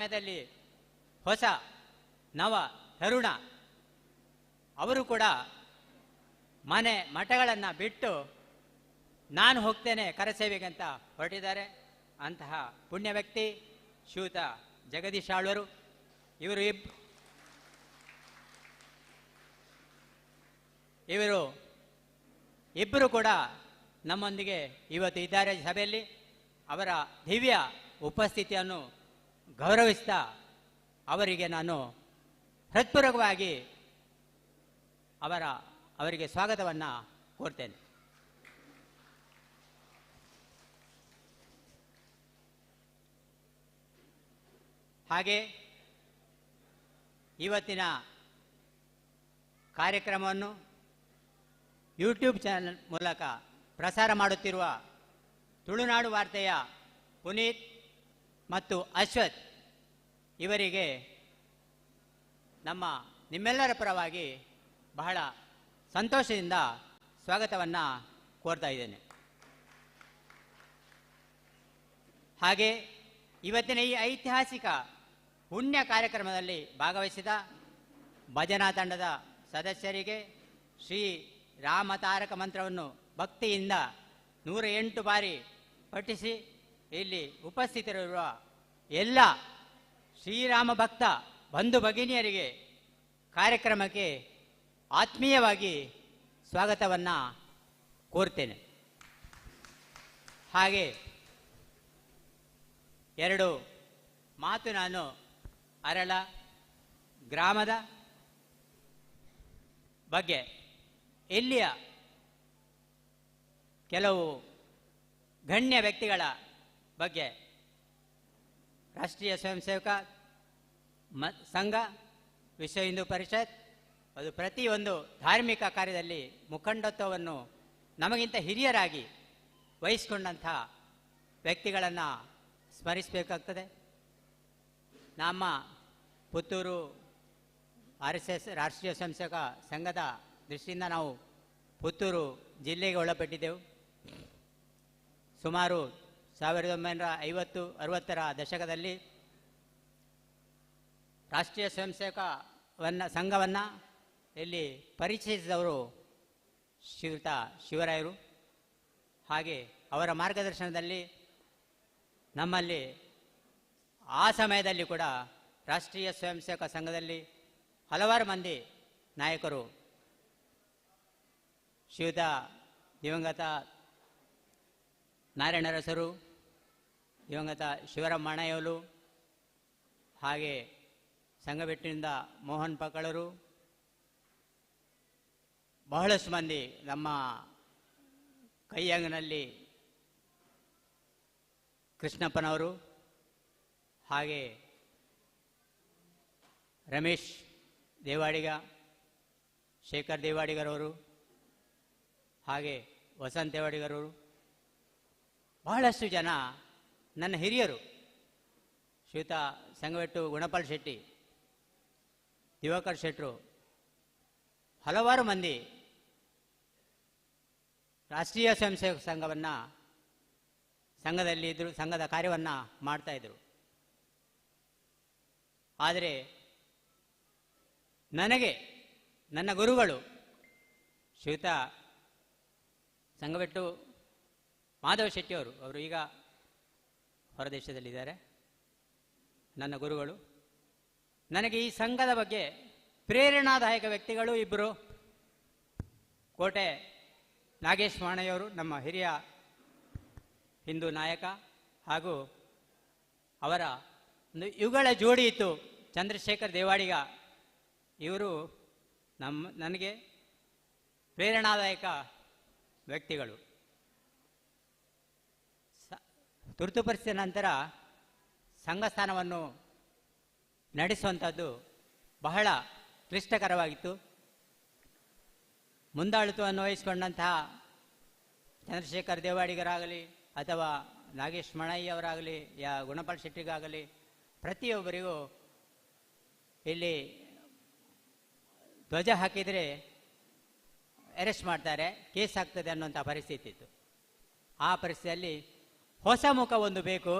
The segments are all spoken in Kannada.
ಸಮಯದಲ್ಲಿ ಹೊಸ ನವ ತರುಣ ಅವರು ಕೂಡ ಮನೆ ಮಠಗಳನ್ನು ಬಿಟ್ಟು ನಾನು ಹೋಗ್ತೇನೆ ಕರಸೇವೆಗೆ ಅಂತ ಹೊರಟಿದ್ದಾರೆ. ಅಂತಹ ಪುಣ್ಯ ವ್ಯಕ್ತಿ ಶ್ರೀಯುತ ಜಗದೀಶ್ ಆಳ್ವರು. ಇವರು ಇಬ್ಬರು ಕೂಡ ನಮ್ಮೊಂದಿಗೆ ಇವತ್ತು ಇದ್ದಾರೆ ಸಭೆಯಲ್ಲಿ. ಅವರ ದಿವ್ಯ ಉಪಸ್ಥಿತಿಯನ್ನು ಗೌರವಿಸ್ತಾ ಅವರಿಗೆ ನಾನು ಹೃತ್ಪೂರ್ವಕವಾಗಿ ಅವರಿಗೆ ಸ್ವಾಗತವನ್ನು ಕೋರ್ತೇನೆ. ಹಾಗೆ ಇವತ್ತಿನ ಕಾರ್ಯಕ್ರಮವನ್ನು ಯೂಟ್ಯೂಬ್ ಚಾನೆಲ್ ಮೂಲಕ ಪ್ರಸಾರ ಮಾಡುತ್ತಿರುವ ತುಳುನಾಡು ವಾರ್ತೆಯ ಪುನೀತ್ ಮತ್ತು ಅಶ್ವಥ್ ಇವರಿಗೆ ನಿಮ್ಮೆಲ್ಲರ ಪರವಾಗಿ ಬಹಳ ಸಂತೋಷದಿಂದ ಸ್ವಾಗತವನ್ನು ಕೋರ್ತಾ ಇದ್ದೇನೆ. ಹಾಗೆ ಇವತ್ತಿನ ಈ ಐತಿಹಾಸಿಕ ಪುಣ್ಯ ಕಾರ್ಯಕ್ರಮದಲ್ಲಿ ಭಾಗವಹಿಸಿದ ಭಜನಾ ತಂಡದ ಸದಸ್ಯರಿಗೆ ಶ್ರೀ ರಾಮ ತಾರಕ ಮಂತ್ರವನ್ನು ಭಕ್ತಿಯಿಂದ 108 ಬಾರಿ ಪಠಿಸಿ ಇಲ್ಲಿ ಉಪಸ್ಥಿತರಿರುವ ಎಲ್ಲ ಶ್ರೀರಾಮ ಭಕ್ತ ಬಂಧು ಭಗಿನಿಯರಿಗೆ ಕಾರ್ಯಕ್ರಮಕ್ಕೆ ಆತ್ಮೀಯವಾಗಿ ಸ್ವಾಗತವನ್ನು ಕೋರ್ತೇನೆ. ಹಾಗೆ 2 ಮಾತು ನಾನು ಅರಳ ಗ್ರಾಮದ ಬಗ್ಗೆ, ಇಲ್ಲಿಯ ಕೆಲವು ಗಣ್ಯ ವ್ಯಕ್ತಿಗಳ ಬಗ್ಗೆ, ರಾಷ್ಟ್ರೀಯ ಸ್ವಯಂ ಸೇವಕ ಸಂಘ, ವಿಶ್ವ ಹಿಂದೂ ಪರಿಷತ್, ಅದು ಪ್ರತಿಯೊಂದು ಧಾರ್ಮಿಕ ಕಾರ್ಯದಲ್ಲಿ ಮುಖಂಡತ್ವವನ್ನು ನಮಗಿಂತ ಹಿರಿಯರಾಗಿ ವಹಿಸಿಕೊಂಡಂಥ ವ್ಯಕ್ತಿಗಳನ್ನು ಸ್ಮರಿಸಬೇಕಾಗ್ತದೆ. ನಮ್ಮ ಪುತ್ತೂರು RSS ರಾಷ್ಟ್ರೀಯ ಸ್ವಯಂ ಸೇವಕ ಸಂಘದ ದೃಷ್ಟಿಯಿಂದ ನಾವು ಪುತ್ತೂರು ಜಿಲ್ಲೆಗೆ ಒಳಪಟ್ಟಿದ್ದೆವು. ಸುಮಾರು 1950-60ರ ದಶಕದಲ್ಲಿ ರಾಷ್ಟ್ರೀಯ ಸ್ವಯಂ ಸೇವಕ ಸಂಘವನ್ನು ಇಲ್ಲಿ ಪರಿಚಯಿಸಿದವರು ಶ್ರೀಯುತ ಶಿವರಾಯರು. ಹಾಗೆ ಅವರ ಮಾರ್ಗದರ್ಶನದಲ್ಲಿ ನಮ್ಮಲ್ಲಿ ಆ ಸಮಯದಲ್ಲಿ ಕೂಡ ರಾಷ್ಟ್ರೀಯ ಸ್ವಯಂ ಸೇವಕ ಸಂಘದಲ್ಲಿ ಹಲವಾರು ಮಂದಿ ನಾಯಕರು, ಶ್ರೀಯುತ ದಿವಂಗತ ನಾರಾಯಣರಸರು, ದಿವಂಗತ ಶಿವರಾಮಣ್ಣಯ್ಯವರು, ಹಾಗೆ ಸಂಘಬೆಟ್ಟಿನಿಂದ ಮೋಹನ್ ಪಕ್ಕಳರು, ಬಹಳಷ್ಟು ಮಂದಿ ನಮ್ಮ ಕೈಯಂಗನಲ್ಲಿ ಕೃಷ್ಣಪ್ಪನವರು, ಹಾಗೆ ರಮೇಶ್ ದೇವಾಡಿಗ, ಶೇಖರ್ ದೇವಾಡಿಗರವರು, ಹಾಗೆ ವಸಂತ್ ದೇವಾಡಿಗರವರು, ಬಹಳಷ್ಟು ಜನ ನನ್ನ ಹಿರಿಯರು, ಶ್ರೀಯುತ ಸಂಗವೆಟ್ಟು ಗುಣಪಾಲ್ ಶೆಟ್ಟಿ, ದಿವಾಕರ್ ಶೆಟ್ಟರು, ಹಲವಾರು ಮಂದಿ ರಾಷ್ಟ್ರೀಯ ಸ್ವಯಂ ಸೇವಕ ಸಂಘದಲ್ಲಿ ಇದ್ದರು, ಸಂಘದ ಕಾರ್ಯವನ್ನು ಮಾಡ್ತಾಯಿದ್ರು. ಆದರೆ ನನಗೆ ನನ್ನ ಗುರುಗಳು ಶ್ರೀಯುತ ಸಂಗವೆಟ್ಟು ಮಾಧವ ಶೆಟ್ಟಿಯವರು, ಅವರು ಈಗ ಹೊರದೇಶದಲ್ಲಿದ್ದಾರೆ, ನನ್ನ ಗುರುಗಳು. ನನಗೆ ಈ ಸಂಘದ ಬಗ್ಗೆ ಪ್ರೇರಣಾದಾಯಕ ವ್ಯಕ್ತಿಗಳು ಇಬ್ಬರು. ಕೋಟೆ ನಾಗೇಶ್ ಮಾಣಯ್ಯವರು, ನಮ್ಮ ಹಿರಿಯ ಹಿಂದೂ ನಾಯಕ, ಹಾಗೂ ಅವರ ಒಂದು ಯುಗಳ ಜೋಡಿ ಇತ್ತು ಚಂದ್ರಶೇಖರ್ ದೇವಾಡಿಗ. ಇವರು ನನಗೆ ಪ್ರೇರಣಾದಾಯಕ ವ್ಯಕ್ತಿಗಳು. ತುರ್ತು ಪರಿಸ್ಥಿತಿ ನಂತರ ಸಂಘಸ್ಥಾನವನ್ನು ನಡೆಸುವಂಥದ್ದು ಬಹಳ ಕ್ಲಿಷ್ಟಕರವಾಗಿತ್ತು. ಮುಂದಾಳುತ್ವವನ್ನು ವಹಿಸಿಕೊಂಡಂತಹ ಚಂದ್ರಶೇಖರ್ ದೇವಾಡಿಗರಾಗಲಿ ಅಥವಾ ನಾಗೇಶ್ ಮಣಯ್ಯವರಾಗಲಿ ಗುಣಪಾಲ್ ಶೆಟ್ಟಿಗಾಗಲಿ ಪ್ರತಿಯೊಬ್ಬರಿಗೂ ಇಲ್ಲಿ ಧ್ವಜ ಹಾಕಿದರೆ ಅರೆಸ್ಟ್ ಮಾಡ್ತಾರೆ, ಕೇಸ್ ಆಗ್ತದೆ ಅನ್ನುವಂಥ ಪರಿಸ್ಥಿತಿ ಇತ್ತು. ಆ ಪರಿಸ್ಥಿತಿಯಲ್ಲಿ ಹೊಸ ಮುಖ ಒಂದು ಬೇಕು.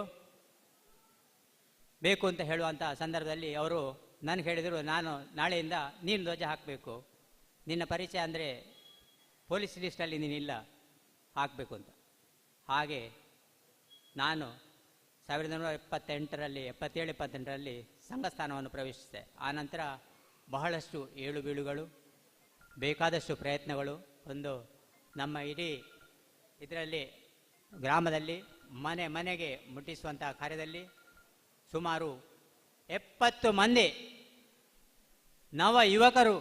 ಬೇಕು ಅಂತ ಹೇಳುವಂಥ ಸಂದರ್ಭದಲ್ಲಿ ಅವರು ನನಗೆ ಹೇಳಿದರು, ನಾನು ನಾಳೆಯಿಂದ ನೀನು ಧ್ವಜ ಹಾಕಬೇಕು, ನಿನ್ನ ಪರಿಚಯ ಅಂದರೆ ಪೊಲೀಸ್ ಲಿಸ್ಟಲ್ಲಿ ನೀನಿಲ್ಲ, ಹಾಕಬೇಕು ಅಂತ. ಹಾಗೆ ನಾನು 1977-78ರಲ್ಲಿ ಸಂಘಸ್ಥಾನವನ್ನು ಪ್ರವೇಶಿಸಿದೆ. ಆನಂತರ ಬಹಳಷ್ಟು ಏಳು ಬೀಳುಗಳು, ಬೇಕಾದಷ್ಟು ಪ್ರಯತ್ನಗಳು, ಒಂದು ನಮ್ಮ ಇಡೀ ಇದರಲ್ಲಿ ಗ್ರಾಮದಲ್ಲಿ ಮನೆ ಮನೆಗೆ ಮುಟ್ಟಿಸುವಂಥ ಕಾರ್ಯದಲ್ಲಿ ಸುಮಾರು 70 ಮಂದಿ ನವ ಯುವಕರು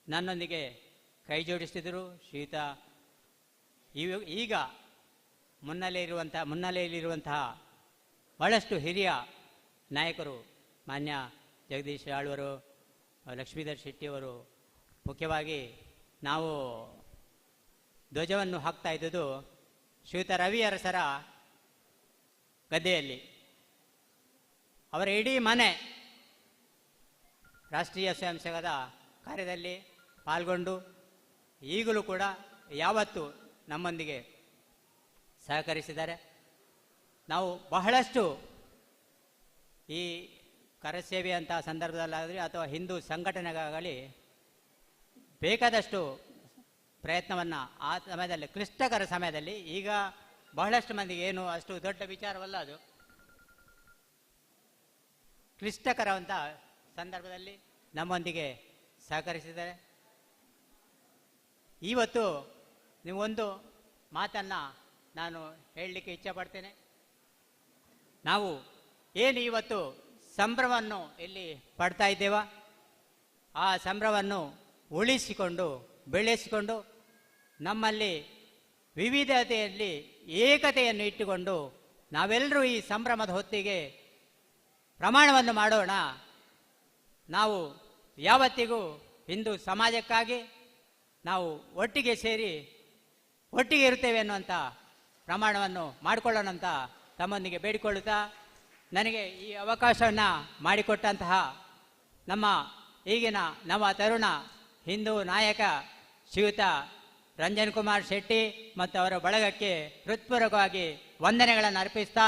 ನನ್ನೊಂದಿಗೆ ಕೈ ಜೋಡಿಸಿದರು. ಶ್ರೀಯುತ ಈಗ ಮುನ್ನೆಲೆಯಲ್ಲಿರುವಂತಹ ಬಹಳಷ್ಟು ಹಿರಿಯ ನಾಯಕರು, ಮಾನ್ಯ ಜಗದೀಶ್ ಆಳ್ವರು, ಲಕ್ಷ್ಮೀಧರ್ ಶೆಟ್ಟಿಯವರು, ಮುಖ್ಯವಾಗಿ ನಾವು ಧ್ವಜವನ್ನು ಹಾಕ್ತಾ ಇದ್ದುದು ಶ್ರೀಯುತ ರವಿ ಅರಸರ ಗದ್ದೆಯಲ್ಲಿ. ಅವರ ಇಡೀ ಮನೆ ರಾಷ್ಟ್ರೀಯ ಸ್ವಯಂ ಸೇವಕದ ಕಾರ್ಯದಲ್ಲಿ ಪಾಲ್ಗೊಂಡು ಈಗಲೂ ಕೂಡ ಯಾವತ್ತೂ ನಮ್ಮೊಂದಿಗೆ ಸಹಕರಿಸಿದ್ದಾರೆ. ನಾವು ಬಹಳಷ್ಟು ಈ ಕರಸೇವೆಯಂಥ ಸಂದರ್ಭದಲ್ಲಾಗಲಿ ಅಥವಾ ಹಿಂದೂ ಸಂಘಟನೆಗಾಗಲಿ ಬೇಕಾದಷ್ಟು ಪ್ರಯತ್ನವನ್ನು ಆ ಸಮಯದಲ್ಲಿ, ಕ್ಲಿಷ್ಟಕರ ಸಮಯದಲ್ಲಿ, ಈಗ ಬಹಳಷ್ಟು ಮಂದಿಗೆ ಏನು ಅಷ್ಟು ದೊಡ್ಡ ವಿಚಾರವಲ್ಲ ಅದು, ಕ್ಲಿಷ್ಟಕರವಂಥ ಸಂದರ್ಭದಲ್ಲಿ ನಮ್ಮೊಂದಿಗೆ ಸಹಕರಿಸಿದ್ದಾರೆ. ಇವತ್ತು ನೀವೊಂದು ಮಾತನ್ನು ನಾನು ಹೇಳಲಿಕ್ಕೆ ಇಚ್ಛೆಪಡ್ತೇನೆ. ನಾವು ಏನು ಇವತ್ತು ಸಂಭ್ರಮವನ್ನು ಇಲ್ಲಿ ಪಡ್ತಾ ಇದ್ದೇವ, ಆ ಸಂಭ್ರಮವನ್ನು ಉಳಿಸಿಕೊಂಡು ಬೆಳೆಸಿಕೊಂಡು ನಮ್ಮಲ್ಲಿ ವಿವಿಧತೆಯಲ್ಲಿ ಏಕತೆಯನ್ನು ಇಟ್ಟುಕೊಂಡು ನಾವೆಲ್ಲರೂ ಈ ಸಂಭ್ರಮದ ಹೊತ್ತಿಗೆ ಪ್ರಮಾಣವನ್ನು ಮಾಡೋಣ. ನಾವು ಯಾವತ್ತಿಗೂ ಹಿಂದೂ ಸಮಾಜಕ್ಕಾಗಿ ನಾವು ಒಟ್ಟಿಗೆ ಸೇರಿ ಒಟ್ಟಿಗೆ ಇರುತ್ತೇವೆ ಅನ್ನುವಂಥ ಪ್ರಮಾಣವನ್ನು ಮಾಡಿಕೊಳ್ಳೋಣ ಅಂತ ತಮ್ಮೊಂದಿಗೆ ಬೇಡಿಕೊಳ್ಳುತ್ತಾ, ನನಗೆ ಈ ಅವಕಾಶವನ್ನು ಮಾಡಿಕೊಟ್ಟಂತಹ ನಮ್ಮ ಈಗಿನ ನವ ತರುಣ ಹಿಂದೂ ನಾಯಕ ಶ್ರೀಯುತ ರಂಜನ್ ಕುಮಾರ್ ಶೆಟ್ಟಿ ಮತ್ತು ಅವರ ಬಳಗಕ್ಕೆ ಹೃತ್ಪೂರ್ವಕವಾಗಿ ವಂದನೆಗಳನ್ನು ಅರ್ಪಿಸ್ತಾ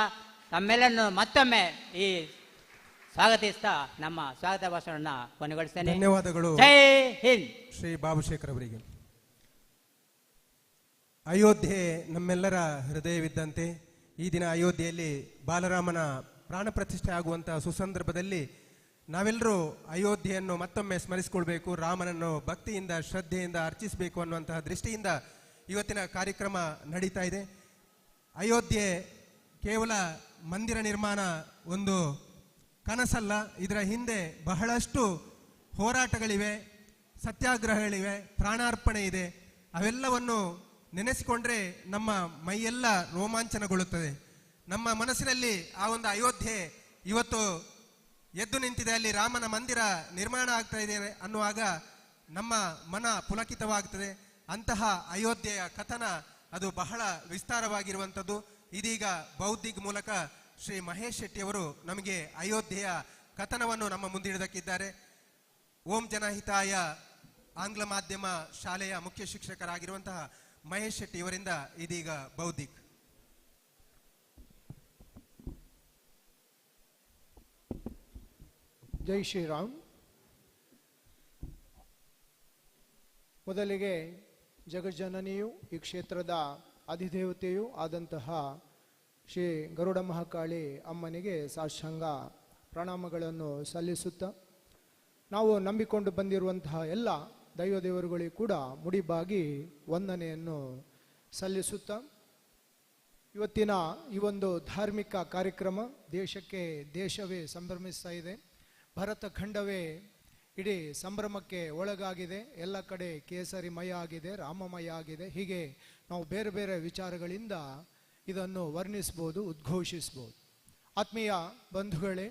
ತಮ್ಮೆಲ್ಲರನ್ನು ಮತ್ತೊಮ್ಮೆ ಈ ಸ್ವಾಗತಿಸ್ತಾ ನಮ್ಮ ಸ್ವಾಗತ ಭಾಷಣವನ್ನು ಕೊನೆಗೊಳಿಸ್ತೇನೆ. ಧನ್ಯವಾದಗಳು. ಜೈ ಹಿಂದ್. ಶ್ರೀ ಬಾಬುಶೇಖರ್ ಅವರಿಗೆ. ಅಯೋಧ್ಯೆ ನಮ್ಮೆಲ್ಲರ ಹೃದಯವಿದ್ದಂತೆ ಈ ದಿನ ಅಯೋಧ್ಯೆಯಲ್ಲಿ ಬಾಲರಾಮನ ಪ್ರಾಣ ಪ್ರತಿಷ್ಠೆ ಆಗುವಂತಹ ಸುಸಂದರ್ಭದಲ್ಲಿ ನಾವೆಲ್ಲರೂ ಅಯೋಧ್ಯೆಯನ್ನು ಮತ್ತೊಮ್ಮೆ ಸ್ಮರಿಸಿಕೊಳ್ಬೇಕು, ರಾಮನನ್ನು ಭಕ್ತಿಯಿಂದ ಶ್ರದ್ಧೆಯಿಂದ ಅರ್ಚಿಸಬೇಕು ಅನ್ನುವಂತಹ ದೃಷ್ಟಿಯಿಂದ ಇವತ್ತಿನ ಕಾರ್ಯಕ್ರಮ ನಡೀತಾ ಇದೆ. ಅಯೋಧ್ಯೆ ಕೇವಲ ಮಂದಿರ ನಿರ್ಮಾಣ ಒಂದು ಕನಸಲ್ಲ, ಇದರ ಹಿಂದೆ ಬಹಳಷ್ಟು ಹೋರಾಟಗಳಿವೆ, ಸತ್ಯಾಗ್ರಹಗಳಿವೆ, ಪ್ರಾಣಾರ್ಪಣೆ ಇದೆ. ಅವೆಲ್ಲವನ್ನು ನೆನೆಸಿಕೊಂಡ್ರೆ ನಮ್ಮ ಮೈಯೆಲ್ಲ ರೋಮಾಂಚನಗೊಳ್ಳುತ್ತದೆ. ನಮ್ಮ ಮನಸ್ಸಿನಲ್ಲಿ ಆ ಒಂದು ಅಯೋಧ್ಯೆ ಇವತ್ತು ಎದ್ದು ನಿಂತಿದೆ, ಅಲ್ಲಿ ರಾಮನ ಮಂದಿರ ನಿರ್ಮಾಣ ಆಗ್ತಾ ಇದೆ ಅನ್ನುವಾಗ ನಮ್ಮ ಮನ ಪುಲಕಿತವಾಗ್ತದೆ. ಅಂತಹ ಅಯೋಧ್ಯೆಯ ಕಥನ ಅದು ಬಹಳ ವಿಸ್ತಾರವಾಗಿರುವಂಥದ್ದು. ಇದೀಗ ಬೌದ್ಧಿಕ ಮೂಲಕ ಶ್ರೀ ಮಹೇಶ್ ಶೆಟ್ಟಿಯವರು ನಮಗೆ ಅಯೋಧ್ಯೆಯ ಕಥನವನ್ನು ನಮ್ಮ ಮುಂದಿಡದಕ್ಕಿದ್ದಾರೆ. ಓಂ ಜನಹಿತಾಯ ಆಂಗ್ಲ ಮಾಧ್ಯಮ ಶಾಲೆಯ ಮುಖ್ಯ ಶಿಕ್ಷಕರಾಗಿರುವಂತಹ ಮಹೇಶ್ ಶೆಟ್ಟಿ ಇವರಿಂದ ಇದೀಗ ಬೌದ್ಧಿಕ. ಜೈ ಶ್ರೀರಾಮ್. ಮೊದಲಿಗೆ ಜಗಜ್ಜನನಿಯು ಈ ಕ್ಷೇತ್ರದ ಅಧಿದೇವತೆಯೂ ಆದಂತಹ ಶ್ರೀ ಗರುಡ ಮಹಾಕಾಳಿ ಅಮ್ಮನಿಗೆ ಸಾಷ್ಟಾಂಗ ಪ್ರಣಾಮಗಳನ್ನು ಸಲ್ಲಿಸುತ್ತಾ, ನಾವು ನಂಬಿಕೊಂಡು ಬಂದಿರುವಂತಹ ಎಲ್ಲ ದೈವ ದೇವರುಗಳಿಗೂ ಕೂಡ ಮುಡಿಬಾಗಿ ವಂದನೆಯನ್ನು ಸಲ್ಲಿಸುತ್ತಾ, ಇವತ್ತಿನ ಈ ಒಂದು ಧಾರ್ಮಿಕ ಕಾರ್ಯಕ್ರಮ ದೇಶಕ್ಕೆ ದೇಶವೇ ಸಂಭ್ರಮಿಸ್ತಾ ಇದೆ. ಭರತ ಖಂಡವೇ ಇಡೀ ಸಂಭ್ರಮಕ್ಕೆ ಒಳಗಾಗಿದೆ. ಎಲ್ಲ ಕಡೆ ಕೇಸರಿಮಯ ಆಗಿದೆ, ರಾಮಮಯ ಆಗಿದೆ. ಹೀಗೆ ನಾವು ಬೇರೆ ಬೇರೆ ವಿಚಾರಗಳಿಂದ ಇದನ್ನು ವರ್ಣಿಸ್ಬೋದು, ಉದ್ಘೋಷಿಸ್ಬೋದು. ಆತ್ಮೀಯ ಬಂಧುಗಳೇ,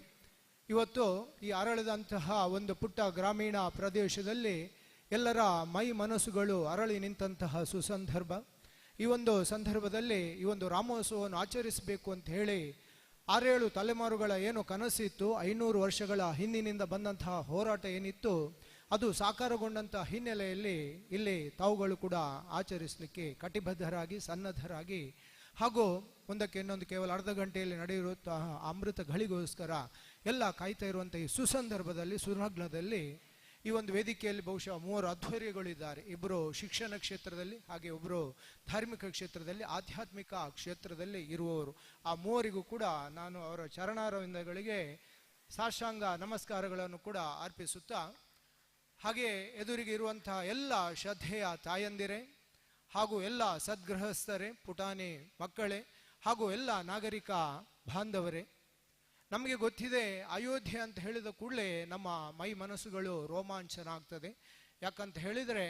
ಇವತ್ತು ಈ ಅರಳಿದಂತಹ ಒಂದು ಪುಟ್ಟ ಗ್ರಾಮೀಣ ಪ್ರದೇಶದಲ್ಲಿ ಎಲ್ಲರ ಮೈ ಮನಸ್ಸುಗಳು ಅರಳಿ ನಿಂತಹ ಸುಸಂದರ್ಭ. ಈ ಒಂದು ಸಂದರ್ಭದಲ್ಲಿ ಈ ಒಂದು ರಾಮೋತ್ಸವವನ್ನು ಆಚರಿಸಬೇಕು ಅಂತ ಹೇಳಿ 6-7 ತಲೆಮಾರುಗಳ ಏನು ಕನಸಿತ್ತು, 500 ವರ್ಷಗಳ ಹಿಂದಿನಿಂದ ಬಂದಂತಹ ಹೋರಾಟ ಏನಿತ್ತು, ಅದು ಸಾಕಾರಗೊಂಡಂತಹ ಹಿನ್ನೆಲೆಯಲ್ಲಿ ಇಲ್ಲಿ ತಾವುಗಳು ಕೂಡ ಆಚರಿಸಲಿಕ್ಕೆ ಕಟಿಬದ್ಧರಾಗಿ ಸನ್ನದ್ಧರಾಗಿ ಹಾಗೂ ಒಂದಕ್ಕೆ ಇನ್ನೊಂದು ಕೇವಲ ಅರ್ಧ ಗಂಟೆಯಲ್ಲಿ ನಡೆಯುವಂತಹ ಅಮೃತ ಘಳಿಗೋಸ್ಕರ ಎಲ್ಲ ಕಾಯ್ತಾ ಇರುವಂಥ ಈ ಸುಸಂದರ್ಭದಲ್ಲಿ ಸುಲಗ್ನದಲ್ಲಿ ಈ ಒಂದು ವೇದಿಕೆಯಲ್ಲಿ ಬಹುಶಃ 3 ಅಧ್ವರ್ಯಗಳಿದ್ದಾರೆ. ಇಬ್ಬರು ಶಿಕ್ಷಣ ಕ್ಷೇತ್ರದಲ್ಲಿ, ಹಾಗೆ ಒಬ್ಬರು ಧಾರ್ಮಿಕ ಕ್ಷೇತ್ರದಲ್ಲಿ, ಆಧ್ಯಾತ್ಮಿಕ ಕ್ಷೇತ್ರದಲ್ಲಿ ಇರುವವರು. ಆ 3 ಕೂಡ ನಾನು ಅವರ ಚರಣಾರವಿಂದಗಳಿಗೆ ಸಾಷ್ಟಾಂಗ ನಮಸ್ಕಾರಗಳನ್ನು ಕೂಡ ಅರ್ಪಿಸುತ್ತಾ, ಹಾಗೆ ಎದುರಿಗೆ ಇರುವಂತಹ ಎಲ್ಲ ಶ್ರದ್ಧೆಯ ತಾಯಂದಿರೇ ಹಾಗೂ ಎಲ್ಲ ಸದ್ಗೃಹಸ್ಥರೇ, ಪುಟಾಣಿ ಮಕ್ಕಳೇ ಹಾಗೂ ಎಲ್ಲ ನಾಗರಿಕ ಬಾಂಧವರೇ, ನಮಗೆ ಗೊತ್ತಿದೆ ಅಯೋಧ್ಯೆ ಅಂತ ಹೇಳಿದ ಕೂಡಲೇ ನಮ್ಮ ಮೈ ಮನಸ್ಸುಗಳು ರೋಮಾಂಚನ ಆಗ್ತದೆ. ಯಾಕಂತ ಹೇಳಿದರೆ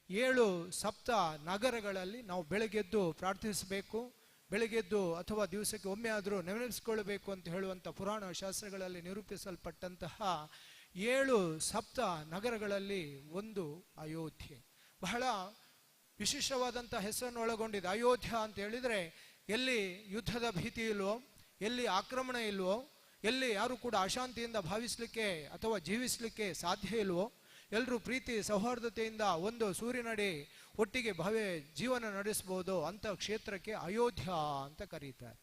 7 ಸಪ್ತ ನಗರಗಳಲ್ಲಿ ನಾವು ಬೆಳಗ್ಗೆದ್ದು ಪ್ರಾರ್ಥಿಸಬೇಕು, ಬೆಳಗ್ಗೆದ್ದು ಅಥವಾ ದಿವಸಕ್ಕೆ ಒಮ್ಮೆ ಆದರೂ ನೆನಪಿಸಿಕೊಳ್ಳಬೇಕು ಅಂತ ಹೇಳುವಂಥ ಪುರಾಣ ಶಾಸ್ತ್ರಗಳಲ್ಲಿ ನಿರೂಪಿಸಲ್ಪಟ್ಟಂತಹ 7 ಸಪ್ತ ನಗರಗಳಲ್ಲಿ ಒಂದು ಅಯೋಧ್ಯೆ. ಬಹಳ ವಿಶೇಷವಾದಂಥ ಹೆಸರನ್ನು ಒಳಗೊಂಡಿದೆ. ಅಯೋಧ್ಯ ಅಂತ ಹೇಳಿದರೆ ಎಲ್ಲಿ ಯುದ್ಧದ ಭೀತಿ ಇಲ್ವೋ, ಎಲ್ಲಿ ಆಕ್ರಮಣ ಇಲ್ವೋ, ಎಲ್ಲಿ ಯಾರು ಕೂಡ ಅಶಾಂತಿಯಿಂದ ಭಾವಿಸಲಿಕ್ಕೆ ಅಥವಾ ಜೀವಿಸಲಿಕ್ಕೆ ಸಾಧ್ಯ ಇಲ್ವೋ, ಎಲ್ಲರೂ ಪ್ರೀತಿ ಸೌಹಾರ್ದತೆಯಿಂದ ಒಂದು ಸೂರಿನಡಿ ಒಟ್ಟಿಗೆ ಜೀವನ ನಡೆಸಬಹುದು ಅಂತ ಕ್ಷೇತ್ರಕ್ಕೆ ಅಯೋಧ್ಯ ಅಂತ ಕರೀತಾರೆ.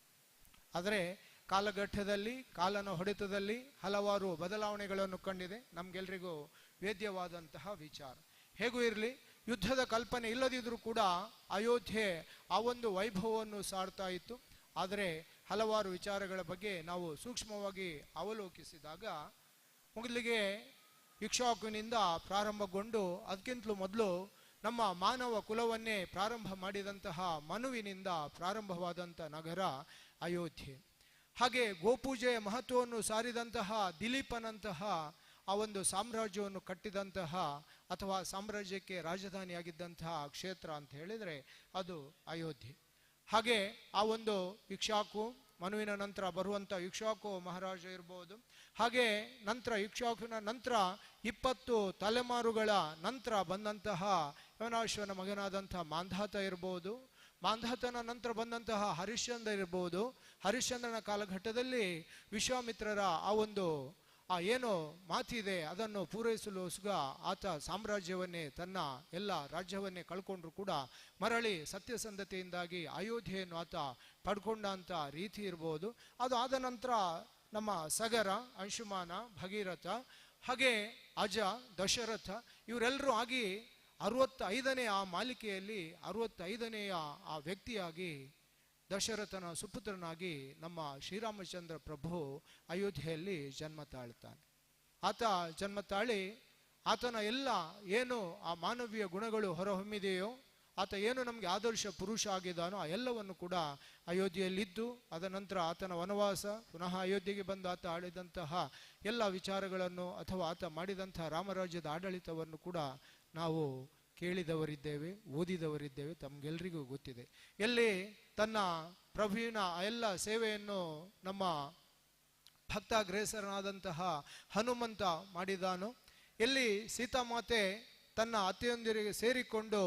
ಆದರೆ ಕಾಲಘಟ್ಟದಲ್ಲಿ, ಕಾಲನ ಹೊಡೆತದಲ್ಲಿ ಹಲವಾರು ಬದಲಾವಣೆಗಳನ್ನು ಕಂಡಿದೆ. ನಮ್ಗೆಲ್ರಿಗೂ ವೇದ್ಯವಾದಂತಹ ವಿಚಾರ. ಹೇಗೂ ಇರಲಿ, ಯುದ್ಧದ ಕಲ್ಪನೆ ಇಲ್ಲದಿದ್ರೂ ಕೂಡ ಅಯೋಧ್ಯೆ ಆ ಒಂದು ವೈಭವವನ್ನು ಸಾರ್ತಾ ಇತ್ತು. ಆದರೆ ಹಲವಾರು ವಿಚಾರಗಳ ಬಗ್ಗೆ ನಾವು ಸೂಕ್ಷ್ಮವಾಗಿ ಅವಲೋಕಿಸಿದಾಗ, ಮೊದಲಿಗೆ ಇಕ್ಷ್ವಾಕುವಿನಿಂದ ಪ್ರಾರಂಭಗೊಂಡು ಅದಕ್ಕಿಂತಲೂ ಮೊದಲು ನಮ್ಮ ಮಾನವ ಕುಲವನ್ನೇ ಪ್ರಾರಂಭ ಮಾಡಿದಂತಹ ಮನುವಿನಿಂದ ಪ್ರಾರಂಭವಾದಂಥ ನಗರ ಅಯೋಧ್ಯೆ. ಹಾಗೆ ಗೋಪೂಜೆಯ ಮಹತ್ವವನ್ನು ಸಾರಿದಂತಹ ದಿಲೀಪನಂತಹ ಆ ಒಂದು ಸಾಮ್ರಾಜ್ಯವನ್ನು ಕಟ್ಟಿದಂತಹ ಅಥವಾ ಸಾಮ್ರಾಜ್ಯಕ್ಕೆ ರಾಜಧಾನಿಯಾಗಿದ್ದಂತಹ ಕ್ಷೇತ್ರ ಅಂತ ಹೇಳಿದರೆ ಅದು ಅಯೋಧ್ಯೆ. ಹಾಗೆ ಆ ಒಂದು ಇಕ್ಷ್ವಾಕು, ಮನುವಿನ ನಂತರ ಬರುವಂಥ ಇಕ್ಷ್ವಾಕು ಮಹಾರಾಜ ಇರ್ಬೋದು, ಹಾಗೆ ನಂತರ ಇಕ್ಷ್ವಾಕುವಿನ ನಂತರ 20 ತಲೆಮಾರುಗಳ ನಂತರ ಬಂದಂತಹ ಯಮನಾಶ್ವನ ಮಗನಾದಂತಹ ಮಾಂಧಾತ ಇರ್ಬೋದು, ಮಾಂಧಾತನ ನಂತರ ಬಂದಂತಹ ಹರಿಶ್ಚಂದ್ರ ಇರ್ಬೋದು. ಹರಿಶ್ಚಂದ್ರನ ಕಾಲಘಟ್ಟದಲ್ಲಿ ವಿಶ್ವಾಮಿತ್ರರ ಆ ಒಂದು ಏನು ಮಾತಿದೆ ಅದನ್ನು ಪೂರೈಸಲು ಆತ ಸಾಮ್ರಾಜ್ಯವನ್ನೇ, ತನ್ನ ಎಲ್ಲ ರಾಜ್ಯವನ್ನೇ ಕಳ್ಕೊಂಡ್ರು ಕೂಡ ಮರಳಿ ಸತ್ಯಸಂಧತೆಯಿಂದಾಗಿ ಅಯೋಧ್ಯೆಯನ್ನು ಆತ ಪಡ್ಕೊಂಡಂಥ ರೀತಿ ಇರ್ಬೋದು. ಅದು ಆದ ನಂತರ ನಮ್ಮ ಸಗರ, ಅಂಶುಮಾನ, ಭಗೀರಥ, ಹಾಗೆ ಅಜ, ದಶರಥ ಇವರೆಲ್ಲರೂ ಆಗಿ 65ನೇ ಆ ಮಾಲಿಕೆಯಲ್ಲಿ 65ನೇಯ ಆ ವ್ಯಕ್ತಿಯಾಗಿ ದಶರಥನ ಸುಪುತ್ರನಾಗಿ ನಮ್ಮ ಶ್ರೀರಾಮಚಂದ್ರ ಪ್ರಭು ಅಯೋಧ್ಯೆಯಲ್ಲಿ ಜನ್ಮ ತಾಳ್ತಾನೆ. ಆತ ಜನ್ಮ ತಾಳಿ ಆತನ ಎಲ್ಲ ಏನು ಆ ಮಾನವೀಯ ಗುಣಗಳು ಹೊರಹೊಮ್ಮಿದೆಯೋ, ಆತ ಏನು ನಮಗೆ ಆದರ್ಶ ಪುರುಷ ಆಗಿದ್ದಾನೋ ಆ ಎಲ್ಲವನ್ನು ಕೂಡ ಅಯೋಧ್ಯೆಯಲ್ಲಿದ್ದು, ಅದ ನಂತರ ಆತನ ವನವಾಸ, ಪುನಃ ಅಯೋಧ್ಯೆಗೆ ಬಂದು ಆತ ಆಳಿದಂತಹ ಎಲ್ಲ ವಿಚಾರಗಳನ್ನು ಅಥವಾ ಆತ ಮಾಡಿದಂತಹ ರಾಮರಾಜ್ಯದ ಆಡಳಿತವನ್ನು ಕೂಡ ನಾವು ಕೇಳಿದವರಿದ್ದೇವೆ, ಓದಿದವರಿದ್ದೇವೆ, ತಮಗೆಲ್ಲರಿಗೂ ಗೊತ್ತಿದೆ. ಎಲ್ಲಿ ತನ್ನ ಪ್ರಭುವಿನ ಎಲ್ಲ ಸೇವೆಯನ್ನು ನಮ್ಮ ಭಕ್ತಾಗ್ರೇಸರನಾದಂತಹ ಹನುಮಂತ ಮಾಡಿದಾನೋ, ಎಲ್ಲಿ ಸೀತಾಮಾತೆ ತನ್ನ ಅತ್ತೆಯೊಂದಿಗೆ ಸೇರಿಕೊಂಡು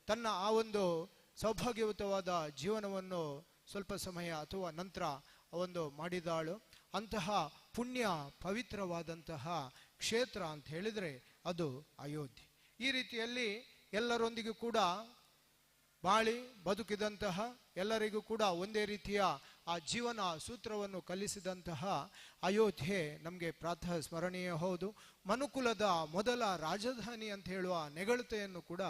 ತನ್ನ ಆ ಒಂದು ಸೌಭಾಗ್ಯಯುತವಾದ ಜೀವನವನ್ನು ಸ್ವಲ್ಪ ಸಮಯ ಅಥವಾ ನಂತರ ಒಂದು ಮಾಡಿದಾಳು, ಅಂತಹ ಪುಣ್ಯ ಪವಿತ್ರವಾದಂತಹ ಕ್ಷೇತ್ರ ಅಂತ ಹೇಳಿದರೆ ಅದು ಅಯೋಧ್ಯೆ. ಈ ರೀತಿಯಲ್ಲಿ ಎಲ್ಲರೊಂದಿಗೂ ಕೂಡ ಬಾಳಿ ಬದುಕಿದಂತಹ, ಎಲ್ಲರಿಗೂ ಕೂಡ ಒಂದೇ ರೀತಿಯ ಆ ಜೀವನ ಸೂತ್ರವನ್ನು ಕಲಿಸಿದಂತಹ ಅಯೋಧ್ಯೆ ನಮಗೆ ಪ್ರಾತಃ ಸ್ಮರಣೀಯ. ಹೌದು, ಮನುಕುಲದ ಮೊದಲ ರಾಜಧಾನಿ ಅಂತ ಹೇಳುವ ನೆಗಳತೆಯನ್ನು ಕೂಡ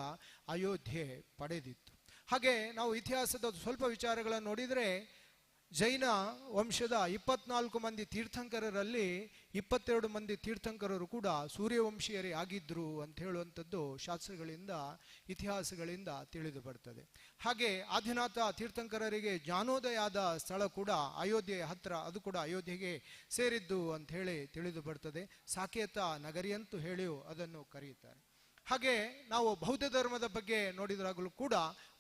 ಅಯೋಧ್ಯೆ ಪಡೆದಿತ್ತು. ಹಾಗೆ ನಾವು ಇತಿಹಾಸದ ಸ್ವಲ್ಪ ವಿಚಾರಗಳನ್ನು ನೋಡಿದರೆ, ಜೈನ ವಂಶದ 24 ಮಂದಿ ತೀರ್ಥಂಕರರಲ್ಲಿ 22 ಮಂದಿ ತೀರ್ಥಂಕರರು ಕೂಡ ಸೂರ್ಯವಂಶೀಯರೇ ಆಗಿದ್ರು ಅಂತ ಹೇಳುವಂಥದ್ದು ಶಾಸ್ತ್ರಗಳಿಂದ, ಇತಿಹಾಸಗಳಿಂದ ತಿಳಿದು ಬರ್ತದೆ. ಹಾಗೆ ಆದಿನಾಥ ತೀರ್ಥಂಕರರಿಗೆ ಜ್ಞಾನೋದಯ ಆದ ಸ್ಥಳ ಕೂಡ ಅಯೋಧ್ಯೆಯ ಹತ್ರ, ಅದು ಕೂಡ ಅಯೋಧ್ಯೆಗೆ ಸೇರಿದ್ದು ಅಂತ ಹೇಳಿ ತಿಳಿದು ಬರ್ತದೆ. ಸಾಕೇತ ನಗರಿ ಅಂತೂ ಹೇಳಿಯೂ ಅದನ್ನು ಕರೆಯುತ್ತಾರೆ. ಹಾಗೆ ನಾವು ಬೌದ್ಧ ಧರ್ಮದ ಬಗ್ಗೆ ನೋಡಿದಾಗಲೂ ಕೂಡ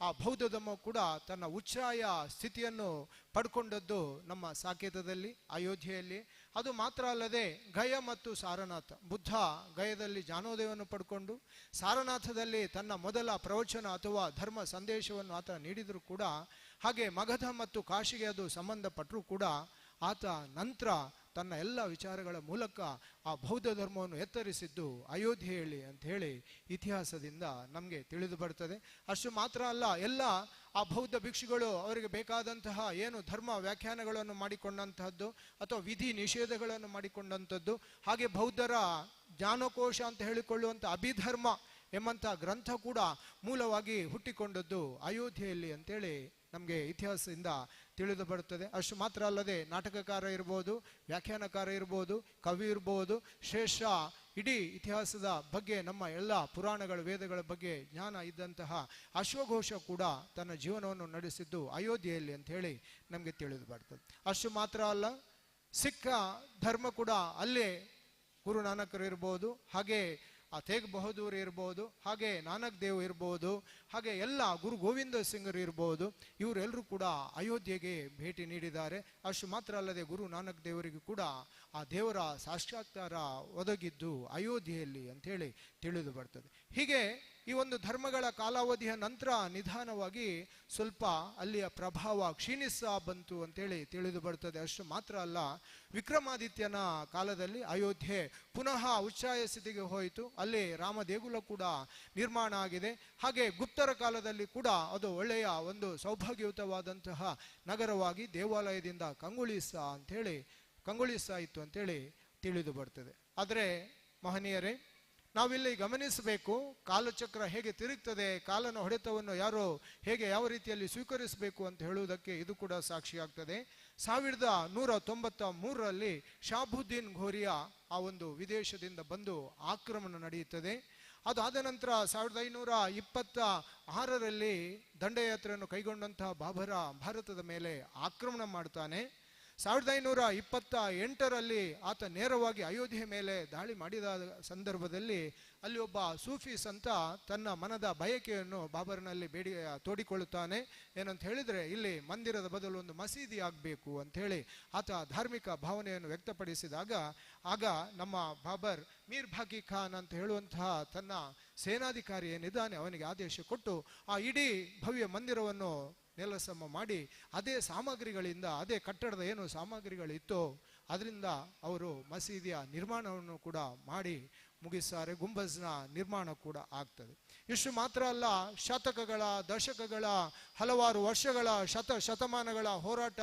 ಆ ಬೌದ್ಧ ಧರ್ಮ ಕೂಡ ತನ್ನ ಉಚ್ಛ್ರಾಯ ಸ್ಥಿತಿಯನ್ನು ಪಡ್ಕೊಂಡದ್ದು ನಮ್ಮ ಸಾಕೇತದಲ್ಲಿ, ಅಯೋಧ್ಯೆಯಲ್ಲಿ. ಅದು ಮಾತ್ರ ಅಲ್ಲದೆ ಗಯ ಮತ್ತು ಸಾರನಾಥ, ಬುದ್ಧ ಗಯದಲ್ಲಿ ಜ್ಞಾನೋದಯವನ್ನು ಪಡ್ಕೊಂಡು ಸಾರನಾಥದಲ್ಲಿ ತನ್ನ ಮೊದಲ ಪ್ರವಚನ ಅಥವಾ ಧರ್ಮ ಸಂದೇಶವನ್ನು ಆತ ನೀಡಿದರೂ ಕೂಡ, ಹಾಗೆ ಮಗಧ ಮತ್ತು ಕಾಶಿಗೆ ಅದು ಸಂಬಂಧಪಟ್ಟರೂ ಕೂಡ ಆತ ನಂತರ ತನ್ನ ಎಲ್ಲ ವಿಚಾರಗಳ ಮೂಲಕ ಆ ಬೌದ್ಧ ಧರ್ಮವನ್ನು ಎತ್ತರಿಸಿದ್ದು ಅಯೋಧ್ಯೆಯಲ್ಲಿ ಅಂತ ಹೇಳಿ ಇತಿಹಾಸದಿಂದ ನಮಗೆ ತಿಳಿದು ಬರ್ತದೆ. ಅಷ್ಟು ಮಾತ್ರ ಅಲ್ಲ, ಎಲ್ಲ ಆ ಬೌದ್ಧ ಭಿಕ್ಷುಗಳು ಅವರಿಗೆ ಬೇಕಾದಂತಹ ಏನು ಧರ್ಮ ವ್ಯಾಖ್ಯಾನಗಳನ್ನು ಮಾಡಿಕೊಂಡಂತಹದ್ದು ಅಥವಾ ವಿಧಿ ನಿಷೇಧಗಳನ್ನು ಮಾಡಿಕೊಂಡಂಥದ್ದು, ಹಾಗೆ ಬೌದ್ಧರ ಜ್ಞಾನಕೋಶ ಅಂತ ಹೇಳಿಕೊಳ್ಳುವಂಥ ಅಭಿಧರ್ಮ ಎಂಬಂಥ ಗ್ರಂಥ ಕೂಡ ಮೂಲವಾಗಿ ಹುಟ್ಟಿಕೊಂಡದ್ದು ಅಯೋಧ್ಯೆಯಲ್ಲಿ ಅಂತೇಳಿ ನಮಗೆ ಇತಿಹಾಸದಿಂದ ತಿಳಿದು ಬರುತ್ತದೆ. ಅಷ್ಟು ಮಾತ್ರ ಅಲ್ಲದೆ ನಾಟಕಕಾರ ಇರ್ಬೋದು, ವ್ಯಾಖ್ಯಾನಕಾರ ಇರ್ಬೋದು, ಕವಿ ಇರ್ಬೋದು, ಶ್ರೇಷ್ಠ ಇಡೀ ಇತಿಹಾಸದ ಬಗ್ಗೆ ನಮ್ಮ ಎಲ್ಲ ಪುರಾಣಗಳ ವೇದಗಳ ಬಗ್ಗೆ ಜ್ಞಾನ ಇದ್ದಂತಹ ಅಶ್ವಘೋಷ ಕೂಡ ತನ್ನ ಜೀವನವನ್ನು ನಡೆಸಿದ್ದು ಅಯೋಧ್ಯೆಯಲ್ಲಿ ಅಂತ ಹೇಳಿ ನಮಗೆ ತಿಳಿದು ಬರ್ತದೆ. ಅಷ್ಟು ಮಾತ್ರ ಅಲ್ಲ, ಸಿಖ್ ಧರ್ಮ ಕೂಡ ಅಲ್ಲೇ ಗುರು ನಾನಕರು ಇರ್ಬೋದು, ಹಾಗೆ ತೇಗ್ ಬಹದ್ದೂರ್ ಇರ್ಬೋದು, ಹಾಗೆ ನಾನಕ್ ದೇವ್ ಇರ್ಬೋದು, ಹಾಗೆ ಎಲ್ಲ ಗುರು ಗೋವಿಂದ ಸಿಂಗರು ಇರ್ಬೋದು, ಇವರೆಲ್ಲರೂ ಕೂಡ ಅಯೋಧ್ಯೆಗೆ ಭೇಟಿ ನೀಡಿದ್ದಾರೆ. ಅಷ್ಟು ಮಾತ್ರ ಅಲ್ಲದೆ ಗುರು ನಾನಕ್ ದೇವರಿಗೂ ಕೂಡ ಆ ದೇವರ ಸಾಕ್ಷಾತ್ಕಾರ ಒದಗಿದ್ದು ಅಯೋಧ್ಯೆಯಲ್ಲಿ ಅಂಥೇಳಿ ತಿಳಿದು ಬರ್ತದೆ. ಹೀಗೆ ಈ ಒಂದು ಧರ್ಮಗಳ ಕಾಲಾವಧಿಯ ನಂತರ ನಿಧಾನವಾಗಿ ಸ್ವಲ್ಪ ಅಲ್ಲಿಯ ಪ್ರಭಾವ ಕ್ಷೀಣಿಸ್ತಾ ಬಂತು ಅಂತೇಳಿ ತಿಳಿದು ಬರ್ತದೆ. ಅಷ್ಟು ಮಾತ್ರ ಅಲ್ಲ, ವಿಕ್ರಮಾದಿತ್ಯನ ಕಾಲದಲ್ಲಿ ಅಯೋಧ್ಯೆ ಪುನಃ ಉಚ್ಛಾಯ ಸ್ಥಿತಿಗೆ ಹೋಯಿತು. ಅಲ್ಲಿ ರಾಮ ದೇಗುಲ ಕೂಡ ನಿರ್ಮಾಣ ಆಗಿದೆ. ಹಾಗೆ ಗುಪ್ತರ ಕಾಲದಲ್ಲಿ ಕೂಡ ಅದು ಒಳ್ಳೆಯ ಒಂದು ಸೌಭಾಗ್ಯಯುತವಾದಂತಹ ನಗರವಾಗಿ ದೇವಾಲಯದಿಂದ ಕಂಗೊಳಿಸ್ತಾ ಇತ್ತು ಅಂತೇಳಿ ತಿಳಿದು ಬರ್ತದೆ. ಆದರೆ ಮಹನೀಯರೇ, ನಾವಿಲ್ಲಿ ಗಮನಿಸಬೇಕು, ಕಾಲಚಕ್ರ ಹೇಗೆ ತಿರುಗ್ತದೆ, ಕಾಲನ ಹೊಡೆತವನ್ನು ಹೇಗೆ ಯಾವ ರೀತಿಯಲ್ಲಿ ಸ್ವೀಕರಿಸಬೇಕು ಅಂತ ಹೇಳುವುದಕ್ಕೆ ಇದು ಕೂಡ ಸಾಕ್ಷಿಯಾಗ್ತದೆ. 1193ರಲ್ಲಿ ಶಾಬುದ್ದೀನ್ ಘೋರಿಯ ಆ ಒಂದು ವಿದೇಶದಿಂದ ಬಂದು ಆಕ್ರಮಣ ನಡೆಯುತ್ತದೆ. ಅದಾದ ನಂತರ 1526ರಲ್ಲಿ ದಂಡಯಾತ್ರೆಯನ್ನು ಕೈಗೊಂಡಂತಹ ಬಾಬರ ಭಾರತದ ಮೇಲೆ ಆಕ್ರಮಣ ಮಾಡ್ತಾನೆ. 1528ರಲ್ಲಿ ಆತ ನೇರವಾಗಿ ಅಯೋಧ್ಯೆ ಮೇಲೆ ದಾಳಿ ಮಾಡಿದ ಸಂದರ್ಭದಲ್ಲಿ ಅಲ್ಲಿ ಒಬ್ಬ ಸೂಫಿ ಸಂತ ತನ್ನ ಮನದ ಬಯಕೆಯನ್ನು ಬಾಬರ್ನಲ್ಲಿ ತೋಡಿಕೊಳ್ಳುತ್ತಾನೆ. ಏನಂತ ಹೇಳಿದರೆ, ಇಲ್ಲಿ ಮಂದಿರದ ಬದಲು ಒಂದು ಮಸೀದಿ ಆಗಬೇಕು ಅಂಥೇಳಿ ಆತ ಧಾರ್ಮಿಕ ಭಾವನೆಯನ್ನು ವ್ಯಕ್ತಪಡಿಸಿದಾಗ ಆಗ ನಮ್ಮ ಬಾಬರ್ ಮೀರ್ ಬಾಕಿ ಖಾನ್ ಅಂತ ಹೇಳುವಂತಹ ತನ್ನ ಸೇನಾಧಿಕಾರಿ ಏನಿದ್ದಾನೆ ಅವನಿಗೆ ಆದೇಶ ಕೊಟ್ಟು ಆ ಇಡೀ ಭವ್ಯ ಮಂದಿರವನ್ನು ನೆಲಸಮ ಮಾಡಿ ಅದೇ ಸಾಮಗ್ರಿಗಳಿಂದ, ಅದೇ ಕಟ್ಟಡದ ಏನು ಸಾಮಗ್ರಿಗಳಿತ್ತೋ ಅದರಿಂದ ಅವರು ಮಸೀದಿಯ ನಿರ್ಮಾಣವನ್ನು ಕೂಡ ಮಾಡಿ ಮುಗಿಸ್ತಾರೆ. ಗುಂಬಜ್ನ ನಿರ್ಮಾಣ ಕೂಡ ಆಗ್ತದೆ. ಇಷ್ಟು ಮಾತ್ರ ಅಲ್ಲ, ಶತಕಗಳ, ದಶಕಗಳ, ಹಲವಾರು ವರ್ಷಗಳ, ಶತಮಾನಗಳ ಹೋರಾಟ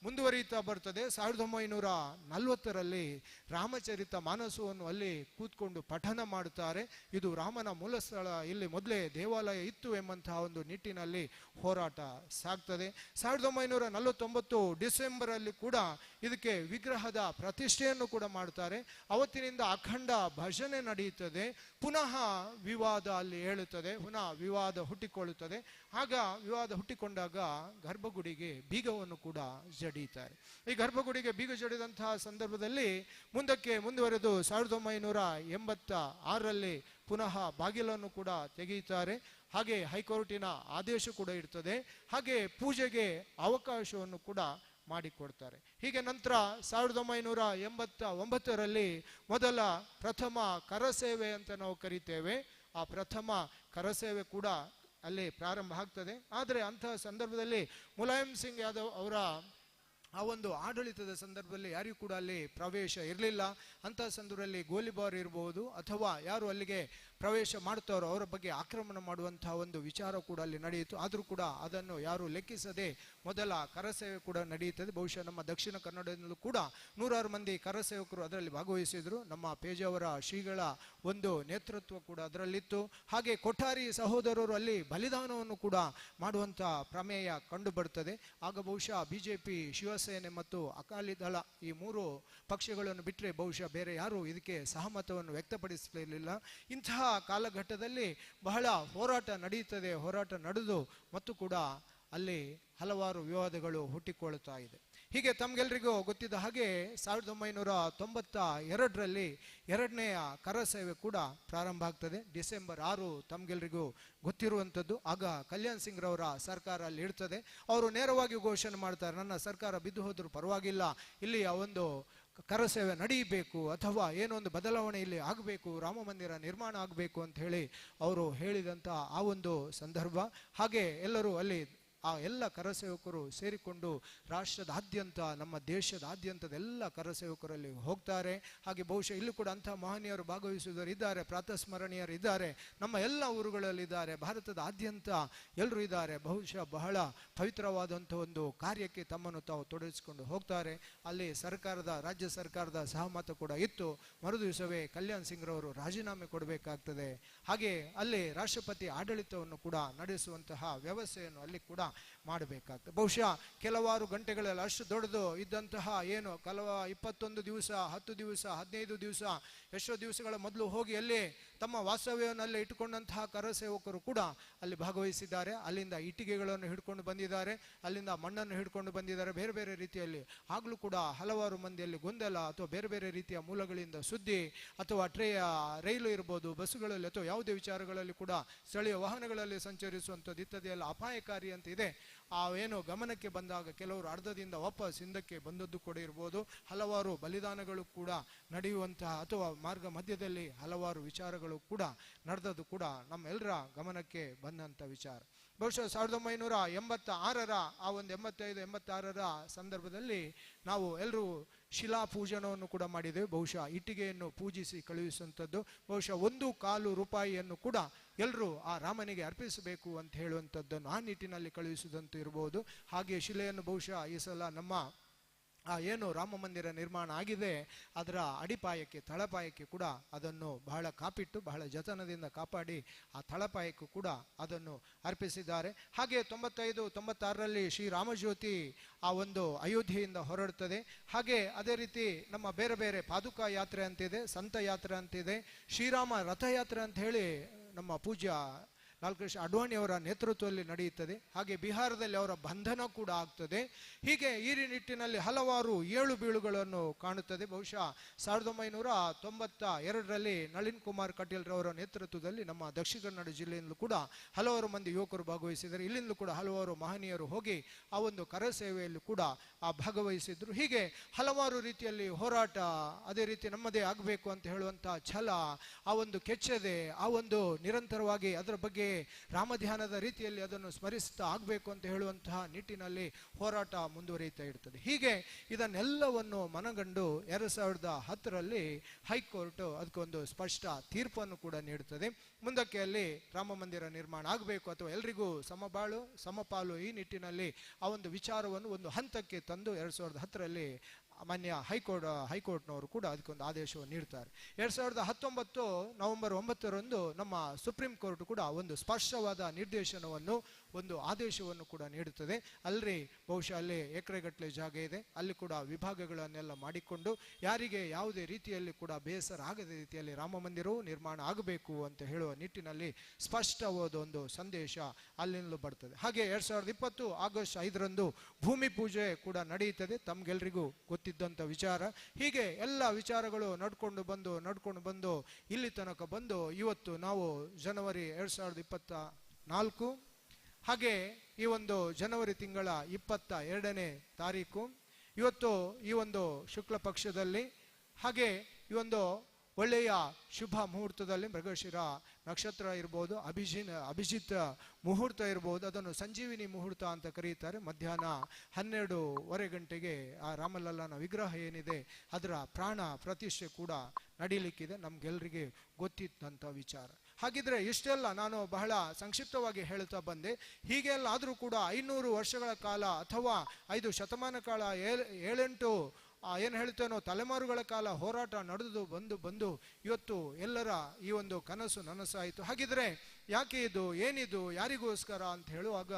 ಮುಂದುವರಿಯುತ್ತಾ ಬರ್ತದೆ. 1940ರಲ್ಲಿ ರಾಮಚರಿತ ಮಾನಸವನ್ನು ಅಲ್ಲಿ ಕೂತ್ಕೊಂಡು ಪಠನ ಮಾಡುತ್ತಾರೆ. ಇದು ರಾಮನ ಮೂಲ ಸ್ಥಳ, ಇಲ್ಲಿ ಮೊದಲೇ ದೇವಾಲಯ ಇತ್ತು ಎಂಬಂತಹ ಒಂದು ನಿಟ್ಟಿನಲ್ಲಿ ಹೋರಾಟ ಸಾಗ್ತದೆ. 1949 ಡಿಸೆಂಬರಲ್ಲಿ ಕೂಡ ಇದಕ್ಕೆ ವಿಗ್ರಹದ ಪ್ರತಿಷ್ಠೆಯನ್ನು ಕೂಡ ಮಾಡ್ತಾರೆ. ಅವತ್ತಿನಿಂದ ಅಖಂಡ ಭಜನೆ ನಡೆಯುತ್ತದೆ. ಪುನಃ ವಿವಾದ ಅಲ್ಲಿ ಏಳುತ್ತದೆ, ಪುನಃ ವಿವಾದ ಹುಟ್ಟಿಕೊಳ್ಳುತ್ತದೆ. ಆಗ ವಿವಾದ ಹುಟ್ಟಿಕೊಂಡಾಗ ಗರ್ಭಗುಡಿಗೆ ಬೀಗವನ್ನು ಕೂಡ ಜಡಿಯುತ್ತಾರೆ. ಈ ಗರ್ಭಗುಡಿಗೆ ಬೀಗ ಜಡಿದಂತಹ ಸಂದರ್ಭದಲ್ಲಿ ಮುಂದಕ್ಕೆ ಮುಂದುವರೆದು 1986ರಲ್ಲಿ ಪುನಃ ಬಾಗಿಲನ್ನು ಕೂಡ ತೆಗೆಯುತ್ತಾರೆ. ಹಾಗೆ ಹೈಕೋರ್ಟಿನ ಆದೇಶ ಕೂಡ ಇರ್ತದೆ. ಹಾಗೆ ಪೂಜೆಗೆ ಅವಕಾಶವನ್ನು ಕೂಡ ಮಾಡಿಕೊಡ್ತಾರೆ. ಹೀಗೆ ನಂತರ 1989ರಲ್ಲಿ ಪ್ರಥಮ ಕರಸೇವೆ ಅಂತ ನಾವು ಕರಿತೇವೆ. ಆ ಪ್ರಥಮ ಕರಸೇವೆ ಕೂಡ ಅಲ್ಲಿ ಪ್ರಾರಂಭ ಆಗ್ತದೆ. ಆದರೆ ಅಂತಹ ಸಂದರ್ಭದಲ್ಲಿ ಮುಲಾಯಂ ಸಿಂಗ್ ಯಾದವ್ ಅವರ ಆ ಒಂದು ಆಡಳಿತದ ಸಂದರ್ಭದಲ್ಲಿ ಯಾರಿಗೂ ಕೂಡ ಅಲ್ಲಿ ಪ್ರವೇಶ ಇರಲಿಲ್ಲ. ಅಂತಹ ಸಂದರ್ಭದಲ್ಲಿ ಗೋಲಿಬಾರ್ ಇರಬಹುದು ಅಥವಾ ಯಾರು ಅಲ್ಲಿಗೆ ಪ್ರವೇಶ ಮಾಡ್ತಾರೋ ಅವರ ಬಗ್ಗೆ ಆಕ್ರಮಣ ಮಾಡುವಂತಹ ಒಂದು ವಿಚಾರ ಕೂಡ ಅಲ್ಲಿ ನಡೆಯಿತು. ಆದರೂ ಕೂಡ ಅದನ್ನು ಯಾರು ಲೆಕ್ಕಿಸದೆ ಮೊದಲ ಕರಸೇವೆ ಕೂಡ ನಡೆಯುತ್ತದೆ. ಬಹುಶಃ ನಮ್ಮ ದಕ್ಷಿಣ ಕನ್ನಡದಲ್ಲೂ ಕೂಡ 100 ಮಂದಿ ಕರಸೇವಕರು ಅದರಲ್ಲಿ ಭಾಗವಹಿಸಿದ್ರು. ನಮ್ಮ ಪೇಜಾವರ ಶ್ರೀಗಳ ಒಂದು ನೇತೃತ್ವ ಕೂಡ ಅದರಲ್ಲಿತ್ತು. ಹಾಗೆ ಕೊಠಾರಿ ಸಹೋದರರು ಅಲ್ಲಿ ಬಲಿದಾನವನ್ನು ಕೂಡ ಮಾಡುವಂಥ ಪ್ರಮೇಯ ಕಂಡು ಬರ್ತದೆ. ಆಗ ಬಹುಶಃ ಬಿಜೆಪಿ, ಶಿವಸೇನೆ ಮತ್ತು ಅಕಾಲಿ ದಳ ಈ 3 ಪಕ್ಷಗಳನ್ನು ಬಿಟ್ಟರೆ ಬಹುಶಃ ಬೇರೆ ಯಾರು ಇದಕ್ಕೆ ಸಹಮತವನ್ನು ವ್ಯಕ್ತಪಡಿಸಲಿಲ್ಲ. ಇಂತಹ ಕಾಲಘಟ್ಟದಲ್ಲಿ ಬಹಳ ಹೋರಾಟ ನಡೆಯುತ್ತದೆ. ಹೋರಾಟ ನಡೆದು ಮತ್ತು ಕೂಡ ಅಲ್ಲಿ ಹಲವಾರು ವಿವಾದಗಳು ಹುಟ್ಟಿಕೊಳ್ಳುತ್ತಾ ಇದೆ. ಹೀಗೆ ತಮಗೆಲ್ಲರಿಗೂ ಗೊತ್ತಿದ್ದ ಹಾಗೆ 1992ರಲ್ಲಿ 2ನೇಯ ಕರಸೇವೆ ಕೂಡ ಪ್ರಾರಂಭ ಆಗ್ತದೆ. ಡಿಸೆಂಬರ್ 6 ತಮಗೆಲ್ಲರಿಗೂ ಗೊತ್ತಿರುವಂಥದ್ದು. ಆಗ ಕಲ್ಯಾಣ್ ಸಿಂಗ್ ರವರ ಸರ್ಕಾರ ಅಲ್ಲಿ ಇರ್ತದೆ. ಅವರು ನೇರವಾಗಿ ಘೋಷಣೆ ಮಾಡ್ತಾರೆ, ನನ್ನ ಸರ್ಕಾರ ಬಿದ್ದು ಹೋದರೂ ಪರವಾಗಿಲ್ಲ, ಇಲ್ಲಿ ಒಂದು ಕರಸೇವೆ ನಡೆಯಬೇಕು ಅಥವಾ ಏನೋ ಒಂದು ಬದಲಾವಣೆ ಇಲ್ಲಿ ಆಗಬೇಕು, ರಾಮ ಮಂದಿರ ನಿರ್ಮಾಣ ಆಗಬೇಕು ಅಂತ ಹೇಳಿ ಅವರು ಹೇಳಿದಂಥ ಆ ಒಂದು ಸಂದರ್ಭ. ಹಾಗೆ ಎಲ್ಲರೂ ಅಲ್ಲಿ ಆ ಎಲ್ಲ ಕರಸೇವಕರು ಸೇರಿಕೊಂಡು ರಾಷ್ಟ್ರದಾದ್ಯಂತ, ನಮ್ಮ ದೇಶದಾದ್ಯಂತದ ಎಲ್ಲ ಕರಸೇವಕರಲ್ಲಿ ಹೋಗ್ತಾರೆ. ಹಾಗೆ ಬಹುಶಃ ಇಲ್ಲೂ ಕೂಡ ಅಂತಹ ಮಹನೀಯರು ಭಾಗವಹಿಸುವವರು ಇದ್ದಾರೆ, ಪ್ರಾತಸ್ಮರಣೀಯರು ಇದ್ದಾರೆ, ನಮ್ಮ ಎಲ್ಲ ಊರುಗಳಲ್ಲಿದ್ದಾರೆ, ಭಾರತದಾದ್ಯಂತ ಎಲ್ಲರೂ ಇದ್ದಾರೆ. ಬಹುಶಃ ಬಹಳ ಪವಿತ್ರವಾದಂಥ ಒಂದು ಕಾರ್ಯಕ್ಕೆ ತಮ್ಮನ್ನು ತಾವು ತೊಡಗಿಸಿಕೊಂಡು ಹೋಗ್ತಾರೆ. ಅಲ್ಲಿ ರಾಜ್ಯ ಸರ್ಕಾರದ ಸಹಮತ ಕೂಡ ಇತ್ತು. ಮರುದಿವಸವೇ ಕಲ್ಯಾಣ್ ಸಿಂಗ್ ರವರು ರಾಜೀನಾಮೆ ಕೊಡಬೇಕಾಗ್ತದೆ. ಹಾಗೆ ಅಲ್ಲಿ ರಾಷ್ಟ್ರಪತಿ ಆಡಳಿತವನ್ನು ಕೂಡ ನಡೆಸುವಂತಹ ವ್ಯವಸ್ಥೆಯನ್ನು ಅಲ್ಲಿ ಕೂಡ ಮಾಡಬೇಕಾಗ್ತದೆ. ಬಹುಶಃ ಕೆಲವಾರು ಗಂಟೆಗಳಲ್ಲಿ ಅಷ್ಟು ದೊಡ್ಡದು ಇದ್ದಂತಹ 21 ದಿವಸ, 10 ದಿವಸ, 15 ದಿವಸ, ಎಷ್ಟೋ ದಿವಸಗಳ ಮೊದಲು ಹೋಗಿ ಅಲ್ಲಿ ತಮ್ಮ ವಾಸ್ತವ್ಯವನ್ನಲ್ಲಿ ಇಟ್ಟುಕೊಂಡಂತಹ ಕರಸೇವಕರು ಕೂಡ ಅಲ್ಲಿ ಭಾಗವಹಿಸಿದ್ದಾರೆ. ಅಲ್ಲಿಂದ ಇಟ್ಟಿಗೆಗಳನ್ನು ಹಿಡ್ಕೊಂಡು ಬಂದಿದ್ದಾರೆ, ಅಲ್ಲಿಂದ ಮಣ್ಣನ್ನು ಹಿಡ್ಕೊಂಡು ಬಂದಿದ್ದಾರೆ, ಬೇರೆ ಬೇರೆ ರೀತಿಯಲ್ಲಿ. ಆಗಲೂ ಕೂಡ ಹಲವಾರು ಮಂದಿಯಲ್ಲಿ ಗೊಂದಲ ಅಥವಾ ಬೇರೆ ಬೇರೆ ರೀತಿಯ ಮೂಲಗಳಿಂದ ಸುದ್ದಿ ಅಥವಾ ರೈಲು ಇರ್ಬೋದು, ಬಸ್ಸುಗಳಲ್ಲಿ ಅಥವಾ ಯಾವುದೇ ವಿಚಾರಗಳಲ್ಲಿ ಕೂಡ ಸ್ಥಳೀಯ ವಾಹನಗಳಲ್ಲಿ ಸಂಚರಿಸುವಂಥದ್ದು ಇತ್ಯಾದಿಯೆಲ್ಲ ಅಪಾಯಕಾರಿ ಅಂತ ಇದೆ. ಏನು ಗಮನಕ್ಕೆ ಬಂದಾಗ ಕೆಲವರು ಅರ್ಧದಿಂದ ವಾಪಸ್ ಹಿಂದಕ್ಕೆ ಬಂದದ್ದು ಕೂಡ ಇರ್ಬೋದು. ಹಲವಾರು ಬಲಿದಾನಗಳು ಕೂಡ ನಡೆಯುವಂತಹ ಅಥವಾ ಮಾರ್ಗ ಮಧ್ಯದಲ್ಲಿ ಹಲವಾರು ವಿಚಾರಗಳು ಕೂಡ ನಡೆದದ್ದು ಕೂಡ ನಮ್ಮೆಲ್ಲರ ಗಮನಕ್ಕೆ ಬಂದಂಥ ವಿಚಾರ. ಬಹುಶಃ 1986ರ ಆ ಒಂದು 85-86ರ ಸಂದರ್ಭದಲ್ಲಿ ನಾವು ಎಲ್ಲರೂ ಶಿಲಾ ಪೂಜನವನ್ನು ಕೂಡ ಮಾಡಿದ್ದೇವೆ. ಬಹುಶಃ ಇಟ್ಟಿಗೆಯನ್ನು ಪೂಜಿಸಿ ಕಳುಹಿಸುವಂಥದ್ದು. ಬಹುಶಃ 1 ರೂಪಾಯಿಯನ್ನು ಕೂಡ ಎಲ್ಲರೂ ಆ ರಾಮನಿಗೆ ಅರ್ಪಿಸಬೇಕು ಅಂತ ಹೇಳುವಂಥದ್ದನ್ನು ಆ ನಿಟ್ಟಿನಲ್ಲಿ ಕಳುಹಿಸುವುದಂತೂ ಇರಬಹುದು. ಹಾಗೆ ಶಿಲೆಯನ್ನು ಬಹುಶಃ ಈ ಸಲ ನಮ್ಮ ಏನು ರಾಮ ಮಂದಿರ ನಿರ್ಮಾಣ ಆಗಿದೆ ಅದರ ಅಡಿಪಾಯಕ್ಕೆ, ತಳಪಾಯಕ್ಕೆ ಕೂಡ ಅದನ್ನು ಬಹಳ ಕಾಪಿಟ್ಟು ಬಹಳ ಜತನದಿಂದ ಕಾಪಾಡಿ ಆ ತಳಪಾಯಕ್ಕೂ ಕೂಡ ಅದನ್ನು ಅರ್ಪಿಸಿದ್ದಾರೆ. ಹಾಗೆ 95-96ರಲ್ಲಿ ಶ್ರೀರಾಮಜ್ಯೋತಿ ಆ ಒಂದು ಅಯೋಧ್ಯೆಯಿಂದ ಹೊರಡುತ್ತದೆ. ಹಾಗೆ ಅದೇ ರೀತಿ ನಮ್ಮ ಬೇರೆ ಬೇರೆ ಪಾದುಕಾ ಯಾತ್ರೆ ಅಂತಿದೆ, ಸಂತ ಯಾತ್ರೆ ಅಂತಿದೆ, ಶ್ರೀರಾಮ ರಥಯಾತ್ರೆ ಅಂತ ಹೇಳಿ ನಮ್ಮ ಪೂಜ್ಯ ಲಾಲ್ಕೃಷ್ಣ ಅಡ್ವಾಣಿಯವರ ನೇತೃತ್ವದಲ್ಲಿ ನಡೆಯುತ್ತದೆ. ಹಾಗೆ ಬಿಹಾರದಲ್ಲಿ ಅವರ ಬಂಧನ ಕೂಡ ಆಗ್ತದೆ. ಹೀಗೆ ಈ ನಿಟ್ಟಿನಲ್ಲಿ ಹಲವಾರು ಏಳು ಬೀಳುಗಳನ್ನು ಕಾಣುತ್ತದೆ. ಬಹುಶಃ 1992ರಲ್ಲಿ ನಳಿನ್ ಕುಮಾರ್ ಕಟೀಲ್ ರವರ ನೇತೃತ್ವದಲ್ಲಿ ನಮ್ಮ ದಕ್ಷಿಣ ಕನ್ನಡ ಜಿಲ್ಲೆಯಿಂದಲೂ ಕೂಡ ಹಲವಾರು ಮಂದಿ ಯುವಕರು ಭಾಗವಹಿಸಿದ್ದಾರೆ. ಇಲ್ಲಿಂದಲೂ ಕೂಡ ಹಲವಾರು ಮಹನೀಯರು ಹೋಗಿ ಆ ಒಂದು ಕರಸೇವೆಯಲ್ಲಿ ಕೂಡ ಭಾಗವಹಿಸಿದ್ರು. ಹೀಗೆ ಹಲವಾರು ರೀತಿಯಲ್ಲಿ ಹೋರಾಟ, ಅದೇ ರೀತಿ ನಮ್ಮದೇ ಆಗಬೇಕು ಅಂತ ಹೇಳುವಂತಹ ಛಲ, ಆ ಒಂದು ಕೆಚ್ಚದೆ, ಆ ಒಂದು ನಿರಂತರವಾಗಿ ಅದರ ಬಗ್ಗೆ ರಾಮಧ್ಯಾನದ ರೀತಿಯಲ್ಲಿ ಅದನ್ನು ಸ್ಮರಿಸ್ತಾ ಆಗಬೇಕು ಅಂತ ಹೇಳುವಂತಹ ನಿಟ್ಟಿನಲ್ಲಿ ಹೋರಾಟ ಮುಂದುವರಿಯುತ್ತಾ ಇರ್ತದೆ. ಹೀಗೆ ಇದನ್ನೆಲ್ಲವನ್ನು ಮನಗಂಡು 2010ರಲ್ಲಿ ಹೈಕೋರ್ಟ್ ಅದಕ್ಕೊಂದು ಸ್ಪಷ್ಟ ತೀರ್ಪನ್ನು ಕೂಡ ನೀಡುತ್ತದೆ. ಮುಂದಕ್ಕೆ ಅಲ್ಲಿ ರಾಮ ಮಂದಿರ ನಿರ್ಮಾಣ ಆಗಬೇಕು ಅಥವಾ ಎಲ್ರಿಗೂ ಸಮಬಾಳು ಸಮಪಾಲು ಈ ನಿಟ್ಟಿನಲ್ಲಿ ಆ ಒಂದು ವಿಚಾರವನ್ನು ಒಂದು ಹಂತಕ್ಕೆ ತಂದು 2010ರಲ್ಲಿ ಮಾನ್ಯ ಹೈಕೋರ್ಟ್ನವರು ಕೂಡ ಅದಕ್ಕೊಂದು ಆದೇಶವನ್ನು ನೀಡ್ತಾರೆ. 2019 ನವೆಂಬರ್ 9ರಂದು ನಮ್ಮ ಸುಪ್ರೀಂ ಕೋರ್ಟ್ ಕೂಡ ಒಂದು ಸ್ಪಷ್ಟವಾದ ನಿರ್ದೇಶನವನ್ನು, ಒಂದು ಆದೇಶವನ್ನು ಕೂಡ ನೀಡುತ್ತದೆ. ಅಲ್ಲಿ ಬಹುಶಃ ಅಲ್ಲಿ ಎಕರೆಗಟ್ಟಲೆ ಜಾಗ ಇದೆ, ಅಲ್ಲಿ ಕೂಡ ವಿಭಾಗಗಳನ್ನೆಲ್ಲ ಮಾಡಿಕೊಂಡು ಯಾರಿಗೆ ಯಾವುದೇ ರೀತಿಯಲ್ಲಿ ಕೂಡ ಬೇಸರ ಆಗದ ರೀತಿಯಲ್ಲಿ ರಾಮ ಮಂದಿರವು ನಿರ್ಮಾಣ ಆಗಬೇಕು ಅಂತ ಹೇಳುವ ನಿಟ್ಟಿನಲ್ಲಿ ಸ್ಪಷ್ಟವಾದ ಒಂದು ಸಂದೇಶ ಅಲ್ಲಿಂದಲೂ ಬರ್ತದೆ. ಹಾಗೆ 2020 ಆಗಸ್ಟ್ 5ರಂದು ಭೂಮಿ ಪೂಜೆ ಕೂಡ ನಡೆಯುತ್ತದೆ, ತಮ್ಗೆಲ್ರಿಗೂ ಗೊತ್ತಿದ್ದಂಥ ವಿಚಾರ. ಹೀಗೆ ಎಲ್ಲ ವಿಚಾರಗಳು ನಡ್ಕೊಂಡು ಬಂದು ಇಲ್ಲಿ ತನಕ ಬಂದು ಇವತ್ತು ನಾವು ಜನವರಿ 2024, ಹಾಗೆ ಈ ಒಂದು ಜನವರಿ ತಿಂಗಳ 22ನೇ ತಾರೀಕು ಇವತ್ತು ಈ ಒಂದು ಶುಕ್ಲ ಪಕ್ಷದಲ್ಲಿ, ಹಾಗೆ ಈ ಒಂದು ಒಳ್ಳೆಯ ಶುಭ ಮುಹೂರ್ತದಲ್ಲಿ ಮೃಗಶಿರ ನಕ್ಷತ್ರ ಇರ್ಬೋದು, ಅಭಿಜಿತ್ ಮುಹೂರ್ತ ಇರ್ಬೋದು, ಅದನ್ನು ಸಂಜೀವಿನಿ ಮುಹೂರ್ತ ಅಂತ ಕರೀತಾರೆ. ಮಧ್ಯಾಹ್ನ 12:15 ಗಂಟೆಗೆ ಆ ರಾಮಲಲ್ಲನ ವಿಗ್ರಹ ಏನಿದೆ ಅದರ ಪ್ರಾಣ ಪ್ರತಿಷ್ಠೆ ಕೂಡ ನಡೀಲಿಕ್ಕಿದೆ, ನಮ್ಗೆಲ್ರಿಗೆ ಗೊತ್ತಿದ್ದಂಥ ವಿಚಾರ. ಹಾಗಿದ್ರೆ ಇಷ್ಟೆಲ್ಲ ನಾನು ಬಹಳ ಸಂಕ್ಷಿಪ್ತವಾಗಿ ಹೇಳ್ತಾ ಬಂದೆ. ಹೀಗೆಲ್ಲ ಆದರೂ ಕೂಡ 500 ವರ್ಷಗಳ ಕಾಲ ಅಥವಾ 5 ಶತಮಾನ ಕಾಲ 7-8 ಏನು ಹೇಳ್ತೇನೋ ತಲೆಮಾರುಗಳ ಕಾಲ ಹೋರಾಟ ನಡೆದು ಬಂದು ಇವತ್ತು ಎಲ್ಲರ ಈ ಒಂದು ಕನಸು ನನಸಾಯಿತು. ಹಾಗಿದ್ರೆ ಯಾಕೆ ಇದು, ಏನಿದು, ಯಾರಿಗೋಸ್ಕರ ಅಂತ ಹೇಳುವಾಗ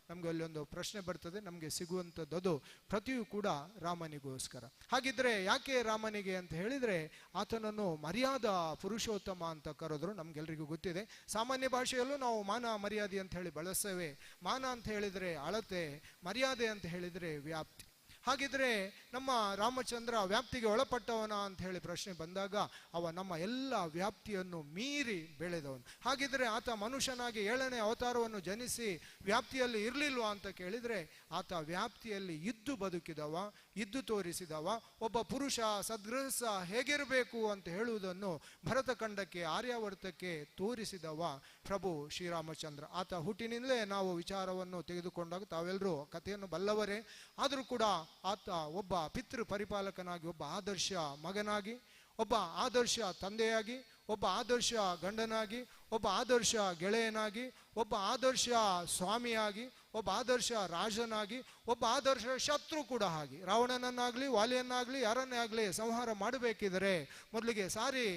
ನಮ್ಗೆ ಅಲ್ಲಿ ಒಂದು ಪ್ರಶ್ನೆ ಬರ್ತದೆ. ನಮಗೆ ಸಿಗುವಂಥದ್ದು ಪ್ರತಿಯೂ ಕೂಡ ರಾಮನಿಗೋಸ್ಕರ. ಹಾಗಿದ್ರೆ ಯಾಕೆ ರಾಮನಿಗೆ ಅಂತ ಹೇಳಿದ್ರೆ ಆತನನ್ನು ಮರ್ಯಾದಾ ಪುರುಷೋತ್ತಮ ಅಂತ ಕರೆದ್ರು. ನಮ್ಗೆಲ್ರಿಗೂ ಗೊತ್ತಿದೆ, ಸಾಮಾನ್ಯ ಭಾಷೆಯಲ್ಲೂ ನಾವು ಮಾನ ಮರ್ಯಾದೆ ಅಂತ ಹೇಳಿ ಬಳಸ್ತೇವೆ. ಮಾನ ಅಂತ ಹೇಳಿದ್ರೆ ಅಳತೆ, ಮರ್ಯಾದೆ ಅಂತ ಹೇಳಿದ್ರೆ ವ್ಯಾಪ್ತಿ. ಹಾಗಿದ್ರೆ ನಮ್ಮ ರಾಮಚಂದ್ರ ವ್ಯಾಪ್ತಿಗೆ ಒಳಪಟ್ಟವನ ಅಂತ ಹೇಳಿ ಪ್ರಶ್ನೆ ಬಂದಾಗ ಅವ ನಮ್ಮ ಎಲ್ಲ ವ್ಯಾಪ್ತಿಯನ್ನು ಮೀರಿ ಬೆಳೆದವನು. ಹಾಗಿದ್ರೆ ಆತ ಮನುಷ್ಯನಾಗಿ 7ನೇ ಅವತಾರವನ್ನು ಜನಿಸಿ ವ್ಯಾಪ್ತಿಯಲ್ಲಿ ಇರಲಿಲ್ವಾ ಅಂತ ಕೇಳಿದರೆ ಆತ ವ್ಯಾಪ್ತಿಯಲ್ಲಿ ಇದ್ದು ಬದುಕಿದವ, ಇದ್ದು ತೋರಿಸಿದವ. ಒಬ್ಬ ಪುರುಷ ಸದ್ಗೃಹಸ್ಥ ಹೇಗಿರಬೇಕು ಅಂತ ಹೇಳುವುದನ್ನು ಭರತಖಂಡಕ್ಕೆ ಆರ್ಯಾವರ್ತಕ್ಕೆ ತೋರಿಸಿದವ ಪ್ರಭು ಶ್ರೀರಾಮಚಂದ್ರ. ಆತ ಹುಟ್ಟಿನಿಂದಲೇ ನಾವು ವಿಚಾರವನ್ನು ತೆಗೆದುಕೊಂಡಾಗ ತಾವೆಲ್ಲರೂ ಕಥೆಯನ್ನು ಬಲ್ಲವರೇ. ಆದರೂ ಕೂಡ ಆತ ಒಬ್ಬ ಪಿತೃ ಪರಿಪಾಲಕನಾಗಿ, ಒಬ್ಬ ಆದರ್ಶ ಮಗನಾಗಿ, ಒಬ್ಬ ಆದರ್ಶ ತಂದೆಯಾಗಿ, ಒಬ್ಬ ಆದರ್ಶ ಗಂಡನಾಗಿ, ಒಬ್ಬ ಆದರ್ಶ ಗೆಳೆಯನಾಗಿ, ಒಬ್ಬ ಆದರ್ಶ ಸ್ವಾಮಿಯಾಗಿ, ಒಬ್ಬ ಆದರ್ಶ ರಾಜನಾಗಿ, ಒಬ್ಬ ಆದರ್ಶ ಶತ್ರು ಕೂಡ ಆಗಿ, ರಾವಣನನ್ನಾಗಲಿ ವಾಲಿಯನ್ನಾಗಲಿ ಯಾರನ್ನೇ ಆಗಲಿ ಸಂಹಾರ ಮಾಡಬೇಕಿದರೆ ಮೊದಲಿಗೆ ಸಾರಿ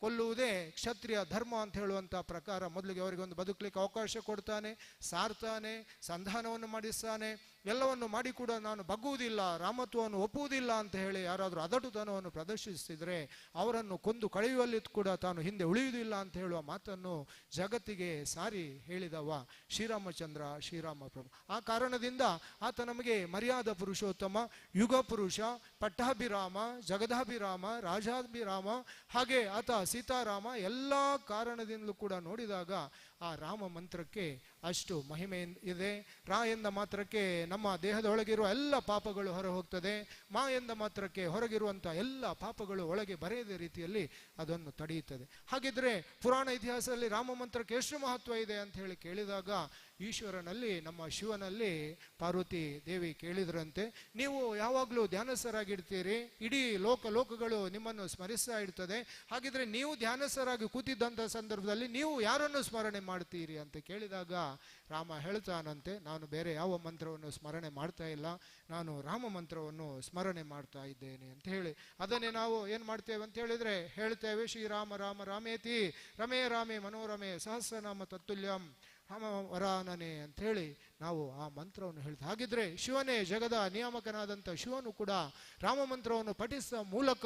ಕೊಲ್ಲುವುದೇ ಕ್ಷತ್ರಿಯ ಧರ್ಮ ಅಂತ ಹೇಳುವಂಥ ಪ್ರಕಾರ ಮೊದಲಿಗೆ ಅವರಿಗೊಂದು ಬದುಕಲಿಕ್ಕೆ ಅವಕಾಶ ಕೊಡ್ತಾನೆ, ಸಾರ್ತಾನೆ, ಸಂಧಾನವನ್ನು ಮಾಡಿಸ್ತಾನೆ. ಎಲ್ಲವನ್ನು ಮಾಡಿ ಕೂಡ ನಾನು ಬಗ್ಗುವುದಿಲ್ಲ, ರಾಮತ್ವವನ್ನು ಒಪ್ಪುವುದಿಲ್ಲ ಅಂತ ಹೇಳಿ ಯಾರಾದರೂ ಅದಟುತನವನ್ನು ಪ್ರದರ್ಶಿಸಿದರೆ ಅವರನ್ನು ಕೊಂದು ಕಳೆಯುವಲ್ಲಿ ಕೂಡ ತಾನು ಹಿಂದೆ ಉಳಿಯುವುದಿಲ್ಲ ಅಂತ ಹೇಳುವ ಮಾತನ್ನು ಜಗತ್ತಿಗೆ ಸಾರಿ ಹೇಳಿದವ ಶ್ರೀರಾಮಚಂದ್ರ, ಶ್ರೀರಾಮ ಪ್ರಭು. ಆ ಕಾರಣದಿಂದ ಆತ ನಮಗೆ ಮರ್ಯಾದ ಪುರುಷೋತ್ತಮ, ಯುಗ ಪುರುಷ, ಪಟ್ಟಾಭಿರಾಮ, ಜಗದಾಭಿರಾಮ, ರಾಜಾಭಿರಾಮ, ಹಾಗೆ ಆತ ಸೀತಾರಾಮ, ಎಲ್ಲ ಕಾರಣದಿಂದಲೂ ಕೂಡ ನೋಡಿದಾಗ ಆ ರಾಮ ಮಂತ್ರಕ್ಕೆ ಅಷ್ಟು ಮಹಿಮೆ ಇದೆ. ರಾ ಎಂದ ಮಾತ್ರಕ್ಕೆ ನಮ್ಮ ದೇಹದೊಳಗಿರುವ ಎಲ್ಲ ಪಾಪಗಳು ಹೊರ ಹೋಗ್ತದೆ. ಮಾ ಎಂದ ಮಾತ್ರಕ್ಕೆ ಹೊರಗಿರುವಂಥ ಎಲ್ಲ ಪಾಪಗಳು ಒಳಗೆ ಬರೆಯದ ರೀತಿಯಲ್ಲಿ ಅದನ್ನು ತಡೆಯುತ್ತದೆ. ಹಾಗಿದ್ರೆ ಪುರಾಣ ಇತಿಹಾಸದಲ್ಲಿ ರಾಮ ಮಂತ್ರಕ್ಕೆ ಎಷ್ಟು ಮಹತ್ವ ಇದೆ ಅಂತ ಹೇಳಿ ಕೇಳಿದಾಗ ಈಶ್ವರನಲ್ಲಿ, ನಮ್ಮ ಶಿವನಲ್ಲಿ ಪಾರ್ವತಿ ದೇವಿ ಕೇಳಿದ್ರಂತೆ, ನೀವು ಯಾವಾಗಲೂ ಧ್ಯಾನಸ್ಥರಾಗಿರ್ತೀರಿ, ಇಡೀ ಲೋಕಗಳು ನಿಮ್ಮನ್ನು ಸ್ಮರಿಸ್ತಾ ಇರ್ತದೆ. ಹಾಗಿದ್ರೆ ನೀವು ಧ್ಯಾನಸ್ಥರಾಗಿ ಕೂತಿದ್ದಂಥ ಸಂದರ್ಭದಲ್ಲಿ ನೀವು ಯಾರನ್ನು ಸ್ಮರಣೆ ಮಾಡ್ತೀರಿ ಅಂತ ಕೇಳಿದಾಗ ರಾಮ ಹೇಳ್ತಾನಂತೆ, ನಾನು ಬೇರೆ ಯಾವ ಮಂತ್ರವನ್ನು ಸ್ಮರಣೆ ಮಾಡ್ತಾ ಇಲ್ಲ, ನಾನು ರಾಮ ಮಂತ್ರವನ್ನು ಸ್ಮರಣೆ ಮಾಡ್ತಾ ಇದ್ದೇನೆ ಅಂತ ಹೇಳಿ. ಅದನ್ನೇ ನಾವು ಏನು ಮಾಡ್ತೇವೆ ಅಂತ ಹೇಳಿದ್ರೆ ಹೇಳ್ತೇವೆ, ಶ್ರೀರಾಮ ರಾಮ ರಾಮೇತಿ ರಮೇ ರಾಮೇ ಮನೋರಮೆ ಸಹಸ್ರನಾಮ ತತ್ತುಲ್ಯಂ ರಾಮ ವರಾನನೆ ಅಂತ ಹೇಳಿ ನಾವು ಆ ಮಂತ್ರವನ್ನು ಹೇಳ್ತೇವೆ. ಹಾಗಿದ್ರೆ ಶಿವನೇ ಜಗದ ನಿಯಾಮಕನಾದಂಥ ಶಿವನು ಕೂಡ ರಾಮ ಮಂತ್ರವನ್ನು ಪಠಿಸುವ ಮೂಲಕ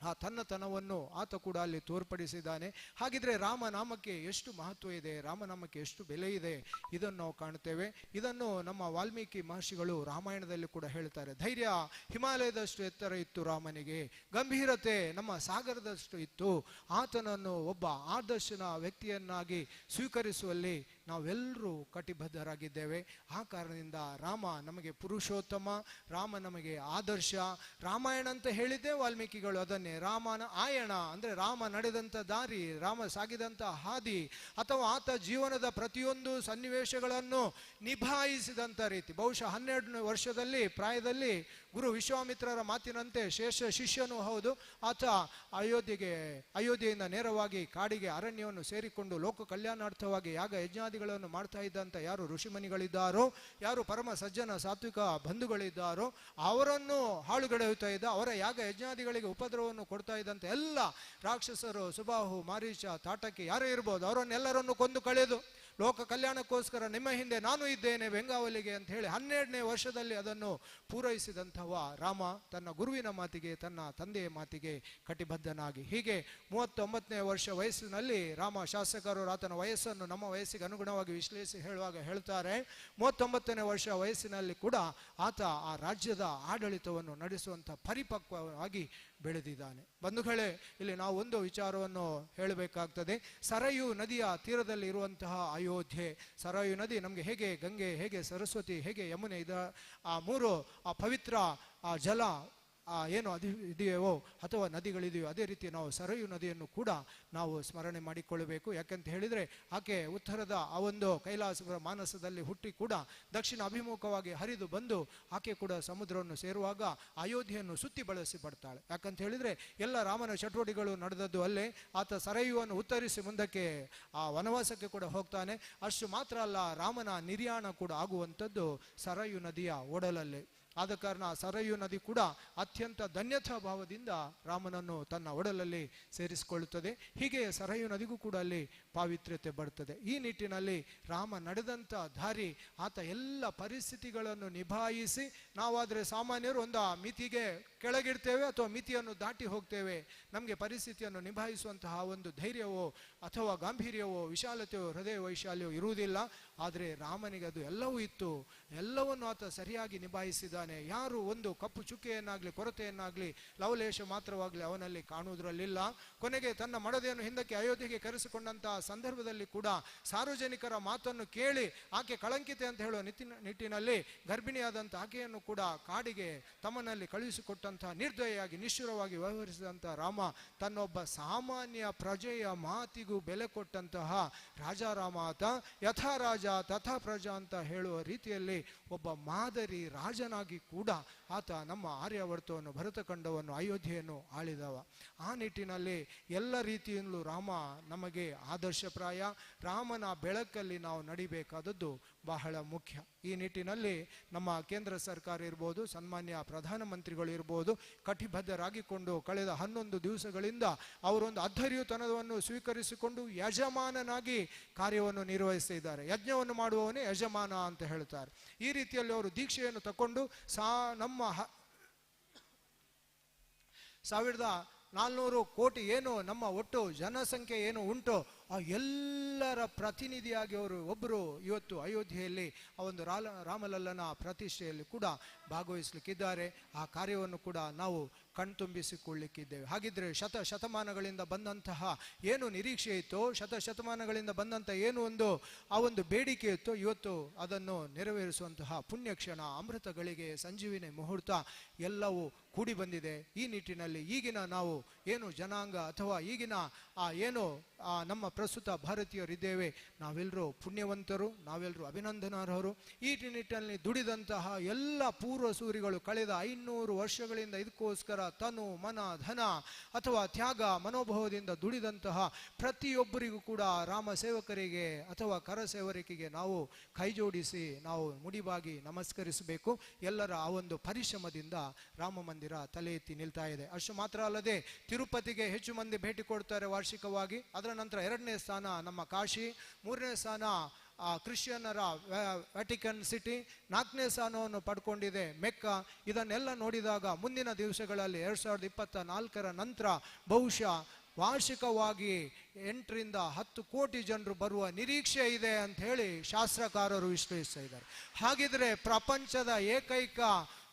ಆ ತನ್ನತನವನ್ನು ಆತ ಕೂಡ ಅಲ್ಲಿ ತೋರ್ಪಡಿಸಿದ್ದಾನೆ. ಹಾಗಿದ್ರೆ ರಾಮನಾಮಕ್ಕೆ ಎಷ್ಟು ಮಹತ್ವ ಇದೆ, ರಾಮನಾಮಕ್ಕೆ ಎಷ್ಟು ಬೆಲೆ ಇದೆ, ಇದನ್ನು ನಾವು ಕಾಣ್ತೇವೆ. ಇದನ್ನು ನಮ್ಮ ವಾಲ್ಮೀಕಿ ಮಹರ್ಷಿಗಳು ರಾಮಾಯಣದಲ್ಲಿ ಕೂಡ ಹೇಳ್ತಾರೆ. ಧೈರ್ಯ ಹಿಮಾಲಯದಷ್ಟು ಎತ್ತರ ಇತ್ತು ರಾಮನಿಗೆ, ಗಂಭೀರತೆ ನಮ್ಮ ಸಾಗರದಷ್ಟು ಇತ್ತು. ಆತನನ್ನು ಒಬ್ಬ ಆದರ್ಶನ ವ್ಯಕ್ತಿಯನ್ನಾಗಿ ಸ್ವೀಕರಿಸುವಲ್ಲಿ ನಾವೆಲ್ಲರೂ ಕಟಿಬದ್ಧರಾಗಿದ್ದೇವೆ. ಆ ಕಾರಣದಿಂದ ರಾಮ ನಮಗೆ ಪುರುಷೋತ್ತಮ, ರಾಮ ನಮಗೆ ಆದರ್ಶ. ರಾಮಾಯಣ ಅಂತ ಹೇಳಿದ್ದೇ ವಾಲ್ಮೀಕಿಗಳು ಅದನ್ನೇ ರಾಮನ ಆಯಣ ಅಂದರೆ ರಾಮ ನಡೆದಂಥ ದಾರಿ, ರಾಮ ಸಾಗಿದಂಥ ಹಾದಿ, ಅಥವಾ ಆತ ಜೀವನದ ಪ್ರತಿಯೊಂದು ಸನ್ನಿವೇಶಗಳನ್ನು ನಿಭಾಯಿಸಿದಂಥ ರೀತಿ. ಬಹುಶಃ 12ನೇ ವರ್ಷದಲ್ಲಿ ಪ್ರಾಯದಲ್ಲಿ ಗುರು ವಿಶ್ವಾಮಿತ್ರರ ಮಾತಿನಂತೆ ಶ್ರೇಷ್ಠ ಶಿಷ್ಯನೂ ಹೌದು. ಆತ ಅಯೋಧ್ಯೆಯಿಂದ ನೇರವಾಗಿ ಕಾಡಿಗೆ ಅರಣ್ಯವನ್ನು ಸೇರಿಕೊಂಡು ಲೋಕ ಕಲ್ಯಾಣಾರ್ಥವಾಗಿ ಯಾಗ ಯಜ್ಞಾದಿಗಳನ್ನು ಮಾಡ್ತಾ ಇದ್ದಂಥ ಯಾರು ಋಷಿಮುನಿಗಳಿದ್ದಾರೋ, ಯಾರು ಪರಮ ಸಜ್ಜನ ಸಾತ್ವಿಕ ಬಂಧುಗಳಿದ್ದಾರೋ ಅವರನ್ನು ಹಾಳುಗಡೆಯುತ್ತಾ ಇದ್ದ, ಅವರ ಯಾಗ ಯಜ್ಞಾದಿಗಳಿಗೆ ಉಪದ್ರವವನ್ನು ಕೊಡ್ತಾ ಇದ್ದಂಥ ಎಲ್ಲ ರಾಕ್ಷಸರು, ಸುಬಾಹು, ಮಾರೀಚ, ತಾಟಕಿ ಯಾರೇ ಇರ್ಬೋದು, ಅವರನ್ನೆಲ್ಲರನ್ನು ಕೊಂದು ಕಳೆದು ಲೋಕ ಕಲ್ಯಾಣಕ್ಕೋಸ್ಕರ ನಿಮ್ಮ ಹಿಂದೆ ನಾನು ಇದ್ದೇನೆ ಬೆಂಗಾವಲಿಗೆ ಅಂತ ಹೇಳಿ 12ನೇ ವರ್ಷದಲ್ಲಿ ಅದನ್ನು ಪೂರೈಸಿದಂಥವ ರಾಮ ತನ್ನ ಗುರುವಿನ ಮಾತಿಗೆ, ತನ್ನ ತಂದೆಯ ಮಾತಿಗೆ ಕಟಿಬದ್ಧನಾಗಿ. ಹೀಗೆ 39ನೇ ವರ್ಷ ವಯಸ್ಸಿನಲ್ಲಿ ರಾಮ, ಶಾಸಕರು ಆತನ ವಯಸ್ಸನ್ನು ನಮ್ಮ ವಯಸ್ಸಿಗೆ ಅನುಗುಣವಾಗಿ ವಿಶ್ಲೇಷಿಸಿ ಹೇಳುವಾಗ ಹೇಳ್ತಾರೆ, 39ನೇ ವರ್ಷ ವಯಸ್ಸಿನಲ್ಲಿ ಕೂಡ ಆತ ಆ ರಾಜ್ಯದ ಆಡಳಿತವನ್ನು ನಡೆಸುವಂಥ ಪರಿಪಕ್ವವಾಗಿ ಬೆಳೆದಿದ್ದಾನೆ. ಬಂಧುಗಳೇ, ಇಲ್ಲಿ ನಾವು ಒಂದು ವಿಚಾರವನ್ನು ಹೇಳಬೇಕಾಗ್ತದೆ. ಸರಯು ನದಿಯ ತೀರದಲ್ಲಿ ಇರುವಂತಹ ಅಯೋಧ್ಯೆ, ಸರಯು ನದಿ ನಮಗೆ ಹೇಗೆ ಗಂಗೆ, ಹೇಗೆ ಸರಸ್ವತಿ, ಹೇಗೆ ಯಮುನೆ, ಆ ಮೂರು ಆ ಪವಿತ್ರ ಆ ಜಲ ಏನು ಇದೆಯೋ ಅಥವಾ ನದಿಗಳಿದೆಯೋ ಅದೇ ರೀತಿ ನಾವು ಸರಯು ನದಿಯನ್ನು ಕೂಡ ನಾವು ಸ್ಮರಣೆ ಮಾಡಿಕೊಳ್ಳಬೇಕು. ಯಾಕಂತ ಹೇಳಿದರೆ ಆಕೆ ಉತ್ತರದ ಆ ಒಂದು ಕೈಲಾಸ ಮಾನಸದಲ್ಲಿ ಹುಟ್ಟಿ ಕೂಡ ದಕ್ಷಿಣ ಅಭಿಮುಖವಾಗಿ ಹರಿದು ಬಂದು ಆಕೆ ಕೂಡ ಸಮುದ್ರವನ್ನು ಸೇರುವಾಗ ಅಯೋಧ್ಯೆಯನ್ನು ಸುತ್ತಿ ಬಳಸಿ ಬರ್ತಾಳೆ. ಯಾಕಂತ ಹೇಳಿದರೆ ಎಲ್ಲ ರಾಮನ ಚಟುವಟಿಕೆಗಳು ನಡೆದದ್ದು ಅಲ್ಲೇ. ಆತ ಸರಯುವನ್ನು ಉತ್ತರಿಸಿ ಮುಂದಕ್ಕೆ ಆ ವನವಾಸಕ್ಕೆ ಕೂಡ ಹೋಗ್ತಾನೆ. ಅಷ್ಟು ಮಾತ್ರ ಅಲ್ಲ, ರಾಮನ ನಿರ್ಯಾಣ ಕೂಡ ಆಗುವಂಥದ್ದು ಸರಯು ನದಿಯ ಒಡಲಲ್ಲೇ. ಆದ ಕಾರಣ ಸರಯು ನದಿ ಕೂಡ ಅತ್ಯಂತ ಧನ್ಯತಾ ಭಾವದಿಂದ ರಾಮನನ್ನು ತನ್ನ ಒಡಲಲ್ಲಿ ಸೇರಿಸಿಕೊಳ್ಳುತ್ತದೆ. ಹೀಗೆ ಸರಯು ನದಿಗೂ ಕೂಡ ಅಲ್ಲಿ ಪಾವಿತ್ರ್ಯತೆ ಬರ್ತದೆ. ಈ ನಿಟ್ಟಿನಲ್ಲಿ ರಾಮ ನಡೆದಂಥ ದಾರಿ, ಆತ ಎಲ್ಲ ಪರಿಸ್ಥಿತಿಗಳನ್ನು ನಿಭಾಯಿಸಿ, ನಾವಾದರೆ ಸಾಮಾನ್ಯರು ಒಂದು ಮಿತಿಗೆ ಕೆಳಗಿಡ್ತೇವೆ ಅಥವಾ ಮಿತಿಯನ್ನು ದಾಟಿ ಹೋಗ್ತೇವೆ. ನಮಗೆ ಪರಿಸ್ಥಿತಿಯನ್ನು ನಿಭಾಯಿಸುವಂತಹ ಒಂದು ಧೈರ್ಯವೋ ಅಥವಾ ಗಾಂಭೀರ್ಯವೋ ವಿಶಾಲತೆಯೋ ಹೃದಯ ವೈಶಾಲ್ಯವೋ ಇರುವುದಿಲ್ಲ. ಆದರೆ ರಾಮನಿಗೆ ಅದು ಎಲ್ಲವೂ ಇತ್ತು. ಎಲ್ಲವನ್ನು ಆತ ಸರಿಯಾಗಿ ನಿಭಾಯಿಸಿದ. ಇದ್ದಾನೆ. ಯಾರು ಒಂದು ಕಪ್ಪು ಚುಕ್ಕೆಯನ್ನಾಗ್ಲಿ ಕೊರತೆಯನ್ನಾಗ್ಲಿ ಲವಲೇಶ ಮಾತ್ರವಾಗ್ಲಿ ಅವನಲ್ಲಿ ಕಾಣುವುದರಲ್ಲಿಲ್ಲ. ಕೊನೆಗೆ ತನ್ನ ಮಡದಿಯನ್ನು ಹಿಂದಕ್ಕೆ ಅಯೋಧ್ಯೆಗೆ ಕರೆಸಿಕೊಂಡಂತಹ ಸಂದರ್ಭದಲ್ಲಿ ಕೂಡ ಸಾರ್ವಜನಿಕರ ಮಾತನ್ನು ಕೇಳಿ ಆಕೆ ಕಳಂಕಿತೆ ಅಂತ ಹೇಳುವ ನಿಟ್ಟಿನಲ್ಲಿ ಗರ್ಭಿಣಿಯಾದಂಥ ಆಕೆಯನ್ನು ಕೂಡ ಕಾಡಿಗೆ ತಮ್ಮನಲ್ಲಿ ಕಳುಹಿಸಿಕೊಟ್ಟಂತಹ ನಿರ್ದಯೆಯಾಗಿ ನಿಷ್ಠುರವಾಗಿ ವ್ಯವಹರಿಸಿದಂತಹ ರಾಮ ತನ್ನೊಬ್ಬ ಸಾಮಾನ್ಯ ಪ್ರಜೆಯ ಮಾತಿಗೂ ಬೆಲೆ ಕೊಟ್ಟಂತಹ ರಾಜಾರಾಮ ಆತ. ಯಥಾ ರಾಜ ತಥಾ ಪ್ರಜಾ ಅಂತ ಹೇಳುವ ರೀತಿಯಲ್ಲಿ ಒಬ್ಬ ಮಾದರಿ ರಾಜನಾಗಿ ಕೂಡ ಆತ ನಮ್ಮ ಆರ್ಯಾವರ್ತವನ್ನು ಭರತಖಂಡವನ್ನು ಅಯೋಧ್ಯೆಯನ್ನು ಆಳಿದವ. ಆ ನಿಟ್ಟಿನಲ್ಲಿ ಎಲ್ಲ ರೀತಿಯಲ್ಲೂ ರಾಮ ನಮಗೆ ಆದರ್ಶಪ್ರಾಯ. ರಾಮನ ಬೆಳಕಲ್ಲಿ ನಾವು ನಡಿಬೇಕಾದದ್ದು ಬಹಳ ಮುಖ್ಯ. ಈ ನಿಟ್ಟಿನಲ್ಲಿ ನಮ್ಮ ಕೇಂದ್ರ ಸರ್ಕಾರ ಇರ್ಬೋದು, ಸನ್ಮಾನ್ಯ ಪ್ರಧಾನಮಂತ್ರಿಗಳು ಇರ್ಬೋದು, ಕಟಿಬದ್ಧರಾಗಿಕೊಂಡು ಕಳೆದ 11 ದಿವಸಗಳಿಂದ ಅವರೊಂದು ಅಧೈರ್ಯತನವನ್ನು ಸ್ವೀಕರಿಸಿಕೊಂಡು ಯಜಮಾನನಾಗಿ ಕಾರ್ಯವನ್ನು ನಿರ್ವಹಿಸ್ತಾ ಇದ್ದಾರೆ. ಯಜ್ಞವನ್ನು ಮಾಡುವವನೇ ಯಜಮಾನ ಅಂತ ಹೇಳ್ತಾರೆ. ಈ ರೀತಿಯಲ್ಲಿ ಅವರು ದೀಕ್ಷೆಯನ್ನು ತಕೊಂಡು ನಮ್ಮ 1400 ಕೋಟಿ ಏನು ನಮ್ಮ ಒಟ್ಟು ಜನಸಂಖ್ಯೆ ಏನು ಉಂಟು ಆ ಎಲ್ಲರ ಪ್ರತಿನಿಧಿಯಾಗಿ ಅವರು ಒಬ್ಬರು ಇವತ್ತು ಅಯೋಧ್ಯೆಯಲ್ಲಿ ಆ ಒಂದು ರಾಮಲಲ್ಲನ ಪ್ರತಿಷ್ಠೆಯಲ್ಲಿ ಕೂಡ ಭಾಗವಹಿಸಲಿಕ್ಕಿದ್ದಾರೆ. ಆ ಕಾರ್ಯವನ್ನು ಕೂಡ ನಾವು ಕಣ್ತುಂಬಿಸಿಕೊಳ್ಳಿಕ್ಕಿದ್ದೇವೆ. ಹಾಗಿದ್ರೆ ಶತಮಾನಗಳಿಂದ ಬಂದಂತಹ ಏನು ನಿರೀಕ್ಷೆ ಇತ್ತೋ, ಶತಮಾನಗಳಿಂದ ಬಂದಂಥ ಏನು ಆ ಒಂದು ಬೇಡಿಕೆ ಇತ್ತೋ, ಇವತ್ತು ಅದನ್ನು ನೆರವೇರಿಸುವಂತಹ ಪುಣ್ಯಕ್ಷಣ, ಅಮೃತಗಳಿಗೆ, ಸಂಜೀವಿನಿ ಮುಹೂರ್ತ ಎಲ್ಲವೂ ಕೂಡಿ ಬಂದಿದೆ. ಈ ನಿಟ್ಟಿನಲ್ಲಿ ಈಗಿನ ನಾವು ಏನು ಜನಾಂಗ ಅಥವಾ ಈಗಿನ ಏನು ನಮ್ಮ ಪ್ರಸ್ತುತ ಭಾರತೀಯರಿದ್ದೇವೆ, ನಾವೆಲ್ಲರೂ ಪುಣ್ಯವಂತರು, ನಾವೆಲ್ಲರೂ ಅಭಿನಂದನಾರ್ಹರು. ಈ ನಿಟ್ಟಿನಲ್ಲಿ ದುಡಿದಂತಹ ಎಲ್ಲ ಪೂರ್ವಸೂರಿಗಳು ಕಳೆದ 500 ವರ್ಷಗಳಿಂದ ಇದಕ್ಕೋಸ್ಕರ ತನು ಮನ ಧನ ಅಥವಾ ತ್ಯಾಗ ಮನೋಭಾವದಿಂದ ದುಡಿದಂತಹ ಪ್ರತಿಯೊಬ್ಬರಿಗೂ ಕೂಡ ರಾಮ ಸೇವಕರಿಗೆ ಅಥವಾ ಕರಸೇವಕರಿಗೆ ನಾವು ಕೈ ಜೋಡಿಸಿ ನಾವು ಮುಡಿಬಾಗಿ ನಮಸ್ಕರಿಸಬೇಕು. ಎಲ್ಲರ ಆ ಒಂದು ಪರಿಶ್ರಮದಿಂದ ರಾಮ ಮಂದಿರ ತಲೆ ಎತ್ತಿ ನಿಲ್ತಾ ಇದೆ. ಅಷ್ಟು ಮಾತ್ರ ಅಲ್ಲದೆ ತಿರುಪತಿಗೆ ಹೆಚ್ಚು ಮಂದಿ ಭೇಟಿ ಕೊಡ್ತಾರೆ ವಾರ್ಷಿಕವಾಗಿ. ಅದರ ನಂತರ 2ನೇ ಸ್ಥಾನ ನಮ್ಮ ಕಾಶಿ, 3ನೇ ಸ್ಥಾನ ಕ್ರಿಶ್ಚಿಯನ್ನರ ವ್ಯಾಟಿಕನ್ ಸಿಟಿ, 4ನೇ ಸ್ಥಾನವನ್ನು ಪಡ್ಕೊಂಡಿದೆ ಮೆಕ್ಕಾ. ಇದನ್ನೆಲ್ಲ ನೋಡಿದಾಗ ಮುಂದಿನ ದಿವಸಗಳಲ್ಲಿ 2024ರ ನಂತರ ಬಹುಶಃ ವಾರ್ಷಿಕವಾಗಿ 8 ರಿಂದ 10 ಕೋಟಿ ಜನರು ಬರುವ ನಿರೀಕ್ಷೆ ಇದೆ ಅಂತ ಹೇಳಿ ಶಾಸ್ತ್ರಕಾರರು ವಿಶ್ಲೇಷಿಸ್ತಾ ಇದ್ದಾರೆ. ಹಾಗಿದ್ರೆ ಪ್ರಪಂಚದ ಏಕೈಕ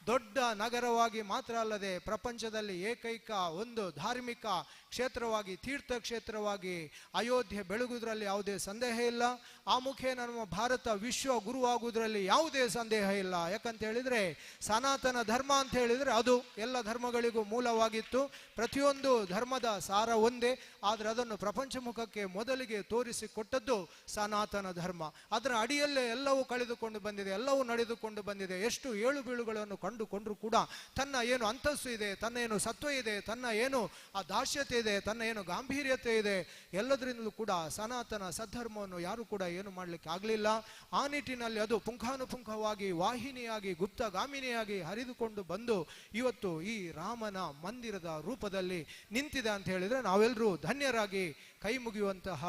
ದೊಡ್ಡ ನಗರವಾಗಿ ಮಾತ್ರ ಅಲ್ಲದೆ ಪ್ರಪಂಚದಲ್ಲಿ ಏಕೈಕ ಒಂದು ಧಾರ್ಮಿಕ ಕ್ಷೇತ್ರವಾಗಿ, ತೀರ್ಥ ಕ್ಷೇತ್ರವಾಗಿ ಅಯೋಧ್ಯೆ ಬೆಳಗುವುದರಲ್ಲಿ ಯಾವುದೇ ಸಂದೇಹ ಇಲ್ಲ. ಆ ಮುಖೇನ ನಮ್ಮ ಭಾರತ ವಿಶ್ವ ಗುರುವಾಗುವುದರಲ್ಲಿ ಯಾವುದೇ ಸಂದೇಹ ಇಲ್ಲ. ಯಾಕಂತ ಹೇಳಿದ್ರೆ ಸನಾತನ ಧರ್ಮ ಅಂತ ಹೇಳಿದ್ರೆ ಅದು ಎಲ್ಲ ಧರ್ಮಗಳಿಗೂ ಮೂಲವಾಗಿತ್ತು. ಪ್ರತಿಯೊಂದು ಧರ್ಮದ ಸಾರ ಒಂದೇ, ಆದರೆ ಅದನ್ನು ಪ್ರಪಂಚ ಮುಖಕ್ಕೆ ಮೊದಲಿಗೆ ತೋರಿಸಿಕೊಟ್ಟದ್ದು ಸನಾತನ ಧರ್ಮ. ಅದರ ಅಡಿಯಲ್ಲೇ ಎಲ್ಲವೂ ಕಳೆದುಕೊಂಡು ಬಂದಿದೆ, ಎಲ್ಲವೂ ನಡೆದುಕೊಂಡು ಬಂದಿದೆ. ಎಷ್ಟು ಏಳು ಬೀಳುಗಳನ್ನು ಕಂಡುಕೊಂಡ್ರು ಕೂಡ ತನ್ನ ಏನು ಅಂತಸ್ತು ಇದೆ, ತನ್ನ ಏನು ಸತ್ವ ಇದೆ, ತನ್ನ ಏನು ಆ ದಾಸ್ಯತೆ ಇದೆ, ತನ್ನ ಏನು ಗಾಂಭೀರ್ಯತೆ ಇದೆ, ಎಲ್ಲದರಿಂದಲೂ ಕೂಡ ಸನಾತನ ಸದ್ಧರ್ಮವನ್ನು ಯಾರು ಕೂಡ ಏನು ಮಾಡಲಿಕ್ಕೆ ಆಗಲಿಲ್ಲ. ಆ ನಿಟ್ಟಿನಲ್ಲಿ ಅದು ಪುಂಖಾನುಪುಂಖವಾಗಿ ವಾಹಿನಿಯಾಗಿ ಗುಪ್ತಗಾಮಿನಿಯಾಗಿ ಹರಿದುಕೊಂಡು ಬಂದು ಇವತ್ತು ಈ ರಾಮನ ಮಂದಿರದ ರೂಪದಲ್ಲಿ ನಿಂತಿದೆ ಅಂತ ಹೇಳಿದ್ರೆ ನಾವೆಲ್ಲರೂ ಧನ್ಯರಾಗಿ ಕೈ ಮುಗಿಯುವಂತಹ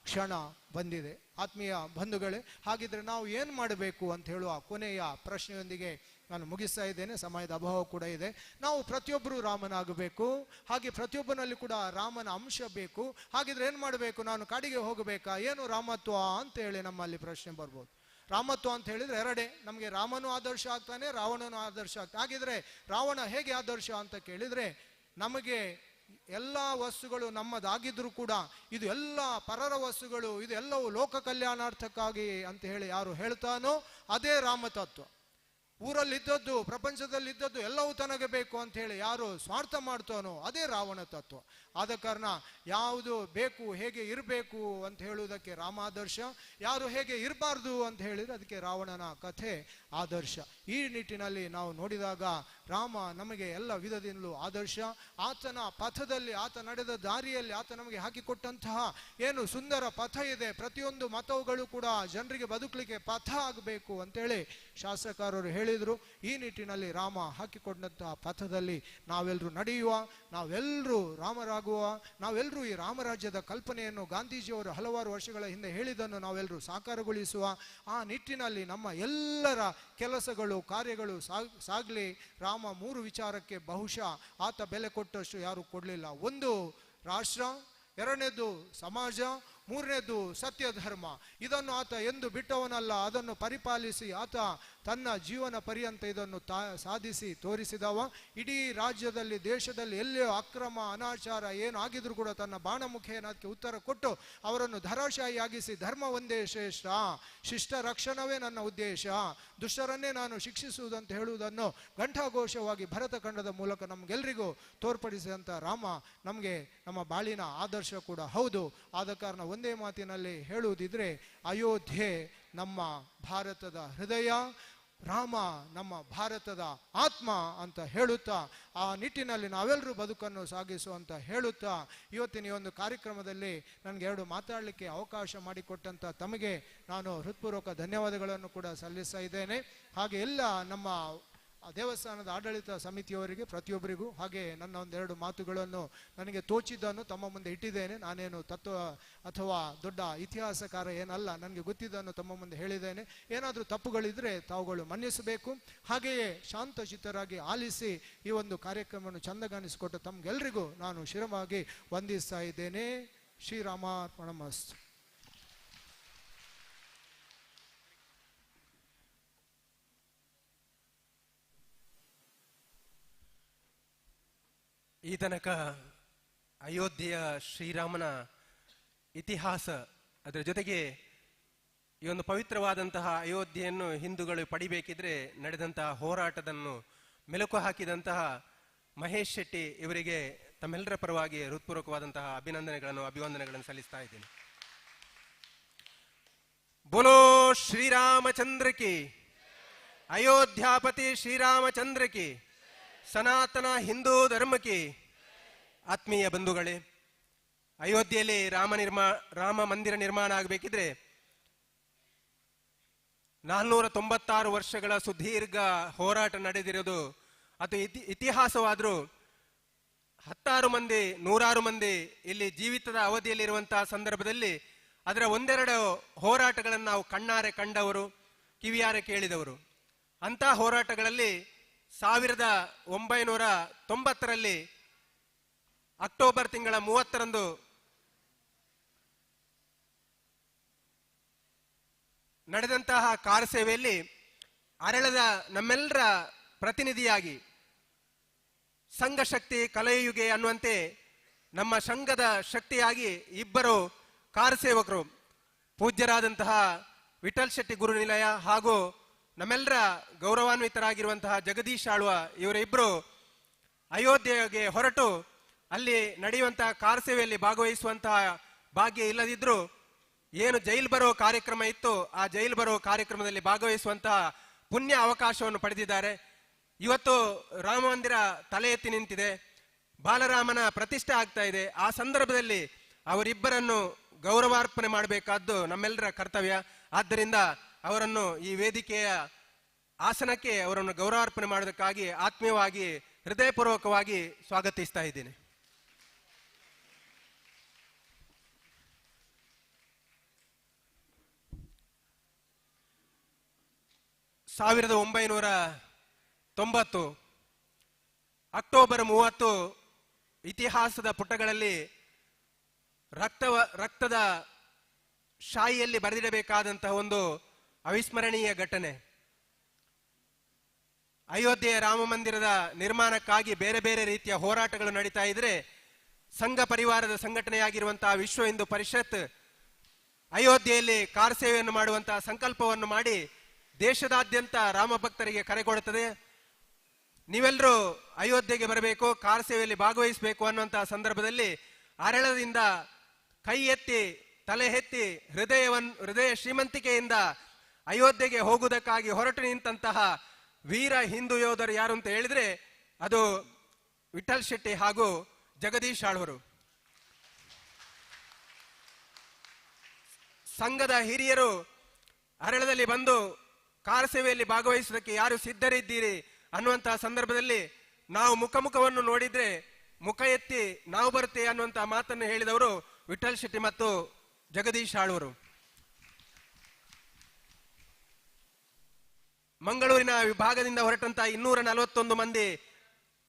ಕ್ಷಣ ಬಂದಿದೆ. ಆತ್ಮೀಯ ಬಂಧುಗಳೇ, ಹಾಗಿದ್ರೆ ನಾವು ಏನು ಮಾಡಬೇಕು ಅಂತ ಹೇಳುವ ಕೊನೆಯ ಪ್ರಶ್ನೆಯೊಂದಿಗೆ ನಾನು ಮುಗಿಸ್ತಾ ಇದ್ದೇನೆ. ಸಮಯದ ಅಭಾವ ಕೂಡ ಇದೆ. ನಾವು ಪ್ರತಿಯೊಬ್ಬರು ರಾಮನಾಗಬೇಕು, ಹಾಗೆ ಪ್ರತಿಯೊಬ್ಬನಲ್ಲಿ ಕೂಡ ರಾಮನ ಅಂಶ ಬೇಕು. ಹಾಗಿದ್ರೆ ಏನು ಮಾಡಬೇಕು? ನಾನು ಕಾಡಿಗೆ ಹೋಗಬೇಕಾ? ಏನು ರಾಮತ್ವ ಅಂತ ಹೇಳಿ ನಮ್ಮಲ್ಲಿ ಪ್ರಶ್ನೆ ಬರ್ಬೋದು. ರಾಮತ್ವ ಅಂತ ಹೇಳಿದ್ರೆ ಎರಡೇ, ನಮಗೆ ರಾಮನೂ ಆದರ್ಶ ಆಗ್ತಾನೆ, ರಾವಣನೂ ಆದರ್ಶ ಆಗ್ತಾನೆ. ಹಾಗಿದ್ರೆ ರಾವಣ ಹೇಗೆ ಆದರ್ಶ ಅಂತ ಕೇಳಿದ್ರೆ, ನಮಗೆ ಎಲ್ಲ ವಸ್ತುಗಳು ನಮ್ಮದಾಗಿದ್ರು ಕೂಡ ಇದು ಎಲ್ಲ ಪರರ ವಸ್ತುಗಳು, ಇದು ಎಲ್ಲವೂ ಲೋಕ ಕಲ್ಯಾಣಾರ್ಥಕ್ಕಾಗಿ ಅಂತ ಹೇಳಿ ಯಾರು ಹೇಳ್ತಾನೋ ಅದೇ ರಾಮತತ್ವ. ಊರಲ್ಲಿದ್ದದ್ದು, ಪ್ರಪಂಚದಲ್ಲಿದ್ದದ್ದು ಎಲ್ಲವೂ ತನಗೆ ಬೇಕು ಅಂತ ಹೇಳಿ ಯಾರು ಸ್ವಾರ್ಥ ಮಾಡ್ತಾನೋ ಅದೇ ರಾವಣ ತತ್ವ. ಆದ ಕಾರಣ ಯಾವುದು ಬೇಕು, ಹೇಗೆ ಇರಬೇಕು ಅಂತ ಹೇಳುವುದಕ್ಕೆ ರಾಮ ಆದರ್ಶ, ಯಾರು ಹೇಗೆ ಇರಬಾರ್ದು ಅಂತ ಹೇಳಿದ್ರೆ ಅದಕ್ಕೆ ರಾವಣನ ಕಥೆ ಆದರ್ಶ. ಈ ನಿಟ್ಟಿನಲ್ಲಿ ನಾವು ನೋಡಿದಾಗ ರಾಮ ನಮಗೆ ಎಲ್ಲ ವಿಧದಿಂದಲೂ ಆದರ್ಶ. ಆತನ ಪಥದಲ್ಲಿ, ಆತ ನಡೆದ ದಾರಿಯಲ್ಲಿ ಆತ ನಮಗೆ ಹಾಕಿಕೊಟ್ಟಂತಹ ಏನು ಸುಂದರ ಪಥ ಇದೆ, ಪ್ರತಿಯೊಂದು ಮತಗಳು ಕೂಡ ಜನರಿಗೆ ಬದುಕಲಿಕ್ಕೆ ಪಥ ಆಗಬೇಕು ಅಂತೇಳಿ ಶಾಸ್ತ್ರಕಾರರು ಹೇಳಿದರು. ಈ ನಿಟ್ಟಿನಲ್ಲಿ ರಾಮ ಹಾಕಿಕೊಂಡಂತಹ ಪಥದಲ್ಲಿ ನಾವೆಲ್ಲರೂ ನಡೆಯುವ, ನಾವೆಲ್ಲರೂ ರಾಮರಾಗುವ, ನಾವೆಲ್ಲರೂ ಈ ರಾಮರಾಜ್ಯದ ಕಲ್ಪನೆಯನ್ನು ಗಾಂಧೀಜಿಯವರು ಹಲವಾರು ವರ್ಷಗಳ ಹಿಂದೆ ಹೇಳಿದ್ದನ್ನು ನಾವೆಲ್ಲರೂ ಸಾಕಾರಗೊಳಿಸುವ. ಆ ನಿಟ್ಟಿನಲ್ಲಿ ನಮ್ಮ ಎಲ್ಲರ ಕೆಲಸಗಳು, ಕಾರ್ಯಗಳು ಸಾಗಲಿ. ರಾಮ 3 ವಿಚಾರಕ್ಕೆ ಬಹುಶಃ ಆತ ಬೆಲೆ ಕೊಟ್ಟಷ್ಟು ಯಾರು ಕೊಡಲಿಲ್ಲ. ಒಂದು ರಾಷ್ಟ್ರ, 2ನೇದು ಸಮಾಜ, 3ನೇದು ಸತ್ಯ ಧರ್ಮ. ಇದನ್ನು ಆತ ಎಂದು ಬಿಟ್ಟವನಲ್ಲ, ಅದನ್ನು ಪರಿಪಾಲಿಸಿ ಆತ ತನ್ನ ಜೀವನ ಪರ್ಯಂತ ಇದನ್ನು ಸಾಧಿಸಿ ತೋರಿಸಿದವ. ಇಡೀ ರಾಜ್ಯದಲ್ಲಿ ದೇಶದಲ್ಲಿ ಎಲ್ಲಿಯೋ ಅಕ್ರಮ ಅನಾಚಾರ ಏನು ಆಗಿದ್ರು ಕೂಡ ತನ್ನ ಬಾಣಮುಖೇನ ಅದಕ್ಕೆ ಉತ್ತರ ಕೊಟ್ಟು ಅವರನ್ನು ಧರಾಶಾಹಿಯಾಗಿಸಿ ಧರ್ಮ ಒಂದೇ ಶ್ರೇಷ್ಠ, ಶಿಷ್ಟ ರಕ್ಷಣವೇ ನನ್ನ ಉದ್ದೇಶ, ದುಷ್ಟರನ್ನೇ ನಾನು ಶಿಕ್ಷಿಸುವುದಂತ ಹೇಳುವುದನ್ನು ಘಂಟಾಘೋಷವಾಗಿ ಭರತಖಂಡದ ಮೂಲಕ ನಮಗೆಲ್ಲರಿಗೂ ತೋರ್ಪಡಿಸಿದಂಥ ರಾಮ ನಮಗೆ ನಮ್ಮ ಬಾಳಿನ ಆದರ್ಶ ಕೂಡ ಹೌದು. ಆದ ಕಾರಣ ಒಂದೇ ಮಾತಿನಲ್ಲಿ ಹೇಳುವುದಿದ್ರೆ ಅಯೋಧ್ಯೆ ನಮ್ಮ ಭಾರತದ ಹೃದಯ, ರಾಮ ನಮ್ಮ ಭಾರತದ ಆತ್ಮ ಅಂತ ಹೇಳುತ್ತಾ ಆ ನಿಟ್ಟಿನಲ್ಲಿ ನಾವೆಲ್ಲರೂ ಬದುಕನ್ನು ಸಾಗಿಸುವಂತ ಹೇಳುತ್ತಾ ಇವತ್ತಿನ ಈ ಒಂದು ಕಾರ್ಯಕ್ರಮದಲ್ಲಿ ನನಗೆ 2 ಮಾತಾಡಲಿಕ್ಕೆ ಅವಕಾಶ ಮಾಡಿಕೊಟ್ಟಂತ ತಮಗೆ ನಾನು ಹೃತ್ಪೂರ್ವಕ ಧನ್ಯವಾದಗಳನ್ನು ಕೂಡ ಸಲ್ಲಿಸ್ತಾ ಇದ್ದೇನೆ. ಹಾಗೆ ಎಲ್ಲ ನಮ್ಮ ದೇವಸ್ಥಾನದ ಆಡಳಿತ ಸಮಿತಿಯವರಿಗೆ ಪ್ರತಿಯೊಬ್ಬರಿಗೂ ಹಾಗೆ ನನ್ನ 1-2 ಮಾತುಗಳನ್ನು ನನಗೆ ತೋಚಿದ್ದನ್ನು ತಮ್ಮ ಮುಂದೆ ಇಟ್ಟಿದ್ದೇನೆ. ನಾನೇನು ತತ್ವ ಅಥವಾ ದೊಡ್ಡ ಇತಿಹಾಸಕಾರ ಏನಲ್ಲ, ನನಗೆ ಗೊತ್ತಿದ್ದನ್ನು ತಮ್ಮ ಮುಂದೆ ಹೇಳಿದ್ದೇನೆ. ಏನಾದರೂ ತಪ್ಪುಗಳಿದ್ರೆ ತಾವುಗಳು ಮನ್ನಿಸಬೇಕು. ಹಾಗೆಯೇ ಶಾಂತಚಿತ್ತರಾಗಿ ಆಲಿಸಿ ಈ ಒಂದು ಕಾರ್ಯಕ್ರಮವನ್ನು ಚಂದಗಾಣಿಸಿಕೊಟ್ಟು ತಮಗೆಲ್ಲರಿಗೂ ನಾನು ಶಿರವಾಗಿ ವಂದಿಸ್ತಾ ಇದ್ದೇನೆ. ಶ್ರೀರಾಮಾರ್ಪಣಮಸ್ತು. ಈ ತನಕ ಅಯೋಧ್ಯೆಯ ಶ್ರೀರಾಮನ ಇತಿಹಾಸ, ಅದರ ಜೊತೆಗೆ ಈ ಒಂದು ಪವಿತ್ರವಾದಂತಹ ಅಯೋಧ್ಯೆಯನ್ನು ಹಿಂದೂಗಳು ಪಡಿಬೇಕಿದ್ರೆ ನಡೆದಂತಹ ಹೋರಾಟವನ್ನು ಮೆಲುಕು ಹಾಕಿದಂತಹ ಮಹೇಶ್ ಶೆಟ್ಟಿ ಇವರಿಗೆ ತಮ್ಮೆಲ್ಲರ ಪರವಾಗಿ ಹೃತ್ಪೂರ್ವಕವಾದಂತಹ ಅಭಿವಂದನೆಗಳನ್ನು ಸಲ್ಲಿಸ್ತಾ ಇದ್ದೇನೆ. ಬೋಲೋ ಶ್ರೀರಾಮಚಂದ್ರ ಕಿ, ಅಯೋಧ್ಯಾಪತಿ ಶ್ರೀರಾಮಚಂದ್ರ ಕಿ, ಸನಾತನ ಹಿಂದೂ ಧರ್ಮಕ್ಕೆ. ಆತ್ಮೀಯ ಬಂಧುಗಳೇ, ಅಯೋಧ್ಯೆಯಲ್ಲಿ ರಾಮ ಮಂದಿರ ನಿರ್ಮಾಣ ಆಗಬೇಕಿದ್ರೆ 496 ವರ್ಷಗಳ ಸುದೀರ್ಘ ಹೋರಾಟ ನಡೆದಿರೋದು ಅದು ಇತಿಹಾಸವಾದರೂ 10 ಮಂದಿ 100 ಮಂದಿ ಇಲ್ಲಿ ಜೀವಿತದ ಅವಧಿಯಲ್ಲಿರುವಂತಹ ಸಂದರ್ಭದಲ್ಲಿ ಅದರ 1-2 ಹೋರಾಟಗಳನ್ನು ನಾವು ಕಣ್ಣಾರೆ ಕಂಡವರು, ಕಿವಿಯಾರೆ ಕೇಳಿದವರು. ಅಂತ ಹೋರಾಟಗಳಲ್ಲಿ 1990ರಲ್ಲಿ ಅಕ್ಟೋಬರ್ ತಿಂಗಳ 30ರಂದು ನಡೆದಂತಹ ಕಾರ ಸೇವೆಯಲ್ಲಿ ಅರಳದ ನಮ್ಮೆಲ್ಲರ ಪ್ರತಿನಿಧಿಯಾಗಿ ಸಂಘ ಶಕ್ತಿ ಕಲಯುಗೆ ಅನ್ನುವಂತೆ ನಮ್ಮ ಸಂಘದ ಶಕ್ತಿಯಾಗಿ ಇಬ್ಬರು ಕಾರ ಸೇವಕರು, ಪೂಜ್ಯರಾದಂತಹ ವಿಠಲ್ ಶೆಟ್ಟಿ ಗುರುನಿಲಯ ಹಾಗೂ ನಮ್ಮೆಲ್ಲರ ಗೌರವಾನ್ವಿತರಾಗಿರುವಂತಹ ಜಗದೀಶ್ ಆಳ್ವ ಇವರಿಬ್ಬರು ಅಯೋಧ್ಯೆಗೆ ಹೊರಟು ಅಲ್ಲಿ ನಡೆಯುವಂತಹ ಕಾರ ಸೇವೆಯಲ್ಲಿ ಭಾಗವಹಿಸುವಂತಹ ಭಾಗ್ಯ ಇಲ್ಲದಿದ್ರು ಏನು ಜೈಲ್ ಬರೋ ಕಾರ್ಯಕ್ರಮ ಇತ್ತು ಆ ಜೈಲ್ ಬರೋ ಕಾರ್ಯಕ್ರಮದಲ್ಲಿ ಭಾಗವಹಿಸುವಂತಹ ಪುಣ್ಯ ಅವಕಾಶವನ್ನು ಪಡೆದಿದ್ದಾರೆ. ಇವತ್ತು ರಾಮ ಮಂದಿರ ತಲೆ ಎತ್ತಿ ನಿಂತಿದೆ, ಬಾಲರಾಮನ ಪ್ರತಿಷ್ಠೆ ಆಗ್ತಾ ಇದೆ. ಆ ಸಂದರ್ಭದಲ್ಲಿ ಅವರಿಬ್ಬರನ್ನು ಗೌರವಾರ್ಪಣೆ ಮಾಡಬೇಕಾದ್ದು ನಮ್ಮೆಲ್ಲರ ಕರ್ತವ್ಯ. ಆದ್ದರಿಂದ ಅವರನ್ನು ಈ ವೇದಿಕೆಯ ಆಸನಕ್ಕೆ ಅವರನ್ನು ಗೌರವಾರ್ಪಣೆ ಮಾಡೋದಕ್ಕಾಗಿ ಆತ್ಮೀಯವಾಗಿ ಹೃದಯಪೂರ್ವಕವಾಗಿ ಸ್ವಾಗತಿಸ್ತಾ ಇದ್ದೇನೆ. ಸಾವಿರದ 1990 ಅಕ್ಟೋಬರ್ 30 ಇತಿಹಾಸದ ಪುಟಗಳಲ್ಲಿ ರಕ್ತದ ಶಾಯಿಯಲ್ಲಿ ಬರೆದಿಡಬೇಕಾದಂತಹ ಒಂದು ಅವಿಸ್ಮರಣೀಯ ಘಟನೆ. ಅಯೋಧ್ಯೆಯ ರಾಮ ಮಂದಿರದ ನಿರ್ಮಾಣಕ್ಕಾಗಿ ಬೇರೆ ಬೇರೆ ರೀತಿಯ ಹೋರಾಟಗಳು ನಡೀತಾ ಇದ್ರೆ ಸಂಘ ಪರಿವಾರದ ಸಂಘಟನೆಯಾಗಿರುವಂತಹ ವಿಶ್ವ ಹಿಂದೂ ಪರಿಷತ್ ಅಯೋಧ್ಯೆಯಲ್ಲಿ ಕಾರ ಸೇವೆಯನ್ನು ಮಾಡುವಂತಹ ಸಂಕಲ್ಪವನ್ನು ಮಾಡಿ ದೇಶದಾದ್ಯಂತ ರಾಮ ಭಕ್ತರಿಗೆ ಕರೆ ಕೊಡುತ್ತದೆ. ನೀವೆಲ್ಲರೂ ಅಯೋಧ್ಯೆಗೆ ಬರಬೇಕು, ಕಾರ ಸೇವೆಯಲ್ಲಿ ಭಾಗವಹಿಸಬೇಕು ಅನ್ನುವಂತಹ ಸಂದರ್ಭದಲ್ಲಿ ಅರಳದಿಂದ ಕೈ ಎತ್ತಿ ತಲೆ ಎತ್ತಿ ಹೃದಯ ಶ್ರೀಮಂತಿಕೆಯಿಂದ ಅಯೋಧ್ಯೆಗೆ ಹೋಗುವುದಕ್ಕಾಗಿ ಹೊರಟು ನಿಂತಹ ವೀರ ಹಿಂದೂ ಯೋಧರು ಯಾರು ಅಂತ ಹೇಳಿದ್ರೆ ಅದು ವಿಠಲ್ ಶೆಟ್ಟಿ ಹಾಗೂ ಜಗದೀಶ್ ಆಳ್ವರು. ಸಂಘದ ಹಿರಿಯರು ಅರಳದಲ್ಲಿ ಬಂದು ಕಾರ ಸೇವೆಯಲ್ಲಿ ಭಾಗವಹಿಸುವುದಕ್ಕೆ ಯಾರು ಸಿದ್ಧರಿದ್ದೀರಿ ಅನ್ನುವಂತಹ ಸಂದರ್ಭದಲ್ಲಿ ನಾವು ಮುಖವನ್ನು ನೋಡಿದ್ರೆ ಮುಖ ಎತ್ತಿ ನಾವು ಬರ್ತೇವೆ ಅನ್ನುವಂತಹ ಮಾತನ್ನು ಹೇಳಿದವರು ವಿಠಲ್ ಶೆಟ್ಟಿ ಮತ್ತು ಜಗದೀಶ್ ಆಳ್ವರು. ಮಂಗಳೂರಿನ ವಿಭಾಗದಿಂದ ಹೊರಟಂತಹ 241 ಮಂದಿ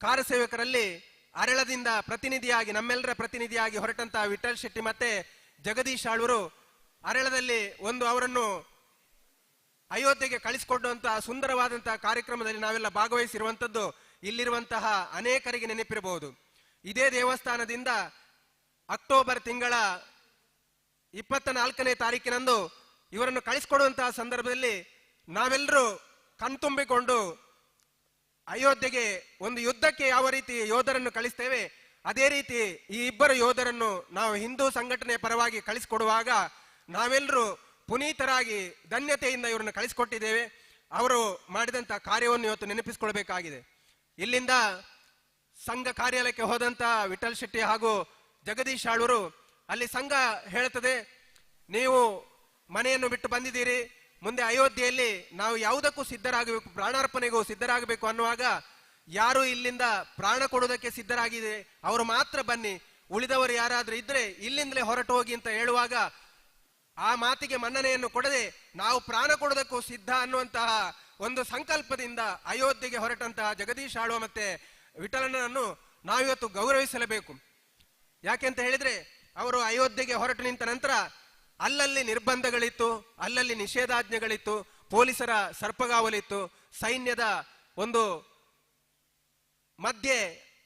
ಕಾರ ಸೇವಕರಲ್ಲಿ ಅರಳದಿಂದ ಪ್ರತಿನಿಧಿಯಾಗಿ ನಮ್ಮೆಲ್ಲರ ಪ್ರತಿನಿಧಿಯಾಗಿ ಹೊರಟಂತಹ ವಿಠಲ್ ಶೆಟ್ಟಿ ಮತ್ತೆ ಜಗದೀಶ್ ಆಳ್ವರು ಅರಳದಲ್ಲಿ ಅವರನ್ನು ಅಯೋಧ್ಯೆಗೆ ಕಳಿಸಿಕೊಡುವಂತಹ ಸುಂದರವಾದಂತಹ ಕಾರ್ಯಕ್ರಮದಲ್ಲಿ ನಾವೆಲ್ಲ ಭಾಗವಹಿಸಿರುವಂತದ್ದು ಇಲ್ಲಿರುವಂತಹ ಅನೇಕರಿಗೆ ನೆನಪಿರಬಹುದು. ಇದೇ ದೇವಸ್ಥಾನದಿಂದ ಅಕ್ಟೋಬರ್ ತಿಂಗಳ 24ನೇ ತಾರೀಕಿನಂದು ಇವರನ್ನು ಕಳಿಸಿಕೊಡುವಂತಹ ಸಂದರ್ಭದಲ್ಲಿ ನಾವೆಲ್ಲರೂ ಕಣ್ತುಂಬಿಕೊಂಡು ಅಯೋಧ್ಯೆಗೆ ಒಂದು ಯುದ್ಧಕ್ಕೆ ಯಾವ ರೀತಿ ಯೋಧರನ್ನು ಕಳಿಸ್ತೇವೆ ಅದೇ ರೀತಿ ಈ ಇಬ್ಬರು ಯೋಧರನ್ನು ನಾವು ಹಿಂದೂ ಸಂಘಟನೆಯ ಪರವಾಗಿ ಕಳಿಸಿಕೊಡುವಾಗ ನಾವೆಲ್ಲರೂ ಪುನೀತರಾಗಿ ಧನ್ಯತೆಯಿಂದ ಇವರನ್ನು ಕಳಿಸಿಕೊಟ್ಟಿದ್ದೇವೆ. ಅವರು ಮಾಡಿದಂತ ಕಾರ್ಯವನ್ನು ಇವತ್ತು ನೆನಪಿಸಿಕೊಳ್ಬೇಕಾಗಿದೆ. ಇಲ್ಲಿಂದ ಸಂಘ ಕಾರ್ಯಾಲಯಕ್ಕೆ ಹೋದಂತ ವಿಠಲ್ ಶೆಟ್ಟಿ ಹಾಗೂ ಜಗದೀಶ್ ಆಳ್ವರು ಅಲ್ಲಿ ಸಂಘ ಹೇಳ್ತದೆ, ನೀವು ಮನೆಯನ್ನು ಬಿಟ್ಟು ಬಂದಿದ್ದೀರಿ, ಮುಂದೆ ಅಯೋಧ್ಯೆಯಲ್ಲಿ ನಾವು ಯಾವುದಕ್ಕೂ ಸಿದ್ಧರಾಗಬೇಕು, ಪ್ರಾಣಾರ್ಪಣೆಗೂ ಸಿದ್ಧರಾಗಬೇಕು ಅನ್ನುವಾಗ ಯಾರು ಇಲ್ಲಿಂದ ಪ್ರಾಣ ಕೊಡುವುದಕ್ಕೆ ಸಿದ್ಧರಾಗಿದೆ ಅವರು ಮಾತ್ರ ಬನ್ನಿ, ಉಳಿದವರು ಯಾರಾದ್ರೂ ಇದ್ರೆ ಇಲ್ಲಿಂದಲೇ ಹೊರಟು ಹೋಗಿ ಅಂತ ಹೇಳುವಾಗ ಆ ಮಾತಿಗೆ ಮನ್ನಣೆಯನ್ನು ಕೊಡದೆ ನಾವು ಪ್ರಾಣ ಕೊಡುವುದಕ್ಕೂ ಸಿದ್ಧ ಅನ್ನುವಂತಹ ಒಂದು ಸಂಕಲ್ಪದಿಂದ ಅಯೋಧ್ಯೆಗೆ ಹೊರಟಂತಹ ಜಗದೀಶ್ ಆಳ್ವ ಮತ್ತೆ ವಿಠಲನನ್ನು ನಾವಿವತ್ತು ಗೌರವಿಸಲೇಬೇಕು. ಯಾಕೆಂತ ಹೇಳಿದ್ರೆ ಅವರು ಅಯೋಧ್ಯೆಗೆ ಹೊರಟು ನಿಂತ ನಂತರ ಅಲ್ಲಲ್ಲಿ ನಿರ್ಬಂಧಗಳಿತ್ತು, ಅಲ್ಲಲ್ಲಿ ನಿಷೇಧಾಜ್ಞೆಗಳಿತ್ತು, ಪೊಲೀಸರ ಸರ್ಪಗಾವಲಿತ್ತು, ಸೈನ್ಯದ ಒಂದು ಮಧ್ಯೆ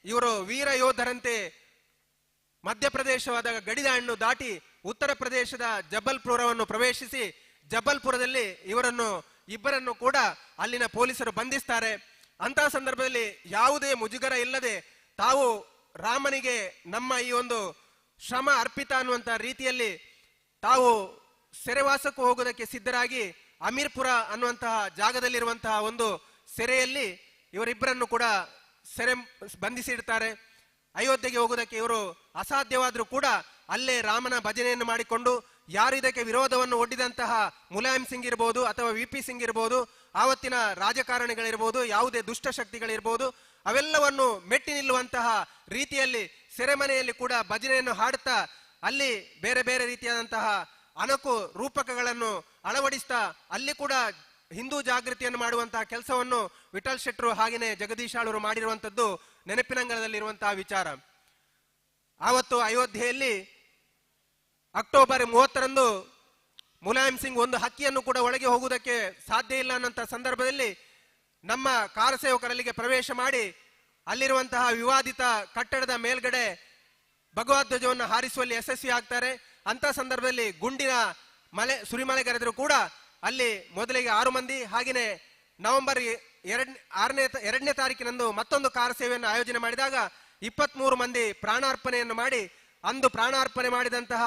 ಇವರು ವೀರ ಯೋಧರಂತೆ ಮಧ್ಯಪ್ರದೇಶವಾದ ಗಡಿದಾಣ್ಣು ದಾಟಿ ಉತ್ತರ ಪ್ರದೇಶದ ಜಬಲ್ಪುರವನ್ನು ಪ್ರವೇಶಿಸಿ ಜಬಲ್ಪುರದಲ್ಲಿ ಇಬ್ಬರನ್ನು ಕೂಡ ಅಲ್ಲಿನ ಪೊಲೀಸರು ಬಂಧಿಸ್ತಾರೆ. ಅಂತಹ ಸಂದರ್ಭದಲ್ಲಿ ಯಾವುದೇ ಮುಜುಗರ ಇಲ್ಲದೆ ತಾವು ರಾಮನಿಗೆ ನಮ್ಮ ಈ ಒಂದು ಶ್ರಮ ಅರ್ಪಿತ ಅನ್ನುವಂತಹ ರೀತಿಯಲ್ಲಿ ತಾವು ಸೆರೆವಾಸಕ್ಕೂ ಹೋಗೋದಕ್ಕೆ ಸಿದ್ಧರಾಗಿ ಅಮೀರ್ಪುರ ಅನ್ನುವಂತಹ ಜಾಗದಲ್ಲಿರುವಂತಹ ಒಂದು ಸೆರೆಯಲ್ಲಿ ಇವರಿಬ್ಬರನ್ನು ಕೂಡ ಬಂಧಿಸಿಡ್ತಾರೆ. ಅಯೋಧ್ಯೆಗೆ ಹೋಗೋದಕ್ಕೆ ಇವರು ಅಸಾಧ್ಯವಾದ್ರೂ ಕೂಡ ಅಲ್ಲೇ ರಾಮನ ಭಜನೆಯನ್ನು ಮಾಡಿಕೊಂಡು ಯಾರು ಇದಕ್ಕೆ ವಿರೋಧವನ್ನು ಒಡ್ಡಿದಂತಹ ಮುಲಾಯಂ ಸಿಂಗ್ ಇರಬಹುದು ಅಥವಾ VP ಸಿಂಗ್ ಇರಬಹುದು, ಆವತ್ತಿನ ರಾಜಕಾರಣಿಗಳಿರ್ಬೋದು, ಯಾವುದೇ ದುಷ್ಟಶಕ್ತಿಗಳಿರ್ಬೋದು, ಅವೆಲ್ಲವನ್ನು ಮೆಟ್ಟಿ ನಿಲ್ಲುವಂತಹ ರೀತಿಯಲ್ಲಿ ಸೆರೆಮನೆಯಲ್ಲಿ ಕೂಡ ಭಜನೆಯನ್ನು ಹಾಡುತ್ತಾ ಅಲ್ಲಿ ಬೇರೆ ಬೇರೆ ರೀತಿಯಾದಂತಹ ಅಣಕು ರೂಪಕಗಳನ್ನು ಅಳವಡಿಸ್ತಾ ಅಲ್ಲಿ ಕೂಡ ಹಿಂದೂ ಜಾಗೃತಿಯನ್ನು ಮಾಡುವಂತಹ ಕೆಲಸವನ್ನು ವಿಠಲ್ ಶೆಟ್ರು ಹಾಗೆಯೇ ಜಗದೀಶ್ ಆಳ್ವರು ಮಾಡಿರುವಂತದ್ದು ನೆನಪಿನಂಗನದಲ್ಲಿರುವಂತಹ ವಿಚಾರ. ಆವತ್ತು ಅಯೋಧ್ಯೆಯಲ್ಲಿ ಅಕ್ಟೋಬರ್ 30ರಂದು ಮುಲಾಯಂ ಸಿಂಗ್ ಒಂದು ಹಕ್ಕಿಯನ್ನು ಕೂಡ ಒಳಗೆ ಹೋಗುವುದಕ್ಕೆ ಸಾಧ್ಯ ಇಲ್ಲ ಅನ್ನೋಂಥ ಸಂದರ್ಭದಲ್ಲಿ ನಮ್ಮ ಕಾರಸೇವಕರಲ್ಲಿಗೆ ಪ್ರವೇಶ ಮಾಡಿ ಅಲ್ಲಿರುವಂತಹ ವಿವಾದಿತ ಕಟ್ಟಡದ ಮೇಲ್ಗಡೆ ಭಗವಧ್ವಜವನ್ನು ಹಾರಿಸುವಲ್ಲಿ ಯಶಸ್ವಿ ಆಗ್ತಾರೆ. ಅಂತ ಸಂದರ್ಭದಲ್ಲಿ ಗುಂಡಿನ ಸುರಿಮಳೆಗರೆದರೂ ಕೂಡ ಅಲ್ಲಿ ಮೊದಲಿಗೆ 6 ಮಂದಿ, ಹಾಗೆಯೇ ನವೆಂಬರ್ 2ನೇ ತಾರೀಕಿನಂದು ಮತ್ತೊಂದು ಕಾರ ಸೇವೆಯನ್ನು ಆಯೋಜನೆ ಮಾಡಿದಾಗ 23 ಮಂದಿ ಪ್ರಾಣಾರ್ಪಣೆಯನ್ನು ಮಾಡಿ, ಅಂದು ಪ್ರಾಣಾರ್ಪಣೆ ಮಾಡಿದಂತಹ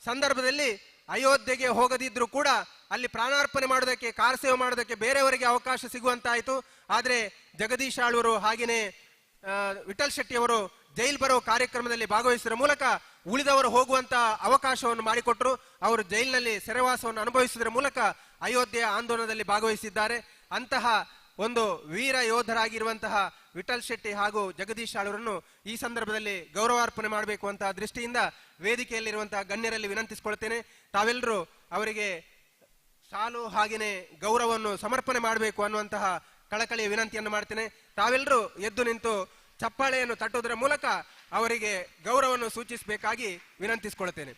ಸಂದರ್ಭದಲ್ಲಿ ಅಯೋಧ್ಯೆಗೆ ಹೋಗದಿದ್ರು ಕೂಡ ಅಲ್ಲಿ ಪ್ರಾಣಾರ್ಪಣೆ ಮಾಡೋದಕ್ಕೆ, ಕಾರ ಸೇವೆ ಮಾಡೋದಕ್ಕೆ ಬೇರೆಯವರಿಗೆ ಅವಕಾಶ ಸಿಗುವಂತಾಯಿತು. ಆದ್ರೆ ಜಗದೀಶ್ ಆಳ್ವರು ಹಾಗೆಯೇ ವಿಠಲ್ ಶೆಟ್ಟಿ ಅವರು ಜೈಲ್ ಬರೋ ಕಾರ್ಯಕ್ರಮದಲ್ಲಿ ಭಾಗವಹಿಸುವ ಮೂಲಕ ಉಳಿದವರು ಹೋಗುವಂತ ಅವಕಾಶವನ್ನು ಮಾಡಿಕೊಟ್ರು. ಅವರು ಜೈಲಿನಲ್ಲಿ ಸೆರೆವಾಸವನ್ನು ಅನುಭವಿಸುವುದರ ಮೂಲಕ ಅಯೋಧ್ಯೆಯ ಆಂದೋಲನದಲ್ಲಿ ಭಾಗವಹಿಸಿದ್ದಾರೆ. ಅಂತಹ ಒಂದು ವೀರ ಯೋಧರಾಗಿರುವಂತಹ ವಿಠಲ್ ಶೆಟ್ಟಿ ಹಾಗೂ ಜಗದೀಶ್ ಆಳ್ವರನ್ನು ಈ ಸಂದರ್ಭದಲ್ಲಿ ಗೌರವಾರ್ಪಣೆ ಮಾಡಬೇಕು ಅಂತ ದೃಷ್ಟಿಯಿಂದ ವೇದಿಕೆಯಲ್ಲಿರುವಂತಹ ಗಣ್ಯರಲ್ಲಿ ವಿನಂತಿಸಿಕೊಳ್ತೇನೆ. ತಾವೆಲ್ಲರೂ ಅವರಿಗೆ ಸಾಲು ಹಾಗೆಯೇ ಗೌರವವನ್ನು ಸಮರ್ಪಣೆ ಮಾಡಬೇಕು ಅನ್ನುವಂತಹ ಕಳಕಳಿಯ ವಿನಂತಿಯನ್ನು ಮಾಡ್ತೇನೆ. ತಾವೆಲ್ಲರೂ ಎದ್ದು ನಿಂತು ಚಪ್ಪಾಳೆಯನ್ನು ತಟ್ಟುವುದರ ಮೂಲಕ ಅವರಿಗೆ ಗೌರವವನ್ನು ಸೂಚಿಸಬೇಕಾಗಿ ವಿನಂತಿಸಿಕೊಳ್ತೇನೆ.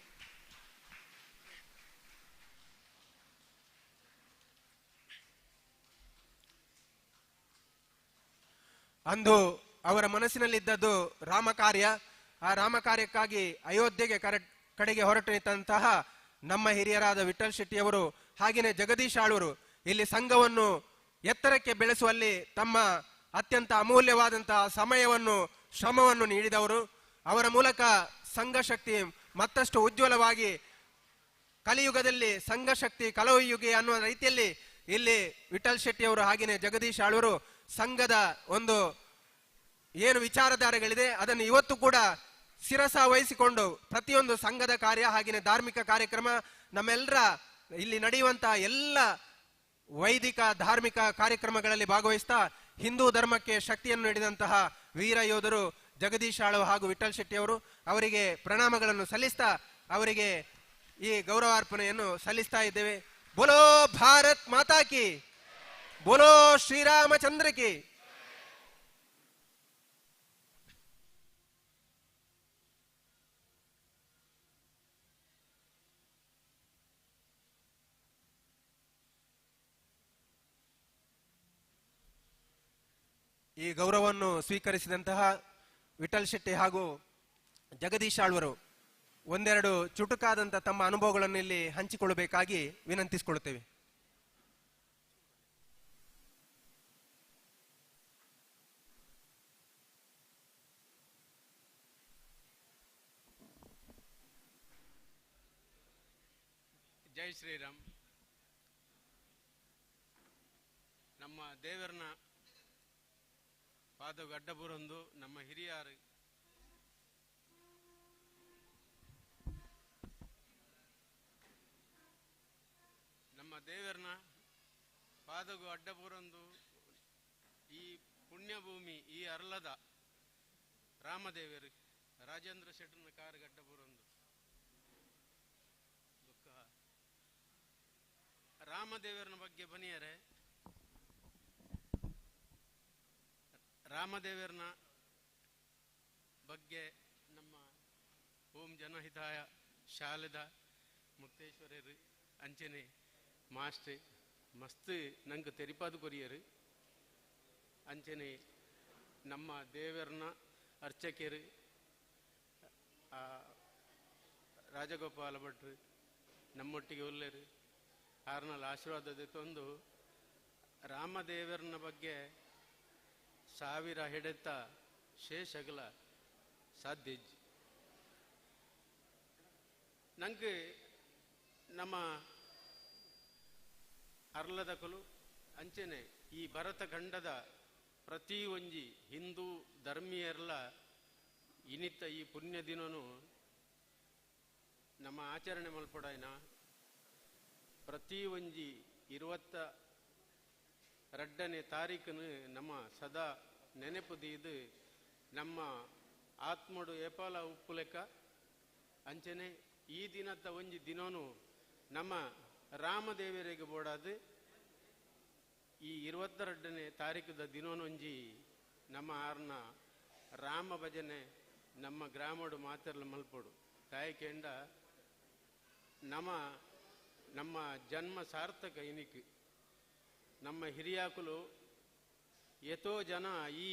ಅಂದು ಅವರ ಮನಸ್ಸಿನಲ್ಲಿದ್ದದ್ದು ರಾಮ ಕಾರ್ಯ. ಆ ರಾಮ ಕಾರ್ಯಕ್ಕಾಗಿ ಅಯೋಧ್ಯೆಗೆ ಕಡೆಗೆ ಹೊರಟು ನಿಂತಹ ನಮ್ಮ ಹಿರಿಯರಾದ ವಿಠಲ್ ಶೆಟ್ಟಿಯವರು ಹಾಗೆಯೇ ಜಗದೀಶ್ ಆಳ್ವರು ಇಲ್ಲಿ ಸಂಘವನ್ನು ಎತ್ತರಕ್ಕೆ ಬೆಳೆಸುವಲ್ಲಿ ತಮ್ಮ ಅತ್ಯಂತ ಅಮೂಲ್ಯವಾದಂತಹ ಸಮಯವನ್ನು, ಶ್ರಮವನ್ನು ನೀಡಿದವರು. ಅವರ ಮೂಲಕ ಸಂಘ ಶಕ್ತಿ ಮತ್ತಷ್ಟು ಉಜ್ವಲವಾಗಿ ಕಲಿಯುಗದಲ್ಲಿ ಸಂಘ ಶಕ್ತಿ ಕಲಯುಗೆ ಅನ್ನುವ ರೀತಿಯಲ್ಲಿ ಇಲ್ಲಿ ವಿಠಲ್ ಶೆಟ್ಟಿ ಅವರು ಹಾಗೆಯೇ ಜಗದೀಶ್ ಆಳ್ವರು ಸಂಘದ ಒಂದು ಏನು ವಿಚಾರಧಾರೆಗಳಿದೆ ಅದನ್ನು ಇವತ್ತು ಕೂಡ ಶಿರಸ ವಹಿಸಿಕೊಂಡು ಪ್ರತಿಯೊಂದು ಸಂಘದ ಕಾರ್ಯ ಹಾಗೆಯೇ ಧಾರ್ಮಿಕ ಕಾರ್ಯಕ್ರಮ ನಮ್ಮೆಲ್ಲರ ಇಲ್ಲಿ ನಡೆಯುವಂತಹ ಎಲ್ಲ ವೈದಿಕ ಧಾರ್ಮಿಕ ಕಾರ್ಯಕ್ರಮಗಳಲ್ಲಿ ಭಾಗವಹಿಸ್ತಾ ಹಿಂದೂ ಧರ್ಮಕ್ಕೆ ಶಕ್ತಿಯನ್ನು ನೀಡಿದಂತಹ ವೀರ ಯೋಧರು ಜಗದೀಶ್ ಆಳ್ವ ಹಾಗೂ ವಿಠಲ್ ಶೆಟ್ಟಿ ಅವರು, ಅವರಿಗೆ ಪ್ರಣಾಮಗಳನ್ನು ಸಲ್ಲಿಸ್ತಾ ಅವರಿಗೆ ಈ ಗೌರವಾರ್ಪಣೆಯನ್ನು ಸಲ್ಲಿಸ್ತಾ ಇದ್ದೇವೆ. ಬೋಲೋ ಭಾರತ್ ಮಾತಾ ಕಿ, ಬೋಲೋ ಶ್ರೀರಾಮಚಂದ್ರ ಕಿ. ಈ ಗೌರವವನ್ನು ಸ್ವೀಕರಿಸಿದಂತಹ ವಿಠಲ್ ಶೆಟ್ಟಿ ಹಾಗೂ ಜಗದೀಶ್ ಆಳ್ವರು ಒಂದೆರಡು ಚುಟುಕಾದಂಥ ತಮ್ಮ ಅನುಭವಗಳನ್ನು ಇಲ್ಲಿ ಹಂಚಿಕೊಳ್ಳಬೇಕಾಗಿ ವಿನಂತಿಸಿಕೊಳ್ಳುತ್ತೇವೆ. ಜೈ ಶ್ರೀರಾಮ್. ನಮ್ಮ ದೇವರನ ಪಾದವು ಅಡ್ಡಬುರಂದು ನಮ್ಮ ಹಿರಿಯರು ನಮ್ಮ ದೇವರನ ಪಾದವು ಅಡ್ಡಬುರಂದು ಈ ಪುಣ್ಯಭೂಮಿ ಈ ಅರ್ಲದ ರಾಮದೇವರು ರಾಜೇಂದ್ರ ಶೆಟ್ಟನ ಕಾರ್ ಗಡ್ಡಬುರಂದು ರಾಮದೇವರನ ಬಗ್ಗೆ ಬನಿಯರೆ ರಾಮದೇವರನ ಬಗ್ಗೆ ನಮ್ಮ ಓಂ ಜನಹಿತಾಯ ಶಾಲೆದ ಮುಕ್ತೇಶ್ವರರು ಅಂಚನೆ ಮಾಸ್ಟರ್ ಮಸ್ತ್ ನಂಗೆ ತೆರಿಪಾದು ಕೊರಿಯರು ಅಂಚನೆ ನಮ್ಮ ದೇವರನ ಅರ್ಚಕರು ರಾಜಗೋಪಾಲ ಭಟ್ರು ನಮ್ಮೊಟ್ಟಿಗೆ ಒಳ್ಳೆಯರು ಆರ್ನಲ್ಲಿ ಆಶೀರ್ವಾದದ ತಂದು ರಾಮದೇವರನ ಬಗ್ಗೆ ಸಾವಿರ ಹೆಡೆತ ಶೇಷಗಲ ಸಾಧ್ಯ ನಂಗೆ ನಮ್ಮ ಅರ್ಲದ ಕೊಲು ಅಂಚನೆ ಈ ಭರತ ಖಂಡದ ಪ್ರತಿ ಒಂಜಿ ಹಿಂದೂ ಧರ್ಮೀಯರ್ಲ ಇನಿತ ಈ ಪುಣ್ಯ ದಿನನು ನಮ್ಮ ಆಚರಣೆ ಮಲ್ಪಡಾಯ್ನ ಪ್ರತಿ ಒಂಜಿ 22ನೇ ತಾರೀಕನು ನಮ್ಮ ಸದಾ ನೆನಪುದೀದು ನಮ್ಮ ಆತ್ಮಡು ಏಪಾಲ ಉಪ್ಪು ಲೆಕ್ಕ ಅಂಚನೆ ಈ ದಿನದ ಒಂಜಿ ದಿನನು ನಮ್ಮ ರಾಮದೇವರಿಗೆ ಬೋಡಾದು ಈ 22ನೇ ತಾರೀಕದ ದಿನೊಂಜಿ ನಮ್ಮ ಆರ್ನ ರಾಮ ಭಜನೆ ನಮ್ಮ ಗ್ರಾಮಡು ಮಾತೆರ್ಲ ಮಲ್ಪಡು ತಾಯಿಕೆಂಡ ನಮ್ಮ ಜನ್ಮ ಸಾರ್ಥಕ ಇನಿಕ್ ನಮ್ಮ ಹಿರಿಯಾಕುಲು ಎತೋ ಜನ ಈ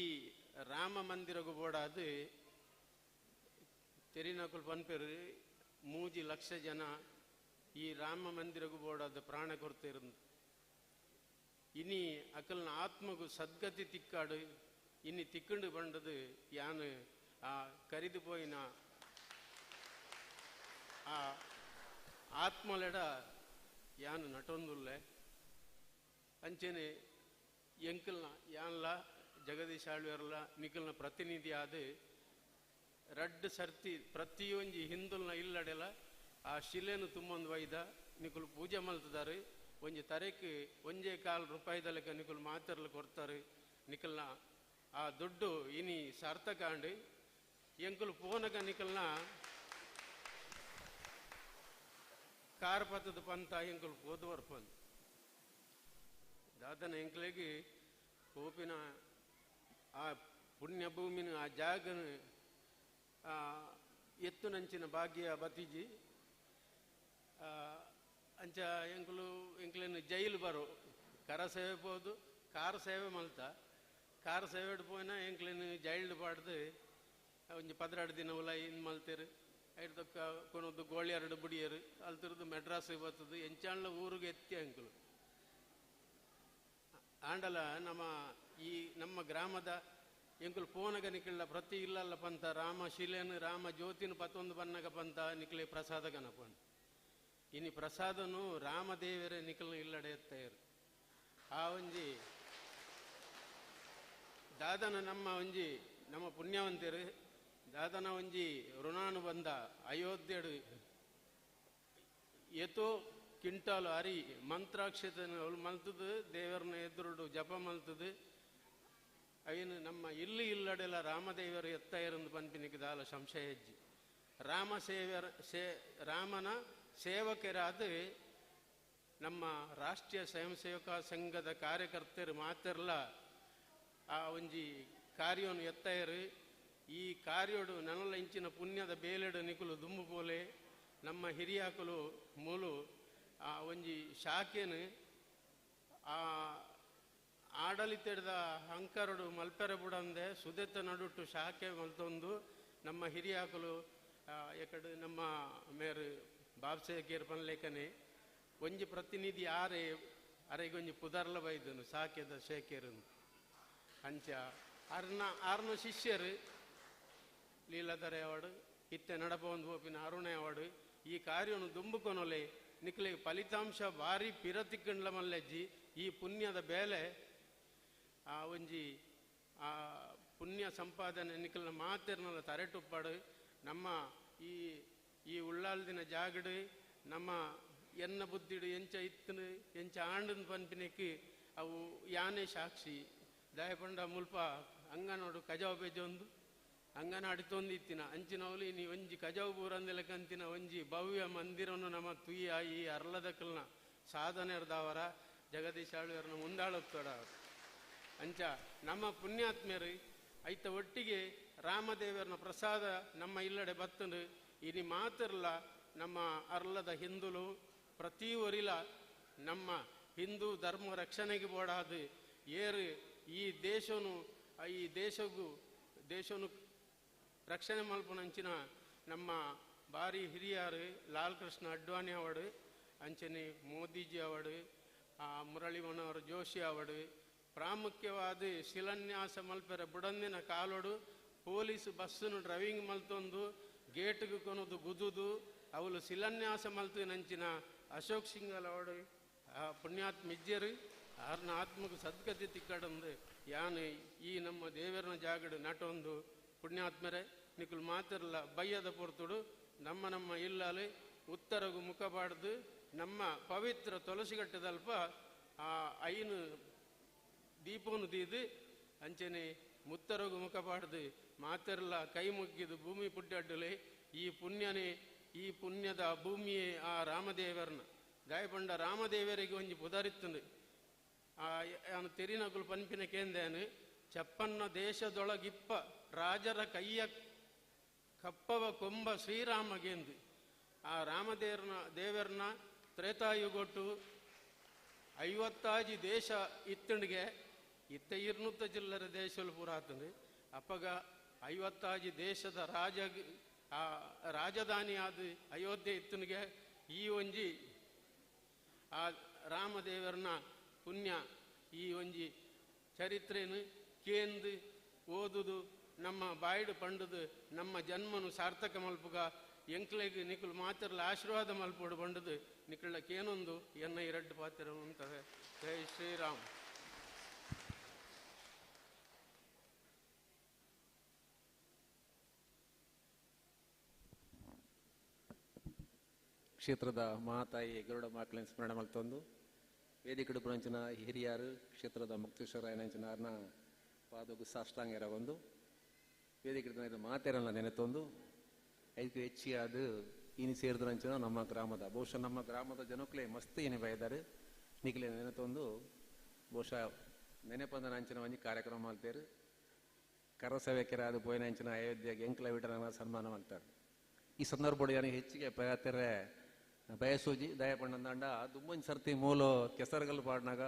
ರಾಮ ಮಂದಿರಗು ಬೋಡಾದು ತೆರಿನಕುಲು ಪನ್ಪೆರು 3 ಲಕ್ಷ ಜನ ಈ ರಾಮ ಮಂದಿರಗು ಬೋಡಾದ ಪ್ರಾಣ ಕೊಡ್ತಿರು ಇನಿ ಅಕಲ್ನ ಆತ್ಮಗು ಸದ್ಗತಿ ತಿಕ್ಕಾಡು ಇನ್ನು ತಿಕ್ಕಂಡು ಬಂಡದು ಯಾನು ಆ ಕರಿದು ಪೋಯಿನ ಆ ಆತ್ಮಲೆಡ ಯಾನು ನಟೊಂದುಲ್ಲೆ ಅಂಚನೆ ಎಂಕಲ್ನ ಯಾನ್ಲ ಜಗದೀಶ್ ಆಳ್ವೇರ್ಲ ನಿಕಲ್ನ ಪ್ರತಿನಿಧಿ ಆದ ರಡ್ಡು ಸರ್ತಿ ಪ್ರತಿಯೊಂಜಿ ಹಿಂದುಲ್ನ ಇಲ್ಲಡೆಲ ಆ ಶಿಲೆನು ತುಂಬೊಂದು ವೈದ ನಿಕುಲು ಪೂಜೆ ಮಲ್ತದಾರು ಒಂಜಿ ತರೆಕ್ 1.25 ರೂಪಾಯಿದ ಲೆಕ್ಕ ನಿಕುಲು ಮಾತೆರ್ಲು ಕೊಡ್ತಾರೆ ನಿಕಲ್ನ ಆ ದುಡ್ಡು ಇನಿ ಸಾರ್ಥಕ ಅಂಡು ಎಂಕುಲು ಪೋನಗ ನಿಕಲ್ನ ಕಾರ್ಪತದ ಪಂತ ಎಂಕುಲು ಪೋದುವರ್ ಪಂದ್ ದಾದನ ಎಂಕ್ಲೆಗೆ ಕೋಪಿನ ಆ ಪುಣ್ಯಭೂಮಿನ ಆ ಜಾಗನ ಎತ್ತು ನಂಚಿನ ಭಾಗ್ಯ ಬತಿಜಿ ಅಂಚ ಎಂಕ್ಲೇನು ಜೈಲು ಬರೋ ಕರ ಸೇವೆ ಪೋದು ಕಾರ್ ಸೇವೆ ಮಲ್ತ ಕಾರ್ ಸೇವೆ ಪೋಯಿನ ಎಂಕ್ಲೇನು ಜೈಲ್ಡ್ ಪಾಡ್ದು ಒಂಜಿ 12 ದಿನ ಉಲ ಇನ್ ಮಲ್ತೇರು ಐದಕ್ಕ ಕೊನೊಂದು ಗೋಳಿ 2 ಬುಡಿಯರು ಅಲ್ತಿರದು ಮೆಡ್ರಾಸಿಗೆ ಬರ್ತದು ಎಂಚಾಣ್ಲ ಊರಿಗೆ ಎತ್ತಿ ಅಂಕಲು ಆಂಡಲ ನಮ್ಮ ಗ್ರಾಮದ ಎಂಕುಲು ಪೋನಗ ನಿಕಲ ಪ್ರತಿ ಇಲ್ಲಲ್ಲ ಪಂತ ರಾಮ ಶಿಲೆನು ರಾಮ ಜ್ಯೋತಿನ 11 ಬನ್ನಗ ಪಂತ ನಿಕಲೆ ಪ್ರಸಾದ ಗಣಪನ್ ಇನಿ ಪ್ರಸಾದನು ರಾಮದೇವರೇ ನಿಕಲ್ನ ಇಲ್ಲಡೆ ಎತ್ತೇರು ಆ ಒಂಜಿ ದಾದನ ನಮ್ಮ ಪುಣ್ಯವಂತರು ದಾದನ ಒಂಜಿ ಋಣಾನು ಬಂದ ಅಯೋಧ್ಯಡು ಎತೋ ಕಿಂಟಾಲು ಅರಿ ಮಂತ್ರಾಕ್ಷತೆ ಮಲ್ತದು ದೇವರನ್ನ ಎದುರುಡು ಜಪ ಮಲ್ತದು ಅಯ್ಯನು ನಮ್ಮ ಇಲ್ಲಿ ಇಲ್ಲಡೆಲ್ಲ ರಾಮದೇವರು ಎತ್ತ ಇರಂದು ಪಂಪಿನಿಗೆ ದಾಲ ಸಂಶಯ ಹೆಜ್ಜಿ ರಾಮನ ಸೇವಕರಾದ ನಮ್ಮ ರಾಷ್ಟ್ರೀಯ ಸ್ವಯಂ ಸೇವಕ ಸಂಘದ ಕಾರ್ಯಕರ್ತರು ಮಾತೆರ್ಲ ಆ ಒಂಜಿ ಕಾರ್ಯವನ್ನು ಎತ್ತಯರು ಈ ಕಾರ್ಯೋಡು ನನಲ ಇಂಚಿನ ಪುಣ್ಯದ ಬೇಲೆಡು ನಿಕುಲು ದುಂಬು ಪೋಲೆ ನಮ್ಮ ಹಿರಿಯಾಕುಲು ಮೂಲು ಆ ಒಂಜಿ ಶಾಖೆನು ಆಡಳಿತದ ಅಂಕರಡು ಮಲ್ಪೆರೆ ಬುಡಂದೆ ಸುದೆತ್ತ ನಡುಟ್ಟು ಶಾಖೆ ಮಲ್ತೊಂದು ನಮ್ಮ ಹಿರಿಯಾಕಲು ಎಕಡೆ ನಮ್ಮ ಮೇರು ಬಾಬ್ಸೇಕೇರ್ ಪನ್ಲೇಖನೆ ಒಂಜಿ ಪ್ರತಿನಿಧಿ ಅರೆಗೊಂಜಿ ಪುದರ್ಲ ಬೈದನು ಸಾಕ್ಯದ ಶೇಖೇರ್ ಅಂಚ ಆರ್ನ ಶಿಷ್ಯರು ಲೀಲಾಧರೆ ಅವಾರ್ಡ್ ಇತ್ತೆ ನಡಪೊಂದು ಪೋಪಿನ ಅರುಣೆ ಅವಾರ್ಡ್ ಈ ಕಾರ್ಯವನ್ನು ದುಂಬುಕೊನೊಲೆ ನಿಕ್ಲಿಗೆ ಫಲಿತಾಂಶ ಭಾರಿ ಪಿರತಿಕ್ಕಂಡ್ಲ ಮಲ್ಲೆಜ್ಜಿ ಈ ಪುಣ್ಯದ ಬೇಲೆ ಆ ಒಂಜಿ ಆ ಪುಣ್ಯ ಸಂಪಾದನೆ ನಿಖಲ್ನ ಮಾತಿರ್ನಲ್ಲ ತರೆಟುಪ್ಪಾಡು ನಮ್ಮ ಈ ಉಳ್ಳಾಲ್ದಿನ ಜಾಗಡು ನಮ್ಮ ಎನ್ನ ಬುದ್ಧಿಡು ಎಂಚ ಇತ್ತನು ಎಂಚ ಆಂಡನ್ ಪನ್ಪಿನಕ್ಕೆ ಅವು ಯಾನೇ ಸಾಕ್ಷಿ ದಯಪಂಡ ಮುಲ್ಪ ಅಂಗನೋಡು ಕಜಾವ್ ಬೇಜೊಂದು ಅಂಗನ ಅಡಿತೊಂದಿತ್ತಿನ ಅಂಚಿನವಲಿ ನೀ ಒಂಜಿ ಕಜಾವ್ ಬೂರಂದೆಲಕಂತಿನ ಒಂಜಿ ಭವ್ಯ ಮಂದಿರನು ನಮ್ಮ ತುಯ್ಯ ಈ ಅರ್ಲದಕ್ಕಲ್ನ ಸಾಧನೆರ್ದವರ ಜಗದೀಶ್ ಆಳ್ವರ್ನ ಮುಂದಾಳೋಗ್ತಾಡ ಅಂಚ ನಮ್ಮ ಪುಣ್ಯಾತ್ಮ್ಯರು ಐತ ಒಟ್ಟಿಗೆ ರಾಮದೇವರನ ಪ್ರಸಾದ ನಮ್ಮ ಇಲ್ಲಡೆ ಬತ್ತನು ಇನಿ ಮಾತಿರ್ಲ ನಮ್ಮ ಅರ್ಲದ ಹಿಂದುಲು ಪ್ರತಿ ಒರಿಲ ನಮ್ಮ ಹಿಂದೂ ಧರ್ಮ ರಕ್ಷಣೆಗೆ ಬೋಡಾದು ಏರು ಈ ದೇಶನು ರಕ್ಷಣೆ ಮಲ್ಪನಂಚಿನ ನಮ್ಮ ಭಾರಿ ಹಿರಿಯರು ಲಾಲ್ ಕೃಷ್ಣ ಅಡ್ವಾಣಿ ಅವಾರ್ಡ್ ಅಂಚನೆ ಮೋದಿಜಿ ಅವಾರ್ಡ್ ಮುರಳಿ ಮನೋಹರ್ ಜೋಶಿ ಅವಾರ್ಡ್ ಪ್ರಾಮುಖ್ಯವಾದ ಶಿಲಾನ್ಯಾಸ ಮಲ್ಪೆರೆ ಬುಡಂದಿನ ಕಾಲೋಡು ಪೊಲೀಸ್ ಬಸ್ಸನ್ನು ಡ್ರೈವಿಂಗ್ ಮಲ್ತೊಂದು ಗೇಟ್ಗೆ ಕೊನೋದು ಗುದುದು ಅವಳು ಶಿಲಾನ್ಯಾಸ ಮಲ್ತಿನಂಚಿನ ಅಶೋಕ್ ಸಿಂಗಲ್ ಅವಾರ್ಡ್ ಪುಣ್ಯಾತ್ಮ ಇಜ್ಜರು ಆರ್ನ ಆತ್ಮకు ಸದ್ಗತಿ ತಿಕ್ಕಡಂದು ಯಾನು ಈ ನಮ್ಮ ದೇವರನ ಜಾಗಡು ನಟೊಂದು ಪುಣ್ಯಾತ್ಮರೇ ನಿಕುಲು ಮಾತಿರಲ್ಲ ಬಯ್ಯದ ಪೊರ್ತುಡು ನಮ್ಮ ಇಲ್ಲಾಲಿ ಉತ್ತರಗು ಮುಖಬಾರ್ದು ನಮ್ಮ ಪವಿತ್ರ ತುಳಸಿಗಟ್ಟದಲ್ಪ ಆ ಐನು ದೀಪವನ್ನು ದೀದು ಅಂಚನೆ ಮುತ್ತರಗು ಮುಖಬಾರ್ದು ಮಾತಿರಲ್ಲ ಕೈ ಮುಗ್ಗಿದು ಭೂಮಿ ಪುಡ್ಡಡ್ಡಲೆ ಈ ಪುಣ್ಯದ ಭೂಮಿಯೇ ಆ ರಾಮದೇವರನ ಗಾಯಪಂಡ ರಾಮದೇವರಿಗೆ ಒಂಜಿ ಪುದರಿತ್ತುಂಡು ಅವನು ತೆರಿನಗುಲು ಪನ್ಪಿನ ಕೇಂದೇನು ಚಪ್ಪನ್ನ ದೇಶದೊಳಗಿಪ್ಪ ರಾಜರ ಕೈಯ ಕಪ್ಪವ ಕೊಂಬ ಶ್ರೀರಾಮಗೆಂದು ಆ ರಾಮದೇವರನ ತ್ರೇತಾಯುಗೊಟ್ಟು 50 ದೇಶ ಇತ್ತಂಡಿಗೆ ಇತ್ತ 200 ಜಿಲ್ಲರ ದೇಶಲು ಪುರಾತನು ಅಪ್ಪಗ 50 ದೇಶದ ರಾಜಧಾನಿ ಆದ ಅಯೋಧ್ಯೆ ಇತ್ತನಿಗೆ ಈ ಒಂಜಿ ಆ ರಾಮದೇವರನ ಪುಣ್ಯ ಈ ಒಂಜಿ ಚರಿತ್ರೆನು ಕೇಂದು ಓದುದು ನಮ್ಮ ಬಾಯ್ಡು ಪಂಡುದು ನಮ್ಮ ಜನ್ಮನು ಸಾರ್ಥಕ ಮಲ್ಪುಗ ಎಂಕ್ಲೆಗೆ ನಿಕುಲು ಮಾತಿರಲ ಆಶೀರ್ವಾದ ಮಲ್ಪೋಡು ಬಂಡುದು ನಿಕುಳಕ್ಕೇನೊಂದು ಎನ್ನ 2 ಪಾತ್ರ ಅಂತವೆ. ಜೈ ಶ್ರೀರಾಮ್. ಕ್ಷೇತ್ರದ ಮಹಾತಾಯಿ ಗರುಡ ಮಾಕ್ಲೆನ್ ಸ್ಮರಣೆ ಮಲ್ತೊಂದು ವೇದಿಕಡು ಪುರಂಚಿನ ಹಿರಿಯರು ಕ್ಷೇತ್ರದ ಮುಕ್ತೇಶ್ವರಾಯನಂಚಿನಾರ್ನ ಪಾದೋಗು ಸಾಷ್ಟಾಂಗರ ಒಂದು ವೇದಿಕಡು ಮಾತೆರನ್ನ ನೆನೆತೊಂದು ಐದು ಹೆಚ್ಚಿಯಾದ ಇನಿ ಸೇರಿದ್ರಂಚಿನ ನಮ್ಮ ಗ್ರಾಮದ ಬಹುಶಃ ನಮ್ಮ ಗ್ರಾಮದ ಜನಕ್ಲೆ ಮಸ್ತ್ ಏನೇ ಬಯದಾರೆ ನಿಕ್ಲೆ ನೆನೆತೊಂದು ಬಹುಶಃ ನೆನೆಪಂದ ನಂಚಿನ ಒಂಜಿ ಕಾರ್ಯಕ್ರಮ ಮಾಡ್ತಾರೆ ಕರಸೇವಕರ ಅದು ಪೋಯಿನಂಚಿನ ಅಯೋಧ್ಯೆಗೆ ಎಂಕ್ಲ ವಿಟರನ್ನ ಸನ್ಮಾನ ಮಾಡ್ತಾರೆ. ಈ ಸಂದರ್ಭ ಹೆಚ್ಚಿಗೆ ಪಯತೆರೆ ಬಯಸೂಜಿ ದಯಪಣ್ಣಂದಂಡ ದುಮ್ಮಂಜಿ ಸರ್ತಿ ಮೂಲು ಕೆಸರುಗಲ್ಲು ಪಾಡ್ನಾಗ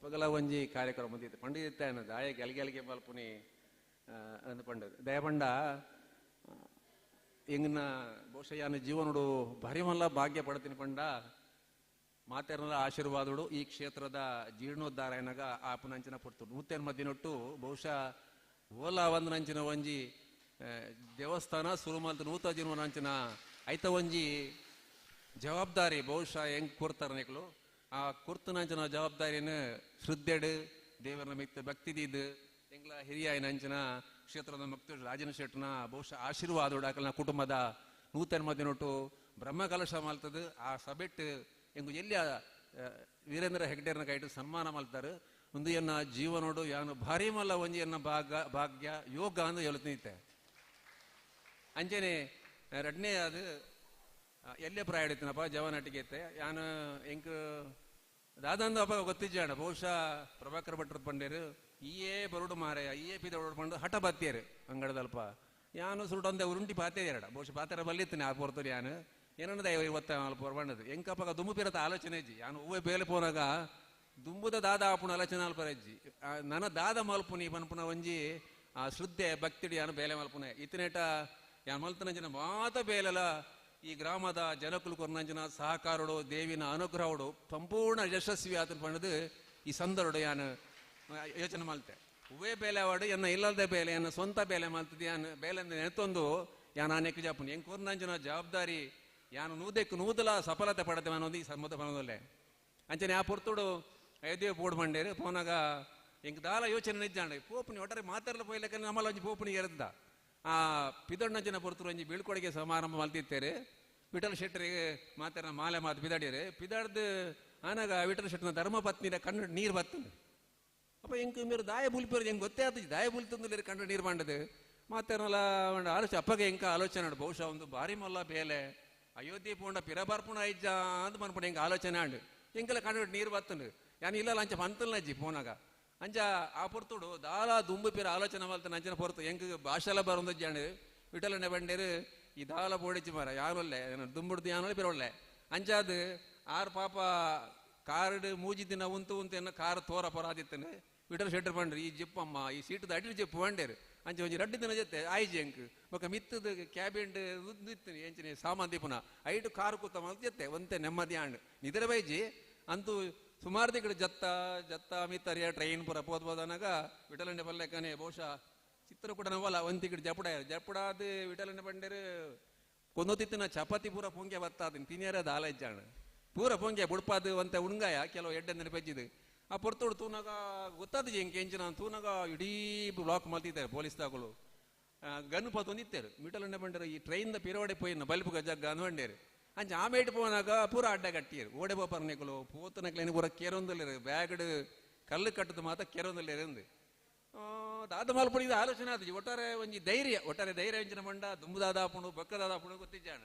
ಪಗಲ ಒಂಜಿ ಕಾರ್ಯಕ್ರಮ ಬಂದಿತ್ತು ಪಂಡಿತ ದಾಯ ಗೆಲ್ಗೆಲ್ಗೆ ಮಲ್ಪುನಿ ಅಂದು ಪಂಡದು ದಯಪಂಡ ಎಂಗನ ಬಹುಶಃ ಯಾನ ಜೀವನಡು ಭಾರಿ ಮಲ್ಲ ಭಾಗ್ಯ ಪಡ್ತೀನಿ ಪಂಡ ಮಾತೆರನ ಆಶೀರ್ವಾದಡು ಈ ಕ್ಷೇತ್ರದ ಜೀರ್ಣೋದ್ಧಾರ ಏನಾಗ ಆಪನಂಚಿನ ಪಡ್ತು ನೂತನ ಮದ್ದಿನೊಟ್ಟು ಬಹುಶಃ ಓಲಾ ಒಂದು ನಂಚಿನ ಒಂಜಿ ದೇವಸ್ಥಾನ ಸುರುಮಲ್ತ ನೂತ ಜೀವನಂಚಿನ ಐತ ಒಂಜಿ ಜವಾಬ್ದಾರಿ ಬಹುಶಃ ಹೆಂಗ್ ಕೂರ್ತಾರ ನೆಕ್ಲು ಆ ಕುರ್ತನಂಚಿನ ಜವಾಬ್ದಾರಿನ ಶ್ರದ್ಧೆಡು ದೇವರನ ಮಿಕ್ತ ಭಕ್ತಿದಿದ್ದು ಎಂಗ್ಲ ಹಿರಿಯ ನಂಚಿನ ಕ್ಷೇತ್ರದ ಮುಕ್ತ ರಾಜನ ಶೆಟ್ಟನ ಬಹುಶಃ ಆಶೀರ್ವಾದ ಆಕಲ್ನ ಕುಟುಂಬದ ನೂತನ ಮದ್ದಿನೊಟ್ಟು ಬ್ರಹ್ಮಕಲಶ ಮಲ್ತದ ಆ ಸಭೆಟ್ ಎಂಗು ಎಲ್ಲಿ ವೀರೇಂದ್ರ ಹೆಗ್ಡೇರ್ನ ಕೈಟು ಸನ್ಮಾನ ಮಲ್ತಾರೆ ಒಂದು ಎನ್ನ ಜೀವನೋಡು ಯಾನು ಭಾರಿ ಮಲ್ಲ ಒಂಜಿ ಎನ್ನ ಭಾಗ್ಯ ಯೋಗ ಅಂದು ಹೇಳ್ತೀತೆ ಅಂಚನೆ ಎರಡನೇ ಅದು ಎಲ್ಲೇ ಪ್ರಾಯಡಿತೀನಪ್ಪ ಜವನಟಿಗೆ ಯಾನು ಎಂಕ್ ದಾದಂದು ಅಪ್ಪ ಗೊತ್ತಿಜ್ಜಾಣ ಬಹುಶಃ ಪ್ರಭಾಕರ್ ಭಟ್ರು ಪಂಡೇರು ಈಯೇ ಬರುಡು ಮಾರಯ ಈಯೇ ಪಿದ ಪಂಡು ಹಠ ಬತ್ತಿಯರು ಅಂಗಡದಲ್ಪ ಯಾನು ಸುರುಟೊಂದೆ ಉರುಂಟಿ ಪಾತೆ ಎರಡ ಬಹುಶಃ ಪಾತ್ರ ಬಲ್ಲಿತ್ತೀನಿ ಆ ಪೋರ್ತರು ಯಾನು ಏನನ್ನದ 50 ಬಣ್ಣದು ಎಂಕಪ್ಪ ದುಮ್ಮು ಪಿರತ ಆಲೋಚನೆ ಇಜ್ಜಿ ಯಾನು ಹೂವೆ ಬೇಲೆ ಪೋನಾಗ ದುಂಬುದ ದಾದ ಆಪುಣ ಆಲೋಚನೆ ಅಲ್ಪರಜ್ಜಿ ನನ್ನ ದಾದ ಮಲ್ಪುನಿ ಪನ್ಪುನ ಒಂಜಿ ಆ ಶ್ರದ್ಧೆ ಭಕ್ತಿಡಿ ಯಾನು ಬೇಲೆ ಮಲ್ಪುನೆ ಇತ್ತಿನೇಟ ಯಾನ್ ಮಲ್ತನಂಜಿನ ಮಾತ ಬೇಲೆಲ ಈ ಗ್ರಾಮದ ಜನಕುಲು ಕೊರ್ನಂಜಿನ ಸಹಕಾರಡು ದೇವಿನ ಅನುಗ್ರಹಡು ಸಂಪೂರ್ಣ ಯಶಸ್ವಿ ಆತನ ಪಣ್ಣದು ಈ ಸಂದರ್ಭ ಯಾನು ಯೋಚನೆ ಮಲ್ತೆ ಉವೇ ಬೇಲೆ ಅವಾಡು ಎನ್ನ ಇಲ್ಲದ ಬೇಲೆ ಎನ್ನ ಸ್ವಂತ ಬೇಲೆ ಮಲ್ತದ ಯಾನು ಬೇಲೆ ನೆತ್ತೊಂದು ಯಾನು ಅನೇಕ ಜಾಪುನಿ ಹೆಂಗೆ ಕೊರ್ನಂಜಿನ ಜವಾಬ್ದಾರಿ ಯಾನು ನೂದೆಕ್ಕು ನೂದಲ ಸಫಲತೆ ಪಡತೆ ಅನ್ನೋದು ಈ ಸಂಬಂಧ ಪಣದಲ್ಲೇ ಅಂಚನೆ ಆ ಪುರ್ತುಡು ಅಯೋಧ್ಯೆ ಪೋಡ್ ಮಂಡೇರು ಪೋನಾಗ ಹೆಂಗೆ ದಾಲ ಯೋಚನೆ ನಿಜ್ಜಾಂಡ ಪೋಪುನಿ ಒಟ್ಟಾರೆ ಮಾತಾಡಲು ಪೋಯ್ಲಕ್ಕ ನಮ್ಮಲ್ಲ ಒಂಜಿ ಪೋಪುನಿ ಎರದ ಆ ಪಿದಣ್ಣಂಚಿನ ಪುರ್ತರು ಒಂಜಿ ಬೀಳ್ಕೊಡುಗೆ ಸಮಾರಂಭ ಮಲ್ತಿತ್ತೇರೆ ವಿಠಲ್ ಶೆಟ್ಟರಿಗೆ ಮಾತಾಡ ಮಾಲೆ ಮಾತು ಪಿದಾಡಿಯರೆ ಪಿದಾಡ್ದು ಆನಾಗ ವಿಠಲ್ ಶೆಟ್ಟನ ಧರ್ಮಪತ್ನಿರ ಕಣ್ಣು ನೀರು ಬರ್ತದೆ ಅಪ್ಪ ಹೆಂಗೆ మీరు ದಾಯ ಬುಲ್ಪಿರೋದು ಹೆಂಗೆ ಗೊತ್ತೇ ಆಯ್ತು ದಾಯ ಬುಲ್ತಂದ್ರೆ ಕಣ್ಣು ನೀರು ಬಂಡದು ಮಾತೇನಲ್ಲ ಆಲೋಚನೆ ಅಪ್ಪಗೆ ಹೆಂಗೆ ಆಲೋಚನೆ ಆಡು ಬಹುಶಃ ಒಂದು ಬಾರಿ ಮಲ್ಲ ಬೇಲೆ ಅಯೋಧ್ಯೆ ಪೋಂಡ ಪಿರಬರ್ಪುಣ ಐಜ್ಜ ಅಂತ ಮನ್ಪುಣ ಹೆಂಗೆ ಆಲೋಚನೆ ಆಂಡು ಹೆಂಗೆಲ್ಲ ಕಣ್ಣು ನೀರು ಬರ್ತಂಡು ಯಾನು ಇಲ್ಲ ಅಂಚ ಮಂತಲ್ನಜ್ಜಿ ಪೋನಾಗ ಅಂಚ ಆ ಪೊರ್ತುಡು ದಾಲ ದುಂಬು ಪಿರ ಆಲೋಚನೆ ಮಲ್ತಾನೆ ಅಂಚನ ಪೊರ್ತು ಹೆಂಗೆ ಭಾಷೆಲ್ಲ ಬರೋದಜ್ಜಿ ಆಂಡು ವಿಠಲನೆ ಬಂಡೇರು ಈ ದಾಲ ಬೋಡಿಚ್ಚಿ ಮರ ಯಾರೊಲ್ಲೆ ದುಂಬುಡ್ದು ಯಾನೊಲ್ಲೆ ಪಿರೊಲ್ಲೆ ಅಂಚಾದು ಆರು ಪಾಪ ಕಾರ್ಡ್ ಮೂಜಿದ್ದಿನ ಉಂತು ಎನ್ನ ಕಾರ್ ತೋರ ಪರಾದಿತ್ತನೆ ವಿಠಲ್ ಶೆಟ್ಟರ್ ಬಂಡ್ರಿ ಈ ಜಿಪ್ಪಮ್ಮ ಈ ಸೀಟದ ಅಡ್ಡಿ ಜಿಪ್ಪು ಬಂಡೇರು ಅಂಚ ಒಂಜಿ ರಡ್ಡು ದಿನ ಜೊತೆ ಆಯ್ಜಿ ಅಂಕ್ ಬೊಕ್ಕ ಮಿತ್ತದ ಕ್ಯಾಬಿನ್ ಇತ್ತು ಎಂಚಿನ ಸಾಮಾನ್ ದೀಪುನ ಐಟು ಕಾರು ಕೂತ ಮಲ್ತ ಜೊತೆ ಒಂತೆ ನೆಮ್ಮದಿ ಆಂಡ್ ನಿದ್ರೆ ಬೈಜಿ ಅಂತೂ ಸುಮಾರು ದಿಕ್ಕಡು ಜತ್ತ ಜತ್ತ ಮಿತ್ತರಿಯ ಟ್ರೈನ್ ಪುರ ಪೋದ್ಬೋದನಾಗ ವಿಠಲನೆ ಪಲ್ಲೆಕ್ಕನೆ ಬಹುಶಃ ಚಿತ್ರ ಕೂಡ ನವಲ್ಲ ಒಂದ್ ತಿಕ್ಕಡು ಜಪುಡಾದ ವಿಠಲನೆ ಬಂಡೇರು ಕೊಂದೊತ್ತಿತ್ತಿನ ಚಪಾತಿ ಪೂರ ಪೊಂಗೆ ಬತ್ತಾದಿನ ತಿನ್ಯರದ ಆಲಜ್ಜಾಣ ಪೂರ ಪೊಂಗೆ ಬುಡ್ಪಾದು ಅಂತ ಉಣ್ಗಾಯ ಕೆಲವು ಎಡ್ಡೆ ನೆನಪಜ್ಜಿದು ಆ ಪೊರ್ತೋಡು ತೂನಾಗ ಗೊತ್ತಾದ ಹೆಂಗೆ ಎಂಚಿನ ತೂನಾಗ ಇಡೀ ಬ್ಲಾಕ್ ಮಲ್ತಿದ್ದಾರೆ ಪೊಲೀಸ್ ದಾಖಲು ಗನ್ ಪತ್ತೊಂದಿತ್ತೇರು ಮಿಟಲನ್ನೇ ಬಂಡರು ಈ ಟ್ರೈನ್ ಪಿರವಡೆ ಪೋಯಿನ ಬಲ್ಪುಗ ಜಗ್ಗ ಅನ್ವಂಡೇರು ಅಂಚ ಆಮೇಟ್ ಪೋನಾಗ ಪೂರ ಅಡ್ಡ ಕಟ್ಟಿಯರು ಓಡೆ ಬೋಪರ್ನೆಗಳು ಪೋತನಕ್ಲೇನು ಪೂರ ಕೆರೊಂದಲ್ಲಿರು ಬ್ಯಾಗಡ್ ಕಲ್ಲು ಕಟ್ಟದ ಮಾತ ಕೆರೊಂದಲ್ಲಿರಂದು ದಾದ ಮಲ್ಪಡಿದ ಆಲೋಚನೆ ಆದ ಒಟ್ಟಾರೆ ಒಂಜಿ ಒಟ್ಟಾರೆ ಧೈರ್ಯ ಎಂಚಿನ ಮಂಡ ದುಂಬುದಾದಾಪುಣು ಬೊಕ್ಕದಾದಾಪುಣು ಗೊತ್ತಿದ್ದಾಣ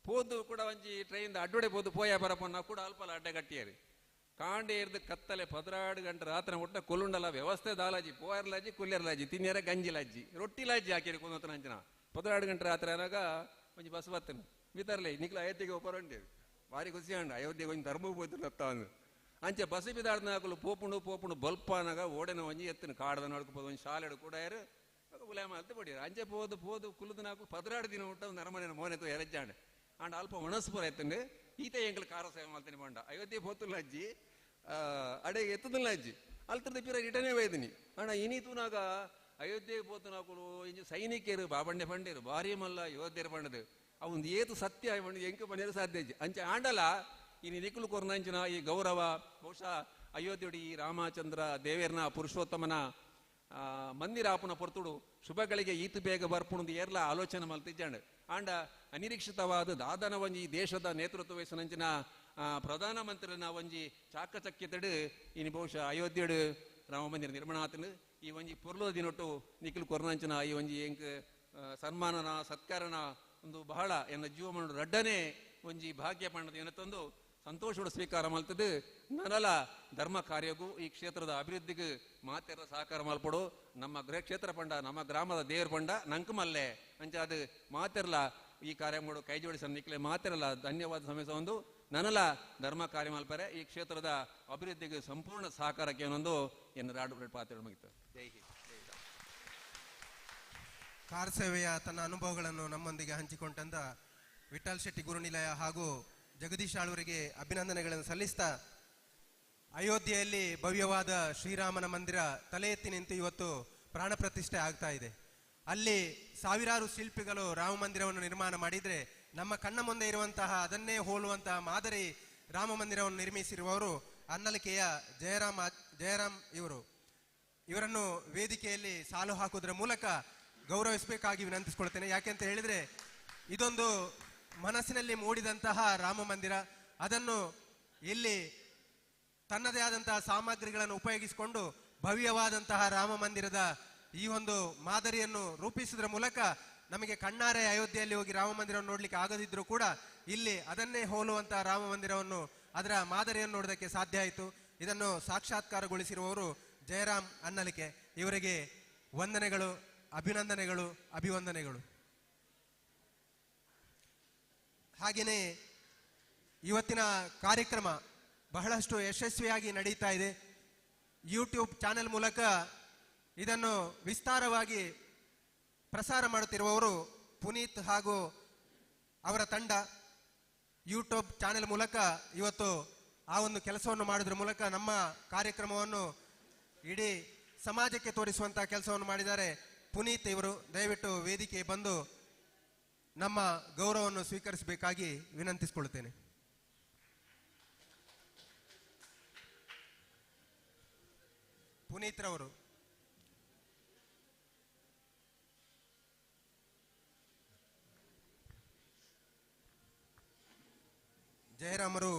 ಪೋದು ಕೂಡ ಒಂಜಿ ಟ್ರೈನ್ ಅಡ್ಡೊಡೆ ಪೋದು ಪೋಯ ಬರಪನ್ನ ಕೂಡ ಅಲ್ಪಲ ಅಡ್ಡ ಕಟ್ಟಿಯರು ಕಾಂಡೆ ಇರ್ದು ಕತ್ತಲೆ 16 ಗಂಟೆ ರಾತ್ರಿ ಒಟ್ಟ ಕೊಲ್ಲುಂಡಲ ವ್ಯವಸ್ಥೆ ದಾಲಾಜಿ ಪೋಯರ್ಲಾಜಿ ಕುಲ್ಯರ್ಲಾಜಿ ತಿನ್ಯರ ಗಂಜಿಲಾಜಿ ರೊಟ್ಟಿಲಾಜಿ ಹಾಕಿರಿ ಕೊಂದತನ ಅಂಚನ 16 ಗಂಟೆ ರಾತ್ರಿ ಅನಾಗ ಒಂಜಿ ಬಸ್ ಬರ್ತೇನೆ ಬಿತ್ತರ್ಲೆ ನಿಕ್ಲ ಅಯೋಧ್ಯೆಗೆ ಒಪ್ಪರಂಡೇರು ಭಾರಿ ಖುಷಿ ಅಂಡ ಅಯೋಧ್ಯೆಗೆ ಒಂಜಿ ಧರ್ಮ ಹೋಯ್ತಿರ್ಲತ್ತ ಅಂದು ಅಂಚೆ ಬಸ್ ಬಿದಾಡ್ನ ಹಾಕಲು ಪೋಪುಂಡು ಬಲ್ಪ ಅನಾಗ ಓಡೆನ ಒಂಜಿ ಎತ್ತನ ಕಾಡದ ನಡ್ಕೋಬೋದು ಒಂದು ಶಾಲೆಡು ಕೂಡ ಯಾರು ಗುಲಾಮ ಅಂತ ಪಡಿಯಾರು ಅಂಚೆ ಪೋದು ಕುಲದ ನಾಲ್ಕು 16 ದಿನ ಊಟ ಒಂದು ಅರಮನೆ ಮೋನೆತು ಎರಜ್ಜಾಂಡೆ ಅಂಡ್ ಅಲ್ಪ ಮನಸ್ಪುರ ಎತ್ತಂಡು ಈತ ಎಂಕಲ್ ಕಾರ ಸೇವೆ ಮಾಡ್ತೀನಿ ಬಂಡ ಅಯೋಧ್ಯೆ ಪೋತುಲ್ಲ ಅಜ್ಜಿ ಅಡೆಗೆ ಎತ್ತದಿಲ್ಲ ಅಜ್ಜಿ ಅಲ್ತದ ಪಿರ ರಿಟರ್ನೇ ಒಯ್ದಿನಿ ಅಣ್ಣ ಇನೀತುನಾಗ ಅಯೋಧ್ಯೆಗೆ ಪೋತುನಾಕಲು ಇಂಜು ಸೈನಿಕರು ಬಾಬಂಡೆ ಪಂಡೇರು ಭಾರಿ ಮಲ್ಲ ಯೋಧ್ಯರು ಪಂಡದು ಅವನ್ ಏತು ಸತ್ಯ ಎಂಕ ಪಂಡೇರು ಸಾಧ್ಯ ಅಜ್ಜಿ ಅಂಚೆ ಆಂಡಲ ಇನ್ನು ನಿಖುಲು ಕೊರ್ನಂಚಿನ ಈ ಗೌರವ ಬಹುಶಃ ಅಯೋಧ್ಯೆಡಿ ರಾಮಚಂದ್ರ ದೇವೇರ್ನ ಪುರುಷೋತ್ತಮನ ಮಂದಿರ ಆಪುನ ಪೊರ್ತುಡು ಶುಭಗಳಿಗೆ ಈತು ಬೇಗ ಬರ್ಪುಣದು ಏರ್ಲ ಆಲೋಚನೆ ಮಲ್ತಿಜ್ಜಾಂಡ್ ಆಂಡ ಅನಿರೀಕ್ಷಿತವಾದ ದಾದನ ಒಂಜಿ ದೇಶದ ನೇತೃತ್ವ ವಹಿಸನಂಚಿನ ಪ್ರಧಾನಮಂತ್ರಿನ ಒಂಜಿ ಚಾಕಚಕ್ಯತಡು ಇನ್ನು ಬಹುಶಃ ಅಯೋಧ್ಯೆಡು ರಾಮ ಮಂದಿರ ನಿರ್ಮಾಣ ಆತನು ಈ ಒಂಜಿ ಪೊರ್ಲುದ ದಿನೊಟ್ಟು ನಿಖಿಲ್ ಕೊರ್ನಂಚಿನ ಈ ಒಂಜಿ ಎಂಕ್ ಸನ್ಮಾನನ ಸತ್ಕಾರನ ಒಂದು ಬಹಳ ಎನ್ನ ಜೀವಮಂಡು ರಡ್ಡನೆ ಒಂಜಿ ಭಾಗ್ಯ ಪಂಡದ ಏನತ್ತೊಂದು ಸಂತೋಷದ ಸ್ವೀಕಾರ ಮಲ್ತದು ನನಲ ಧರ್ಮ ಕಾರ್ಯಗೂ ಈ ಕ್ಷೇತ್ರದ ಅಭಿವೃದ್ಧಿಗೂ ಮಾತೆರ ಸಹಕಾರ ಮಲ್ಪಡು ನಮ್ಮ ಗೃಹ ಕ್ಷೇತ್ರ ಪಂಡ ನಮ್ಮ ಗ್ರಾಮದ ದೇವ್ರ ಪಂಡ ನಂಕ ಮಲ್ಲೆ ಅಂಚ ಅದು ಮಾತೆರ್ಲ ಈ ಕಾರ್ಯ ಮಾಡು ಕೈ ಜೋಡಿಸ ನಿಕ್ಲೆ ಮಾತೆರಲ್ಲ ಧನ್ಯವಾದ ಸಮೇತ ಒಂದು ನನಲ ಧರ್ಮ ಕಾರ್ಯ ಮಲ್ಪರೆ ಈ ಕ್ಷೇತ್ರದ ಅಭಿವೃದ್ಧಿಗೆ ಸಂಪೂರ್ಣ ಸಹಕಾರಕ್ಕೆ ಅನ್ನೊಂದು ಎನ್ನ ರಾಡು ಪಾತ್ರ ಮುಗಿತು ಜೈ ಹಿಂದ್. ಕಾರ್ ಸೇವೆಯ ತನ್ನ ಅನುಭವಗಳನ್ನು ನಮ್ಮೊಂದಿಗೆ ಹಂಚಿಕೊಂಡಂತ ವಿಠಲ್ ಶೆಟ್ಟಿ ಗುರುನಿಲಯ ಹಾಗೂ ಜಗದೀಶ್ ಆಳ್ವರಿಗೆ ಅಭಿನಂದನೆಗಳನ್ನು ಸಲ್ಲಿಸ್ತಾ ಅಯೋಧ್ಯೆಯಲ್ಲಿ ಭವ್ಯವಾದ ಶ್ರೀರಾಮನ ಮಂದಿರ ತಲೆ ಎತ್ತಿ ನಿಂತು ಇವತ್ತು ಪ್ರಾಣ ಪ್ರತಿಷ್ಠೆ ಆಗ್ತಾ ಇದೆ. ಅಲ್ಲಿ ಸಾವಿರಾರು ಶಿಲ್ಪಿಗಳು ರಾಮ ಮಂದಿರವನ್ನು ನಿರ್ಮಾಣ ಮಾಡಿದ್ರೆ ನಮ್ಮ ಕಣ್ಣ ಮುಂದೆ ಇರುವಂತಹ ಅದನ್ನೇ ಹೋಲುವಂತಹ ಮಾದರಿ ರಾಮ ಮಂದಿರವನ್ನು ನಿರ್ಮಿಸಿರುವವರು ಅನ್ನಲಿಕೆಯ ಜಯರಾಮ್ ಇವರನ್ನು ವೇದಿಕೆಯಲ್ಲಿ ಸಾಲು ಹಾಕುವುದರ ಮೂಲಕ ಗೌರವಿಸಬೇಕಾಗಿ ವಿನಂತಿಸಿಕೊಳ್ತೇನೆ. ಯಾಕೆಂತ ಹೇಳಿದ್ರೆ ಇದೊಂದು ಮನಸ್ಸಿನಲ್ಲಿ ಮೂಡಿದಂತಹ ರಾಮ ಮಂದಿರ, ಅದನ್ನು ಇಲ್ಲಿ ತನ್ನದೇ ಆದಂತಹ ಸಾಮಗ್ರಿಗಳನ್ನು ಉಪಯೋಗಿಸಿಕೊಂಡು ಭವ್ಯವಾದಂತಹ ರಾಮ ಮಂದಿರದ ಈ ಒಂದು ಮಾದರಿಯನ್ನು ರೂಪಿಸುವುದರ ಮೂಲಕ ನಮಗೆ ಕಣ್ಣಾರೆ ಅಯೋಧ್ಯೆಯಲ್ಲಿ ಹೋಗಿ ರಾಮ ಮಂದಿರವನ್ನು ನೋಡ್ಲಿಕ್ಕೆ ಆಗದಿದ್ರೂ ಕೂಡ ಇಲ್ಲಿ ಅದನ್ನೇ ಹೋಲುವಂತಹ ರಾಮ ಮಂದಿರವನ್ನು ಅದರ ಮಾದರಿಯನ್ನು ನೋಡೋದಕ್ಕೆ ಸಾಧ್ಯ ಆಯಿತು. ಇದನ್ನು ಸಾಕ್ಷಾತ್ಕಾರಗೊಳಿಸಿರುವವರು ಜಯರಾಮ್ ಅನ್ನಲಿಕೆ. ಇವರಿಗೆ ವಂದನೆಗಳು, ಅಭಿನಂದನೆಗಳು, ಅಭಿವಂದನೆಗಳು. ಹಾಗೆಯೇ ಇವತ್ತಿನ ಕಾರ್ಯಕ್ರಮ ಬಹಳಷ್ಟು ಯಶಸ್ವಿಯಾಗಿ ನಡೀತಾ ಇದೆ. ಯೂಟ್ಯೂಬ್ ಚಾನೆಲ್ ಮೂಲಕ ಇದನ್ನು ವಿಸ್ತಾರವಾಗಿ ಪ್ರಸಾರ ಮಾಡುತ್ತಿರುವವರು ಪುನೀತ್ ಹಾಗೂ ಅವರ ತಂಡ. ಯೂಟ್ಯೂಬ್ ಚಾನೆಲ್ ಮೂಲಕ ಇವತ್ತು ಆ ಒಂದು ಕೆಲಸವನ್ನು ಮಾಡೋದ್ರ ಮೂಲಕ ನಮ್ಮ ಕಾರ್ಯಕ್ರಮವನ್ನು ಇಡೀ ಸಮಾಜಕ್ಕೆ ತೋರಿಸುವಂತಹ ಕೆಲಸವನ್ನು ಮಾಡಿದ್ದಾರೆ ಪುನೀತ್ ಇವರು. ದಯವಿಟ್ಟು ವೇದಿಕೆ ಬಂದು ನಮ್ಮ ಗೌರವವನ್ನು ಸ್ವೀಕರಿಸಬೇಕಾಗಿ ವಿನಂತಿಸಿಕೊಳ್ಳುತ್ತೇನೆ. ಪುನೀತ್ ರವರು ಜಯರಾಮರು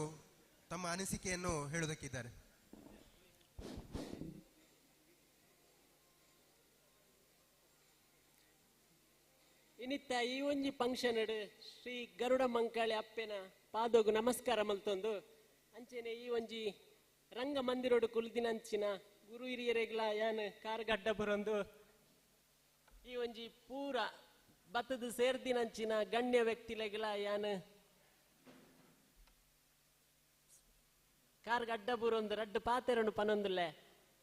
ತಮ್ಮ ಅನಿಸಿಕೆಯನ್ನು ಹೇಳುವುದಕ್ಕಿದ್ದಾರೆ. ಇನ್ನಿತ್ತ ಈ ಒಂಜಿ ಫಂಕ್ಷನ್ ಶ್ರೀ ಗರುಡ ಮಂಕಾಳಿ ಅಪ್ಪೆನ ಪಾದೋಗು ನಮಸ್ಕಾರ ಮಲ್ತೊಂದು ಅಂಚೆನೆ ಈ ಒಂಜಿ ರಂಗ ಮಂದಿರೋಡು ಕುಲ್ದಿನಂಚಿನ ಗುರು ಹಿರಿಯರೆಗ್ಲ ಯಾನ್ ಕಾರ್ಗಡ್ಡ ಬರೊಂದು ಈ ಒಂಜಿ ಪೂರ ಬತ್ತದು ಸೇರ್ದಿನಂಚಿನ ಗಣ್ಯ ವ್ಯಕ್ತಿಲೆಗ್ಲ ಯಾನ್ ಕಾರ್ಗಡ್ಡ ಬುರೊಂದು ರಡ್ಡು ಪಾತೆರನು ಪನೊಂದುಲ್ಲೆ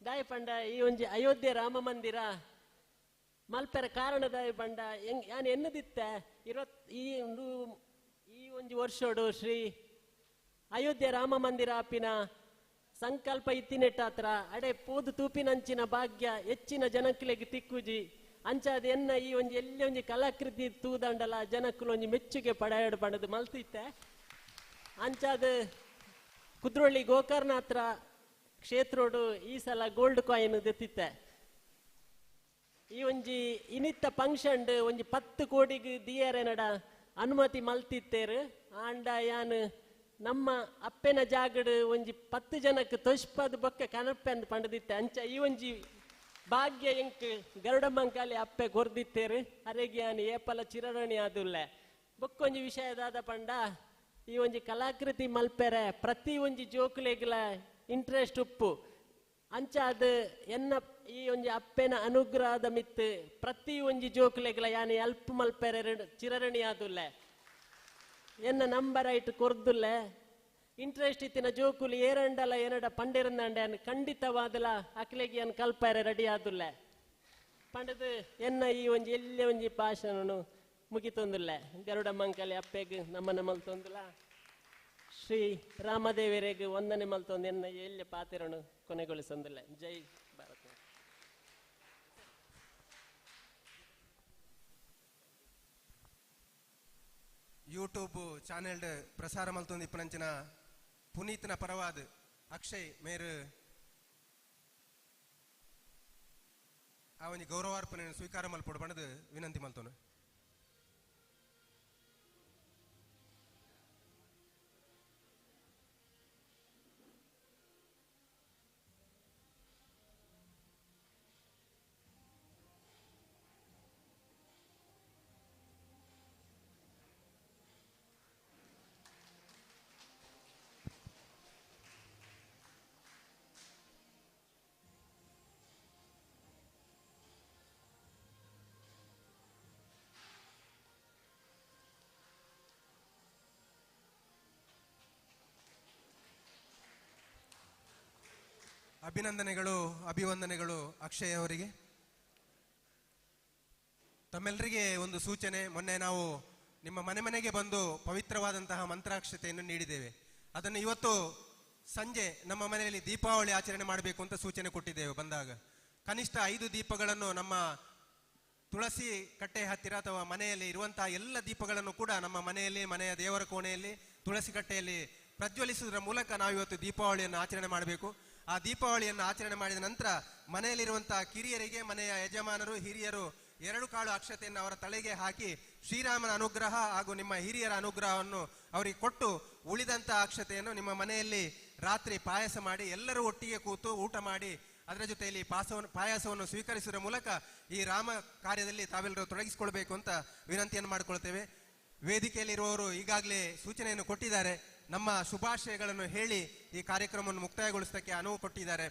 ದಾಯ ಪಂಡ ಈ ಒಂಜಿ ಅಯೋಧ್ಯೆ ರಾಮ ಮಂದಿರ ಮಲ್ಪೆರ ಕಾರಣದಾಯ ಪಂಡ ಯಾನ್ ಎನ್ನದಿತ್ತೆ ಈ ಒಂಜಿ ವರ್ಷೋಡು ಶ್ರೀ ಅಯೋಧ್ಯೆ ರಾಮ ಮಂದಿರ ಆಪಿನ ಸಂಕಲ್ಪ ಇತ್ತಿನೆಟ್ಟಾತ್ರ ಅಡೆ ಪೋದು ತೂಪಿನಂಚಿನ ಭಾಗ್ಯ ಹೆಚ್ಚಿನ ಜನಕ್ಲೆಗ್ ತಿಕ್ಕುಜಿ ಅಂಚಾದ ಎನ್ನ ಈ ಒಂಜಿ ಎಲ್ಲಿ ಒಂಜಿ ಕಲಾಕೃತಿ ತೂದಂಡಲ ಜನಕ್ಕಲು ಒಂಜಿ ಮೆಚ್ಚುಗೆ ಪಡೆಯಾಡು ಪಂಡದು ಮಲ್ತಿತ್ತೆ. ಅಂಚಾದ ಕುದ್ರೋಳಿ ಗೋಕರ್ಣಾತ್ರ ಕ್ಷೇತ್ರೋಡು ಈ ಸಲ ಗೋಲ್ಡ್ ಕಾಯಿನ್ ದೆತ್ತಿತ್ತೆ. ಈ ಒಂಜಿ ಇನಿತ್ತ ಫಂಕ್ಷನ್ ಒಂಜಿ 10 ಕೋಟಿಗೆ ದಿಯರೆನಡ ಅನುಮತಿ ಮಲ್ತಿತ್ತೇರು ಆಂಡ ಯಾನ್ ನಮ್ಮ ಅಪ್ಪೆನ ಜಾಗಡ್ ಒಂಜಿ 10 ಜನಕ್ಕೆ ತೊಷ್ಪದ ಬೊಕ್ಕ ಕನಪ್ಪೆಂದು ಪಂಡದಿತ್ತೆ. ಅಂಚ ಈ ಒಂಜಿ ಭಾಗ್ಯ ಎಂಕ್ ಗರುಡ ಮಂಕಾಲಿ ಅಪ್ಪೆ ಕೊರ್ದಿತ್ತೇರು ಅರೆಗೆ ಯಾನ್ ಏಪಲ ಚಿರರಣಿ ಆದುಲ್ಲೆ ಬೊಕ್ಕೊಂಜಿ ವಿಷಯದಾದ ಪಂಡ ಈ ಒಂಜಿ ಕಲಾಕೃತಿ ಮಲ್ಪೆರೆ ಪ್ರತಿ ಒಂಜಿ ಜೋಕುಲೆಗ್ಲ ಇಂಟ್ರೆಸ್ಟ್ ಉಪ್ಪು ಅಂಚ ಅದು ಎನ್ನ ಈ ಒಂಜಿ ಅಪ್ಪೆನ ಅನುಗ್ರಹದ ಮಿತ್ತು ಪ್ರತಿ ಒಂಜಿ ಜೋಕುಲೆಗ್ಲ ಯಾನ್ ಎಲ್ಪ್ ಮಲ್ಪೆರೆ ಚಿರರಣಿ ಆದುಲ್ಲೆ ಎನ್ನ ನಂಬರ್ ಐಟ್ ಕೊರ್ದುಲ್ಲೆ ಇಂಟ್ರೆಸ್ಟ್ ಇತ್ತಿನ ಜೋಕುಲು ಏರಂಡಲ ಏನಡ ಪಂಡಿರಂದಂಡೆ ಖಂಡಿತವಾದಲ ಅಕ್ಲೆಗೆ ಏನ್ ಕಲ್ಪರೆ ರೆಡಿ ಆದುಲ್ಲೆ ಪಂಡದು ಎನ್ನ ಈ ಒಂಜಿ ಎಲ್ಲೇ ಒಂಜಿ ಭಾಷಣ ಮುಗಿತೊಂದುಲ್ಲೆ ಗರುಡ ಮಂಕಾಲಿ ಅಪ್ಪೆಗೆ ನಮ್ಮನ್ನ ಮಲ್ತೊಂದುಲ ಶ್ರೀ ರಾಮದೇವರಿಗೆ ವಂದನೆ ಮಲ್ತೊಂದು ಎನ್ನ ಎಲ್ಲೆ ಪಾತಿರನು ಕೊನೆಗೊಳಿಸೊಂದುಲ್ಲೆ. ಜೈ ಭಾರತ. ಯೂಟ್ಯೂಬ್ ಚಾನೆಲ್ ಪ್ರಸಾರ ಮಲ್ತೊಂದು ಇಪ್ಪನಂಚಿನ ಪುನೀತ್ನ ಪರವಾದ ಅಕ್ಷಯ್ ಮೇರು ಆ ಒಂದು ಗೌರವಾರ್ಪಣೆ ಸ್ವೀಕಾರ ಮಲ್ಪಡು ಬಣ್ಣದ ವಿನಂತಿ ಮಲ್ತೋನು. ಅಭಿನಂದನೆಗಳು, ಅಭಿವಂದನೆಗಳು ಅಕ್ಷಯ್ ಅವರಿಗೆ. ತಮ್ಮೆಲ್ಲರಿಗೆ ಒಂದು ಸೂಚನೆ, ಮೊನ್ನೆ ನಾವು ನಿಮ್ಮ ಮನೆ ಮನೆಗೆ ಬಂದು ಪವಿತ್ರವಾದಂತಹ ಮಂತ್ರಾಕ್ಷತೆಯನ್ನು ನೀಡಿದ್ದೇವೆ. ಅದನ್ನು ಇವತ್ತು ಸಂಜೆ ನಮ್ಮ ಮನೆಯಲ್ಲಿ ದೀಪಾವಳಿ ಆಚರಣೆ ಮಾಡಬೇಕು ಅಂತ ಸೂಚನೆ ಕೊಟ್ಟಿದ್ದೇವೆ. ಬಂದಾಗ ಕನಿಷ್ಠ 5 ದೀಪಗಳನ್ನು ನಮ್ಮ ತುಳಸಿ ಕಟ್ಟೆ ಹತ್ತಿರ ಅಥವಾ ಮನೆಯಲ್ಲಿ ಇರುವಂತಹ ಎಲ್ಲ ದೀಪಗಳನ್ನು ಕೂಡ ನಮ್ಮ ಮನೆಯಲ್ಲಿ, ಮನೆಯ ದೇವರ ಕೋಣೆಯಲ್ಲಿ, ತುಳಸಿ ಕಟ್ಟೆಯಲ್ಲಿ ಪ್ರಜ್ವಲಿಸುವುದರ ಮೂಲಕ ನಾವು ಇವತ್ತು ದೀಪಾವಳಿಯನ್ನು ಆಚರಣೆ ಮಾಡಬೇಕು. ಆ ದೀಪಾವಳಿಯನ್ನು ಆಚರಣೆ ಮಾಡಿದ ನಂತರ ಮನೆಯಲ್ಲಿರುವಂತಹ ಕಿರಿಯರಿಗೆ, ಮನೆಯ ಯಜಮಾನರು, ಹಿರಿಯರು 2 ಕಾಳು ಅಕ್ಷತೆಯನ್ನು ಅವರ ತಲೆಗೆ ಹಾಕಿ ಶ್ರೀರಾಮನ ಅನುಗ್ರಹ ಹಾಗೂ ನಿಮ್ಮ ಹಿರಿಯರ ಅನುಗ್ರಹವನ್ನು ಅವರಿಗೆ ಕೊಟ್ಟು ಉಳಿದಂತಹ ಅಕ್ಷತೆಯನ್ನು ನಿಮ್ಮ ಮನೆಯಲ್ಲಿ ರಾತ್ರಿ ಪಾಯಸ ಮಾಡಿ ಎಲ್ಲರೂ ಒಟ್ಟಿಗೆ ಕೂತು ಊಟ ಮಾಡಿ ಅದರ ಜೊತೆಯಲ್ಲಿ ಪಾಯಸವನ್ನು ಸ್ವೀಕರಿಸುವ ಮೂಲಕ ಈ ರಾಮ ಕಾರ್ಯದಲ್ಲಿ ತಾವೆಲ್ಲರೂ ತೊಡಗಿಸಿಕೊಳ್ಬೇಕು ಅಂತ ವಿನಂತಿಯನ್ನು ಮಾಡಿಕೊಳ್ತೇವೆ. ವೇದಿಕೆಯಲ್ಲಿರುವವರು ಈಗಾಗಲೇ ಸೂಚನೆಯನ್ನು ಕೊಟ್ಟಿದ್ದಾರೆ. ನಮ್ಮ ಶುಭಾಶಯಗಳನ್ನು ಹೇಳಿ ಈ ಕಾರ್ಯಕ್ರಮವನ್ನು ಮುಕ್ತಾಯಗೊಳಿಸೋದಕ್ಕೆ ಅನುವು ಕೊಟ್ಟಿದ್ದಾರೆ.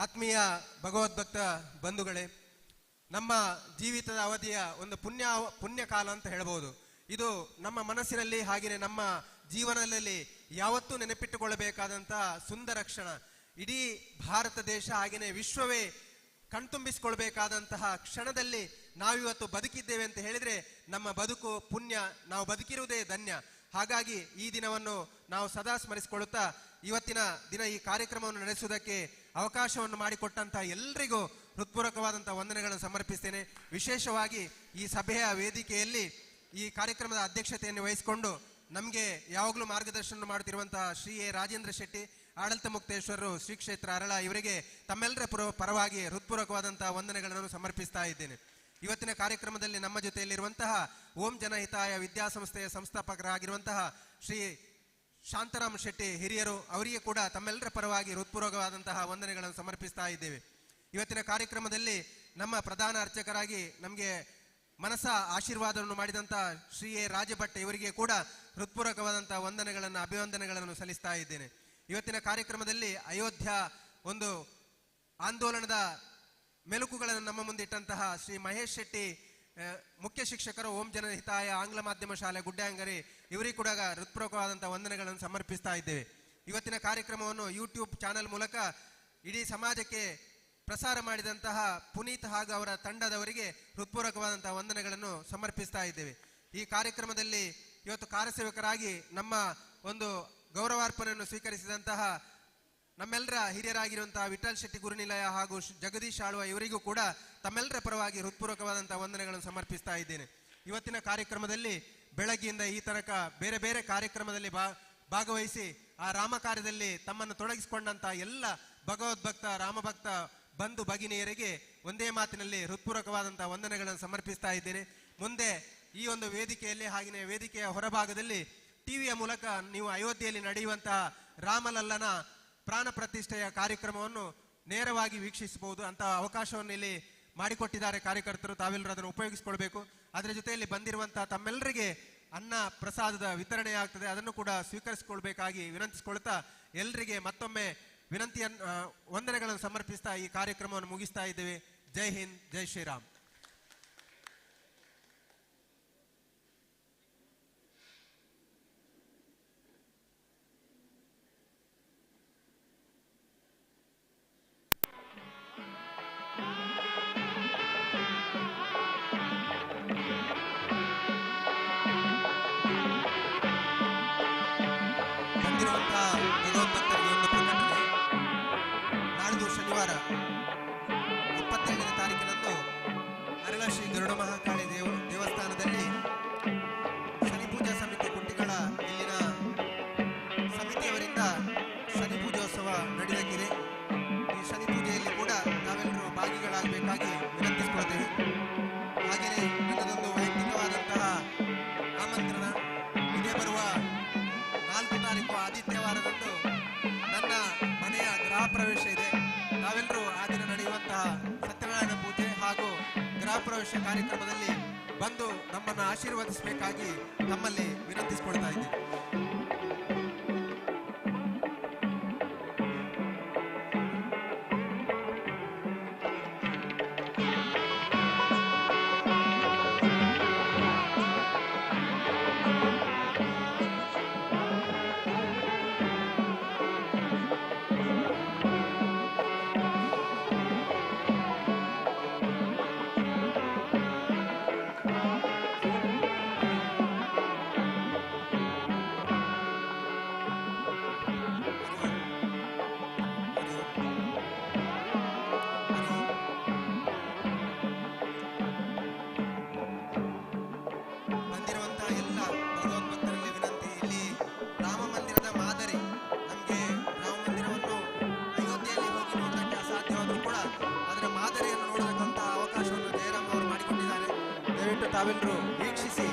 ಆತ್ಮೀಯ ಭಗವದ್ಭಕ್ತ ಬಂಧುಗಳೇ, ನಮ್ಮ ಜೀವಿತದ ಅವಧಿಯ ಒಂದು ಪುಣ್ಯ ಕಾಲ ಅಂತ ಹೇಳ್ಬೋದು. ಇದು ನಮ್ಮ ಮನಸ್ಸಿನಲ್ಲಿ ಹಾಗೆಯೇ ನಮ್ಮ ಜೀವನದಲ್ಲಿ ಯಾವತ್ತೂ ನೆನಪಿಟ್ಟುಕೊಳ್ಳಬೇಕಾದಂತಹ ಸುಂದರ ಕ್ಷಣ. ಇಡೀ ಭಾರತ ದೇಶ ಹಾಗೆಯೇ ವಿಶ್ವವೇ ಕಣ್ತುಂಬಿಸಿಕೊಳ್ಬೇಕಾದಂತಹ ಕ್ಷಣದಲ್ಲಿ ನಾವಿವತ್ತು ಬದುಕಿದ್ದೇವೆ ಅಂತ ಹೇಳಿದ್ರೆ ನಮ್ಮ ಬದುಕು ಪುಣ್ಯ, ನಾವು ಬದುಕಿರುವುದೇ ಧನ್ಯ. ಹಾಗಾಗಿ ಈ ದಿನವನ್ನು ನಾವು ಸದಾ ಸ್ಮರಿಸಿಕೊಳ್ಳುತ್ತಾ ಇವತ್ತಿನ ದಿನ ಈ ಕಾರ್ಯಕ್ರಮವನ್ನು ನಡೆಸುವುದಕ್ಕೆ ಅವಕಾಶವನ್ನು ಮಾಡಿಕೊಟ್ಟಂತಹ ಎಲ್ಲರಿಗೂ ಹೃತ್ಪೂರ್ವಕವಾದಂತಹ ವಂದನೆಗಳನ್ನು ಸಮರ್ಪಿಸ್ತೇನೆ. ವಿಶೇಷವಾಗಿ ಈ ಸಭೆಯ ವೇದಿಕೆಯಲ್ಲಿ ಈ ಕಾರ್ಯಕ್ರಮದ ಅಧ್ಯಕ್ಷತೆಯನ್ನು ವಹಿಸಿಕೊಂಡು ನಮಗೆ ಯಾವಾಗಲೂ ಮಾರ್ಗದರ್ಶನ ಮಾಡುತ್ತಿರುವಂತಹ ಶ್ರೀ ಎ ರಾಜೇಂದ್ರ ಶೆಟ್ಟಿ, ಆಡಳಿತ ಮುಕ್ತೇಶ್ವರರು, ಶ್ರೀ ಕ್ಷೇತ್ರ ಅರಳ ಇವರಿಗೆ ತಮ್ಮೆಲ್ಲರ ಪರವಾಗಿ ಹೃತ್ಪೂರ್ವಕವಾದಂತಹ ವಂದನೆಗಳನ್ನು ಸಮರ್ಪಿಸ್ತಾ ಇದ್ದೇನೆ. ಇವತ್ತಿನ ಕಾರ್ಯಕ್ರಮದಲ್ಲಿ ನಮ್ಮ ಜೊತೆಯಲ್ಲಿರುವಂತಹ ಓಂ ಜನಹಿತಾಯ ವಿದ್ಯಾಸಂಸ್ಥೆಯ ಸಂಸ್ಥಾಪಕರಾಗಿರುವಂತಹ ಶ್ರೀ ಶಾಂತಾರಾಮ್ ಶೆಟ್ಟಿ ಹಿರಿಯರು, ಅವರಿಗೆ ಕೂಡ ತಮ್ಮೆಲ್ಲರ ಪರವಾಗಿ ಹೃತ್ಪೂರ್ವಕವಾದಂತಹ ವಂದನೆಗಳನ್ನು ಸಮರ್ಪಿಸ್ತಾ ಇದ್ದೇವೆ. ಇವತ್ತಿನ ಕಾರ್ಯಕ್ರಮದಲ್ಲಿ ನಮ್ಮ ಪ್ರಧಾನ ಅರ್ಚಕರಾಗಿ ನಮಗೆ ಮನಸ ಆಶೀರ್ವಾದವನ್ನು ಮಾಡಿದಂತಹ ಶ್ರೀ ಎ ರಾಜಭಟ್ ಇವರಿಗೆ ಕೂಡ ಹೃತ್ಪೂರ್ವಕವಾದಂತಹ ವಂದನೆಗಳನ್ನು ಅಭಿವಂದನೆಗಳನ್ನು ಸಲ್ಲಿಸ್ತಾ ಇದ್ದೇನೆ. ಇವತ್ತಿನ ಕಾರ್ಯಕ್ರಮದಲ್ಲಿ ಅಯೋಧ್ಯ ಒಂದು ಆಂದೋಲನದ ಮೆಲುಕುಗಳನ್ನು ನಮ್ಮ ಮುಂದಿಟ್ಟಂತಹ ಶ್ರೀ ಮಹೇಶ್ ಶೆಟ್ಟಿ, ಮುಖ್ಯ ಶಿಕ್ಷಕರು, ಓಂ ಜನಹಿತಾಯ ಆಂಗ್ಲ ಮಾಧ್ಯಮ ಶಾಲೆ ಗುಡ್ಡೆಂಗರಿ, ಇವರಿಗೆ ಕೂಡ ಹೃತ್ಪೂರ್ವಕವಾದಂತಹ ವಂದನೆಗಳನ್ನು ಸಮರ್ಪಿಸ್ತಾ ಇದ್ದೇವೆ. ಇವತ್ತಿನ ಕಾರ್ಯಕ್ರಮವನ್ನು ಯೂಟ್ಯೂಬ್ ಚಾನೆಲ್ ಮೂಲಕ ಇಡೀ ಸಮಾಜಕ್ಕೆ ಪ್ರಸಾರ ಮಾಡಿದಂತಹ ಪುನೀತ್ ಹಾಗೂ ಅವರ ತಂಡದವರಿಗೆ ಹೃತ್ಪೂರ್ವಕವಾದಂತಹ ವಂದನೆಗಳನ್ನು ಸಮರ್ಪಿಸ್ತಾ ಇದ್ದೇವೆ. ಈ ಕಾರ್ಯಕ್ರಮದಲ್ಲಿ ಇವತ್ತು ಕಾರ್ಯಸೇವಕರಾಗಿ ನಮ್ಮ ಒಂದು ಗೌರವಾರ್ಪಣೆಯನ್ನು ಸ್ವೀಕರಿಸಿದಂತಹ ನಮ್ಮೆಲ್ಲರ ಹಿರಿಯರಾಗಿರುವಂತಹ ವಿಠಲ್ ಶೆಟ್ಟಿ ಗುರುನಿಲಯ ಹಾಗೂ ಜಗದೀಶ್ ಆಳ್ವ ಇವರಿಗೂ ಕೂಡ ತಮ್ಮೆಲ್ಲರ ಪರವಾಗಿ ಹೃತ್ಪೂರ್ವಕವಾದಂತಹ ವಂದನೆಗಳನ್ನು ಸಮರ್ಪಿಸ್ತಾ ಇದ್ದೇನೆ. ಇವತ್ತಿನ ಕಾರ್ಯಕ್ರಮದಲ್ಲಿ ಬೆಳಗ್ಗೆಯಿಂದ ಈ ತನಕ ಬೇರೆ ಬೇರೆ ಕಾರ್ಯಕ್ರಮದಲ್ಲಿ ಭಾಗವಹಿಸಿ ಆ ರಾಮ ಕಾರ್ಯದಲ್ಲಿ ತಮ್ಮನ್ನು ತೊಡಗಿಸಿಕೊಂಡಂತಹ ಎಲ್ಲ ಭಗವದ್ಭಕ್ತ ರಾಮಭಕ್ತ ಬಂಧು ಭಗಿನಿಯರಿಗೆ ಒಂದೇ ಮಾತಿನಲ್ಲಿ ಹೃತ್ಪೂರ್ವಕವಾದಂತಹ ವಂದನೆಗಳನ್ನು ಸಮರ್ಪಿಸ್ತಾ ಇದ್ದೇನೆ. ಮುಂದೆ ಈ ಒಂದು ವೇದಿಕೆಯಲ್ಲಿ ಹಾಗೆಯೇ ವೇದಿಕೆಯ ಹೊರಭಾಗದಲ್ಲಿ ಟಿವಿಯ ಮೂಲಕ ನೀವು ಅಯೋಧ್ಯೆಯಲ್ಲಿ ನಡೆಯುವಂತಹ ರಾಮಲಲ್ಲನ ಪ್ರಾಣ ಪ್ರತಿಷ್ಠೆಯ ಕಾರ್ಯಕ್ರಮವನ್ನು ನೇರವಾಗಿ ವೀಕ್ಷಿಸಬಹುದು. ಅಂತಹ ಅವಕಾಶವನ್ನು ಇಲ್ಲಿ ಮಾಡಿಕೊಟ್ಟಿದ್ದಾರೆ ಕಾರ್ಯಕರ್ತರು, ತಾವೆಲ್ಲರೂ ಅದನ್ನು ಉಪಯೋಗಿಸಿಕೊಳ್ಬೇಕು. ಅದರ ಜೊತೆಯಲ್ಲಿ ಬಂದಿರುವಂತಹ ತಮ್ಮೆಲ್ಲರಿಗೆ ಅನ್ನ ಪ್ರಸಾದದ ವಿತರಣೆ ಆಗ್ತದೆ, ಅದನ್ನು ಕೂಡ ಸ್ವೀಕರಿಸಿಕೊಳ್ಬೇಕಾಗಿ ವಿನಂತಿಸಿಕೊಳ್ತಾ ಎಲ್ಲರಿಗೆ ಮತ್ತೊಮ್ಮೆ ವಂದನೆಗಳನ್ನು ಸಮರ್ಪಿಸ್ತಾ ಈ ಕಾರ್ಯಕ್ರಮವನ್ನು ಮುಗಿಸ್ತಾ ಇದ್ದೇವೆ. ಜೈ ಹಿಂದ್, ಜೈ ಶ್ರೀರಾಮ್. ನಾಳಿದ್ದು ಶನಿವಾರ 27ನೇ ತಾರೀಕಿನಂದು ಅರಳ ಶ್ರೀ ಗರುಡ ಮಹಾಕಾಳಿ ದೇವಸ್ಥಾನದಲ್ಲಿ ಶನಿ ಪೂಜಾ ಸಮಿತಿ ಕುಂಟಿಗಳ ಇಲ್ಲಿನ ಸಮಿತಿಯವರಿಂದ ಶನಿ ಪೂಜೋತ್ಸವ ನಡೆಯಲಿದೆ. ಈ ಶನಿ ಪೂಜೆಯಲ್ಲಿ ಕೂಡ ನಾವೆಲ್ಲರೂ ಭಾಗಿಗಳಾಗಬೇಕಾಗಿ ವಿನಂತಿಸಿಕೊಳ್ತೇವೆ. ಹಾಗೆಯೇ ನನ್ನದೊಂದು ವೈಯಕ್ತಿಕವಾದಂತಹ ಆಮಂತ್ರಣ. ಇದೇ ಬರುವ 4 ತಾರೀಕು ಆದಿತ್ಯವಾರದಂದು ನನ್ನ ಮನೆಯ ಗೃಹ ಪ್ರವೇಶ ಇದೆ. ನಾವೆಲ್ಲರೂ ಆ ದಿನ ನಡೆಯುವಂತಹ ಸತ್ಯನಾರಾಯಣ ಪೂಜೆ ಹಾಗೂ ಗೃಹ ಪ್ರವೇಶ ಕಾರ್ಯಕ್ರಮದಲ್ಲಿ ಬಂದು ನಮ್ಮನ್ನು ಆಶೀರ್ವದಿಸಬೇಕಾಗಿ ನಮ್ಮಲ್ಲಿ ವಿನಂತಿಸಿಕೊಳ್ತಾ ಇದ್ದೇನೆ. ತಾವೆಲ್ಲರೂ ವೀಕ್ಷಿಸಿ